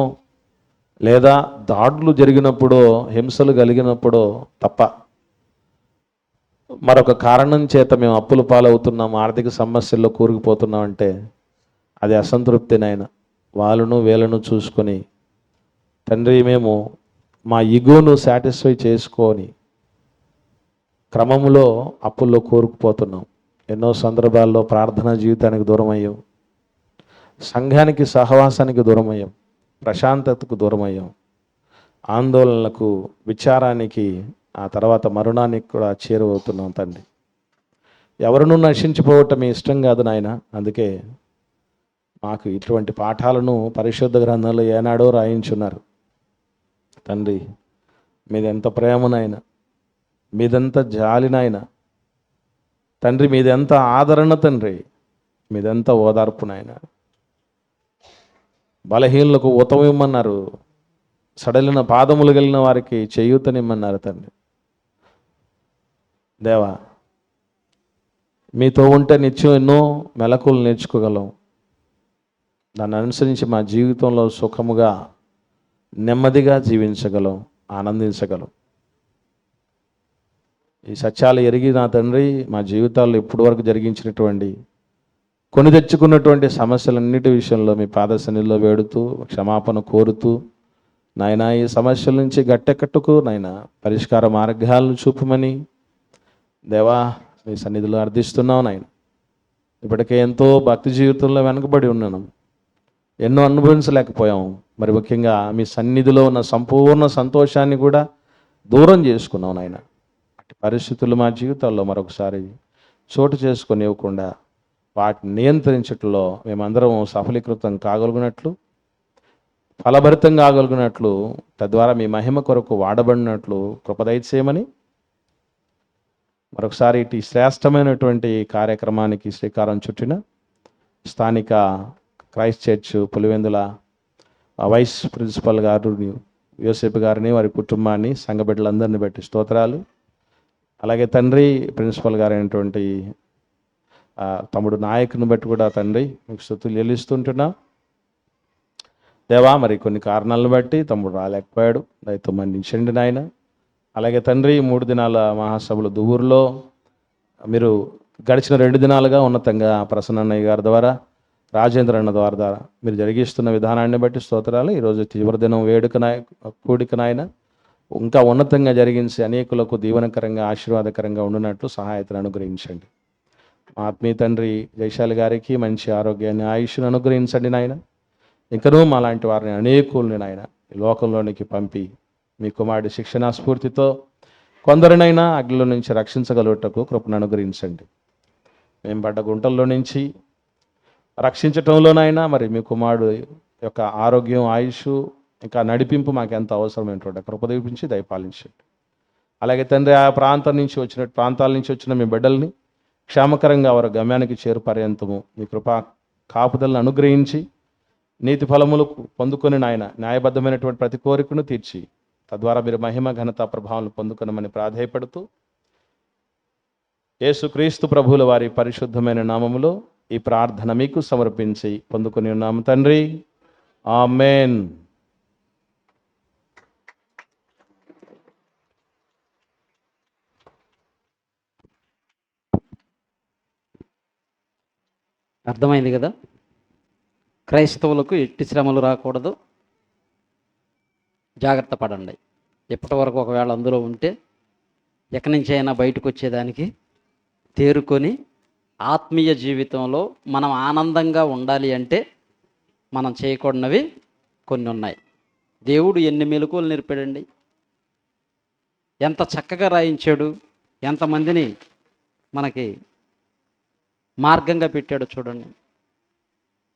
లేదా దాడులు జరిగినప్పుడో, హింసలు కలిగినప్పుడో తప్ప మరొక కారణం చేత మేము అప్పుల పాలవుతున్నాం, ఆర్థిక సమస్యల్లో కూరుకుపోతున్నాం అంటే అది అసంతృప్తినైనా వాళ్ళను వీళ్ళను చూసుకొని తండ్రి మేము మా ఇగోను సాటిస్ఫై చేసుకొని క్రమంలో అప్పుల్లో కూరుకుపోతున్నాం. ఎన్నో సందర్భాల్లో ప్రార్థనా జీవితానికి దూరం అయ్యాం, సంఘానికి సహవాసానికి దూరం అయ్యాం, ప్రశాంతతకు దూరం అయ్యాం, ఆందోళనలకు, విచారానికి, ఆ తర్వాత మరణానికి కూడా చేరువవుతున్నాం తండ్రి. ఎవరినూ నశించిపోవటం మీ ఇష్టం కాదు నాయన. అందుకే మాకు ఇటువంటి పాఠాలను పరిశుద్ధ గ్రంథంలో ఏనాడో రాయించున్నారు తండ్రి. మీదెంత ప్రేమనైనా, మీదెంత జాలినైనా తండ్రి, మీదెంత ఆదరణ తండ్రి, మీదెంత ఓదార్పునైనా. బలహీనులకు ఊతమిమ్మన్నారు, సడలిన పాదములు కలిగిన వారికి చేయూతనిమ్మన్నారు తండ్రి. దేవా, మీతో ఉంటే నిత్యం ఎన్నో మెలకువలు నేర్చుకోగలం. దాన్ని అనుసరించి మా జీవితంలో సుఖముగా, నెమ్మదిగా జీవించగలం, ఆనందించగలం. ఈ సత్యాలు ఎరిగి నా తండ్రి మా జీవితాల్లో ఇప్పటి వరకు జరిగించినటువంటి కొని తెచ్చుకున్నటువంటి సమస్యలన్నిటి విషయంలో మీ పాద సన్నిధిలో వేడుతూ క్షమాపణ కోరుతూ నాయన ఈ సమస్యల నుంచి గట్టెకట్టుకు నాయన పరిష్కార మార్గాలను చూపమని దేవా మీ సన్నిధిలో అర్థిస్తున్నావు నాయన. ఇప్పటికే ఎంతో భక్తి జీవితంలో వెనకబడి ఉన్నాను, ఎన్నో అనుభవించలేకపోయాము. మరి ముఖ్యంగా మీ సన్నిధిలో ఉన్న సంపూర్ణ సంతోషాన్ని కూడా దూరం చేసుకున్నాం నాయన. అట్టి పరిస్థితులు మా జీవితాల్లో మరొకసారి చోటు చేసుకొని ఇవ్వకుండా వాటిని నియంత్రించట్లో మేమందరం సఫలీకృతం కాగలిగినట్లు, ఫలభరితం కాగలిగినట్లు, తద్వారా మీ మహిమ కొరకు వాడబడినట్లు కృప దయచేయమని మరొకసారి ఇటు శ్రేష్టమైనటువంటి కార్యక్రమానికి శ్రీకారం చుట్టిన స్థానిక Christ church Pulivendula vice principal గారు యోసేపు గారిని, వారి కుటుంబాన్ని, సంఘ బిడ్డలందరినీ బట్టి స్తోత్రాలు. అలాగే తండ్రి ప్రిన్సిపల్ గారైనటువంటి తమ్ముడు నాయకుని బట్టి కూడా తండ్రి మీకు స్తుతులు చెల్లిస్తుంటున్నా. దేవా, మరి కొన్ని కారణాలను బట్టి తమ్ముడు రాలేకపోయాడు, దయతో మన్నించండి నాయన. అలాగే తండ్రి 3 దినాల మహాసభలు దువ్వూరులో మీరు గడిచిన 2 దినాలుగా ఉన్నతంగా ప్రసన్నయ్య గారి ద్వారా, రాజేంద్ర అన్న ద్వారా మీరు జరిగిస్తున్న విధానాన్ని బట్టి స్తోత్రాలు. ఈరోజు చివరి దినం కూడిక నాయన ఇంకా ఉన్నతంగా జరిగించి అనేకులకు దీవనకరంగా ఆశీర్వాదకరంగా ఉండినట్లు సహాయతను అనుగ్రహించండి. మా ఆత్మీయ తండ్రి జయశాలి గారికి మంచి ఆరోగ్యాన్ని, ఆయుష్ను అనుగ్రహించండి నాయన. ఇంకనూ మా లాంటి వారిని అనేకుల్ని నాయన ఈ లోకంలోనికి పంపి మీ కుమారుడి శిక్షణా స్ఫూర్తితో కొందరినైనా అగ్నిలో నుంచి రక్షించగలుగుటకు కృపను అనుగ్రహించండి. మేము పడ్డ గుంటల్లో నుంచి రక్షించటంలోనైనా మరి మీ కుమారుడు యొక్క ఆరోగ్యం, ఆయుష్ ఇంకా నడిపింపు మాకు ఎంత అవసరమైనటువంటి కృప చూపించి దయపాలించండి. అలాగే తండ్రి ఆ ప్రాంతాల నుంచి వచ్చిన మీ బిడ్డల్ని క్షేమకరంగా వారి గమ్యానికి చేరు పర్యంతము మీ కృపా కాపుదలను అనుగ్రహించి నీతి ఫలములు పొందుకొని నాయన న్యాయబద్ధమైనటువంటి ప్రతి కోరికను తీర్చి తద్వారా మీరు మహిమ, ఘనత, ప్రభావం పొందుకొనమని ప్రాధేయపడుతూ యేసుక్రీస్తు ప్రభువుల వారి పరిశుద్ధమైన నామములో ఈ ప్రార్థన మీకు సమర్పించి పొందుకొని ఉన్నాము తండ్రి. ఆమేన్. అర్థమైంది కదా? క్రైస్తవులకు ఎట్టి శ్రమలు రాకూడదు, జాగ్రత్త పడండి. ఇప్పటి వరకు ఒకవేళ అందులో ఉంటే ఎక్కడి నుంచి అయినా బయటకు వచ్చేదానికి తేరుకొని ఆత్మీయ జీవితంలో మనం ఆనందంగా ఉండాలి అంటే మనం చేయకూడనివి కొన్ని ఉన్నాయి. దేవుడు ఎన్ని మెలకువలు నేర్పాడండి, ఎంత చక్కగా రాయించాడు, ఎంతమందిని మనకి మార్గంగా పెట్టాడో చూడండి.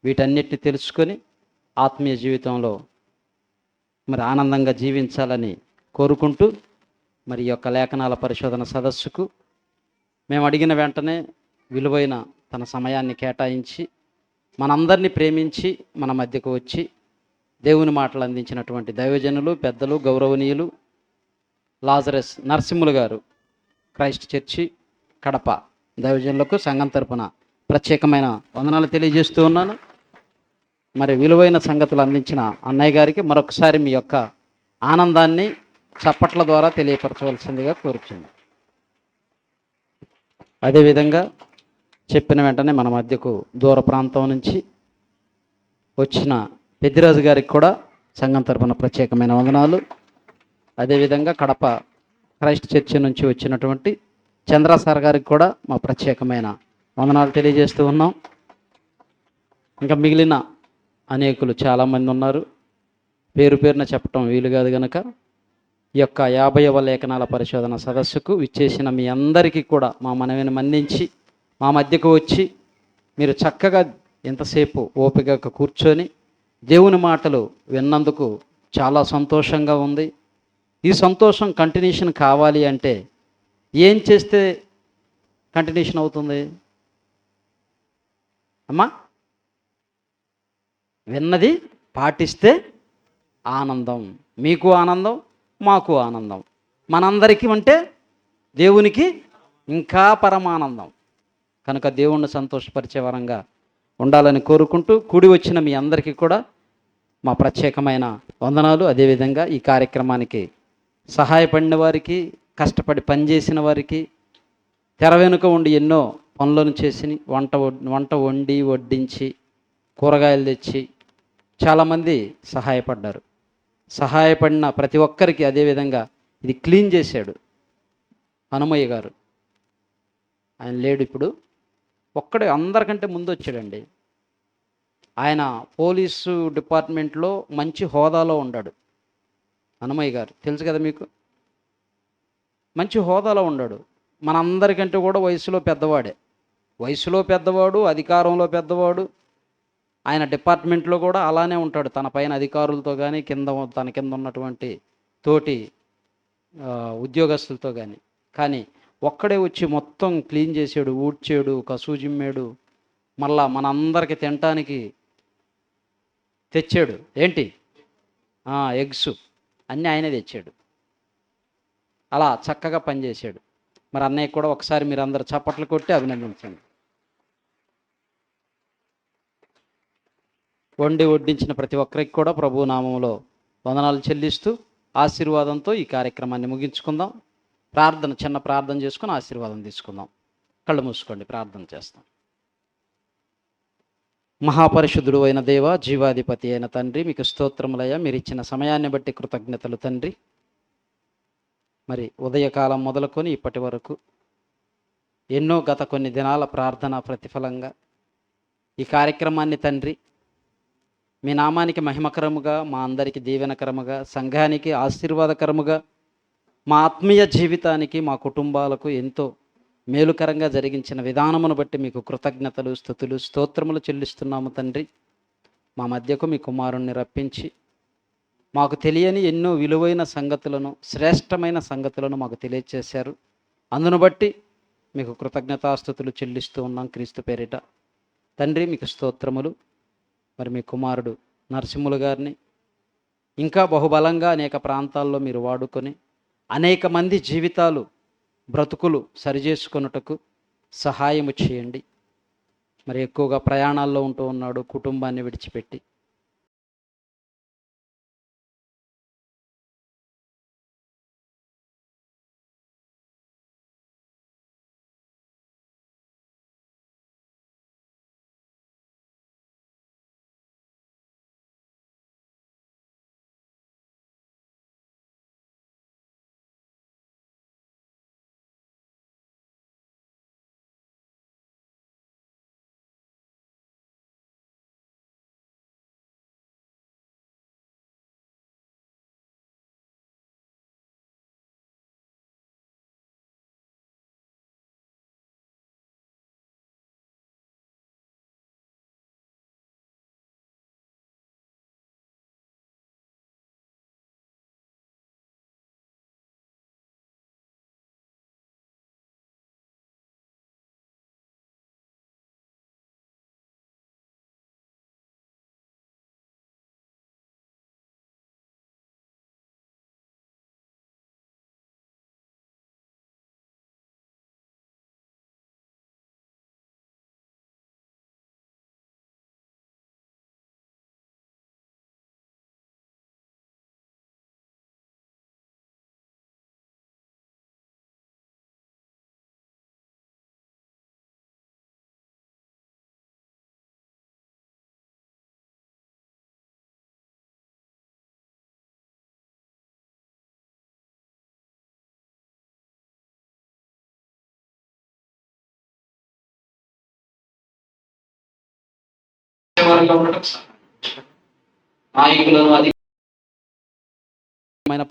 వీటన్నిటిని తెలుసుకొని ఆత్మీయ జీవితంలో మరి ఆనందంగా జీవించాలని కోరుకుంటూ మరి ఈ యొక్క లేఖనాల పరిశోధన సదస్సుకు మేము అడిగిన వెంటనే విలువైన తన సమయాన్ని కేటాయించి మనందరినీ ప్రేమించి మన మధ్యకు వచ్చి దేవుని మాటలు అందించినటువంటి దైవజనులు, పెద్దలు, గౌరవనీయులు లాజరస్ నరసింహులు గారు, క్రైస్ట్ చర్చి కడప దైవజనులకు సంఘం తరపున ప్రత్యేకమైన వందనాలు తెలియజేస్తూ ఉన్నాను. మరి విలువైన సంగతులు అందించిన అన్నయ్య గారికి మరొకసారి మీ యొక్క ఆనందాన్ని చప్పట్ల ద్వారా తెలియపరచవలసిందిగా కోరుచున్నాను. అదేవిధంగా చెప్పిన వెంటనే మన మధ్యకు దూర ప్రాంతం నుంచి వచ్చిన పెద్దిరాజు గారికి కూడా సంఘం తరపున ప్రత్యేకమైన వందనాలు. అదేవిధంగా కడప క్రైస్ట్ చర్చి నుంచి వచ్చినటువంటి చంద్రసార్ గారికి కూడా మా ప్రత్యేకమైన వందనాలు తెలియజేస్తూ ఉన్నాం. ఇంకా మిగిలిన అనేకులు చాలామంది ఉన్నారు, పేరు పేరున చెప్పటం వీలు కాదు కనుక ఈ యొక్క 50వ లేఖనాల పరిశోధన సదస్సుకు విచ్చేసిన మీ అందరికీ కూడా మా మనవిని మన్నించి మా మధ్యకు వచ్చి మీరు చక్కగా ఎంతసేపు ఓపికగా కూర్చొని దేవుని మాటలు విన్నందుకు చాలా సంతోషంగా ఉంది. ఈ సంతోషం కంటిన్యూషన్ కావాలి అంటే ఏం చేస్తే కంటిన్యూషన్ అవుతుంది అమ్మా? విన్నది పాటిస్తే ఆనందం, మీకు ఆనందం, మాకు ఆనందం, మనందరికీ అంటే దేవునికి ఇంకా పరమానందం. కనుక దేవుణ్ణి సంతోషపరిచే వరంగా ఉండాలని కోరుకుంటూ కూడి వచ్చిన మీ అందరికీ కూడా మా ప్రత్యేకమైన వందనాలు. అదేవిధంగా ఈ కార్యక్రమానికి సహాయపడిన వారికి, కష్టపడి పనిచేసిన వారికి, తెర వెనుక ఉండి ఎన్నో పనులను చేసి వంట వండి వడ్డించి కూరగాయలు తెచ్చి చాలామంది సహాయపడ్డారు. సహాయపడిన ప్రతి ఒక్కరికి, అదేవిధంగా ఇది క్లీన్ చేశాడు హనుమయ్య గారు, ఆయన లేడు ఇప్పుడు, ఒక్కడే అందరికంటే ముందు వచ్చాడండి. ఆయన పోలీసు డిపార్ట్మెంట్లో మంచి హోదాలో ఉన్నాడు హనుమయ్య గారు, తెలుసు కదా మీకు, మంచి హోదాలో ఉన్నాడు. మనందరికంటే కూడా వయసులో పెద్దవాడే, వయసులో పెద్దవాడు, అధికారంలో పెద్దవాడు. ఆయన డిపార్ట్మెంట్లో కూడా అలానే ఉంటాడు, తన పైన అధికారులతో కానీ తన కింద ఉన్నటువంటి తోటి ఉద్యోగస్తులతో కానీ. కానీ ఒక్కడే వచ్చి మొత్తం క్లీన్ చేసాడు, ఊడ్చాడు, కసువు జిమ్మాడు, మళ్ళా మనందరికి తినటానికి తెచ్చాడు. ఏంటి? ఎగ్స్ అన్నీ ఆయనే తెచ్చాడు. అలా చక్కగా పనిచేశాడు. మరి అన్నయ్య కూడా ఒకసారి మీరు అందరు చప్పట్లు కొట్టి అభినందించండి. వండి వడ్డించిన ప్రతి ఒక్కరికి కూడా ప్రభు నామములో వందనాలు చెల్లిస్తూ ఆశీర్వాదంతో ఈ కార్యక్రమాన్ని ముగించుకుందాం. చిన్న ప్రార్థన చేసుకుని ఆశీర్వాదం తీసుకుందాం. కళ్ళు మూసుకోండి, ప్రార్థన చేస్తాం. మహాపరిశుద్ధుడు అయిన దేవ, జీవాధిపతి అయిన తండ్రి, మీకు స్తోత్రములయ్యా. మీరు ఇచ్చిన సమయాన్ని బట్టి కృతజ్ఞతలు తండ్రి. మరి ఉదయకాలం మొదలుకొని ఇప్పటి వరకు ఎన్నో గత కొన్ని దినాల ప్రార్థన ప్రతిఫలంగా ఈ కార్యక్రమాన్ని తండ్రి మీ నామానికి మహిమకరముగా, మా అందరికీ దీవెనకరముగా, సంఘానికి ఆశీర్వాదకరముగా, మా ఆత్మీయ జీవితానికి, మా కుటుంబాలకు ఎంతో మేలుకరంగా జరిగించిన విధానమును బట్టి మీకు కృతజ్ఞతలు, స్తుతులు, స్తోత్రములు చెల్లిస్తున్నాము తండ్రి. మా మధ్యకు మీ కుమారుణ్ణి రప్పించి మాకు తెలియని ఎన్నో విలువైన సంగతులను, శ్రేష్టమైన సంగతులను మాకు తెలియచేశారు. అందును బట్టి మీకు కృతజ్ఞతాస్తుతులు చెల్లిస్తూ ఉన్నాం క్రీస్తు పేరిట. తండ్రి మీకు స్తోత్రములు. మరి మీ కుమారుడు నరసింహులు గారిని ఇంకా బహుబలంగా అనేక ప్రాంతాల్లో మీరు వాడుకొని అనేక మంది జీవితాలు, బ్రతుకులు సరిచేసుకొనుటకు సహాయము చేయండి. మరి ఎక్కువగా ప్రయాణాల్లో ఉంటూ ఉన్నాడు, కుటుంబాన్ని విడిచిపెట్టి.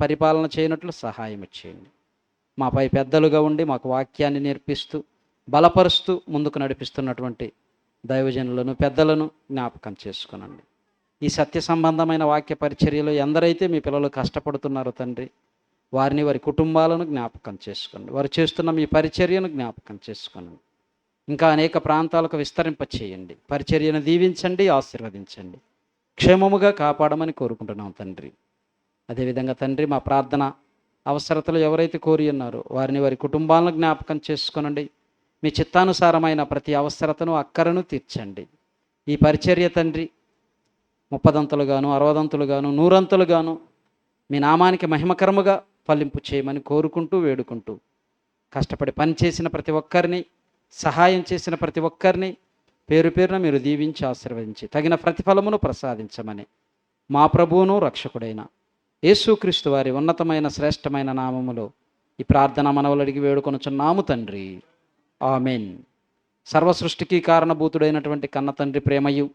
పరిపాలన చేయనట్లు సహాయం చేయండి. మాపై పెద్దలుగా ఉండి మాకు వాక్యాన్ని నేర్పిస్తూ బలపరుస్తూ ముందుకు నడిపిస్తున్నటువంటి దైవజనులను, పెద్దలను జ్ఞాపకం చేసుకునండి. ఈ సత్య సంబంధమైన వాక్య పరిచర్యలో ఎందరైతే మీ పిల్లలు కష్టపడుతున్నారో తండ్రి, వారిని, వారి కుటుంబాలను జ్ఞాపకం చేసుకోండి. వారు చేస్తున్న మీ పరిచర్యను జ్ఞాపకం చేసుకోండి. ఇంకా అనేక ప్రాంతాలకు విస్తరింపచేయండి. పరిచర్యను దీవించండి, ఆశీర్వదించండి, క్షేమముగా కాపాడమని కోరుకుంటున్నాం తండ్రి. అదేవిధంగా తండ్రి, మా ప్రార్థన అవసరతలు ఎవరైతే కోరి ఉన్నారో వారిని, వారి కుటుంబాలను జ్ఞాపకం చేసుకొనండి. మీ చిత్తానుసారమైన ప్రతి అవసరతను, అక్కరను తీర్చండి. ఈ పరిచర్య తండ్రి 30దంతులుగాను, 60దంతులుగాను, 100అంతులుగాను మీ నామానికి మహిమకరముగా ఫలింపు చేయమని కోరుకుంటూ, వేడుకుంటూ, కష్టపడి పనిచేసిన ప్రతి ఒక్కరిని, సహాయం చేసిన ప్రతి ఒక్కరిని పేరు పేరున మీరు దీవించి ఆశీర్వదించి తగిన ప్రతిఫలమును ప్రసాదించమని మా ప్రభువును రక్షకుడైన యేసుక్రీస్తు వారి ఉన్నతమైన శ్రేష్టమైన నామములో ఈ ప్రార్థన మనవులు అడిగి వేడుకొనుచున్నాము తండ్రి. ఆమెన్. సర్వసృష్టికి కారణభూతుడైనటువంటి కన్న తండ్రి ప్రేమయు,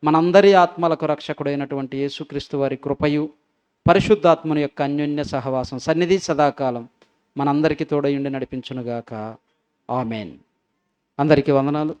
మనందరి ఆత్మలకు రక్షకుడైనటువంటి యేసుక్రీస్తు వారి కృపయు, పరిశుద్ధాత్మని యొక్క అన్యోన్య సహవాసం, సన్నిధి సదాకాలం మనందరికీ తోడయుండి నడిపించునుగాక. ఆమెన్. అందరికీ వందనాలు.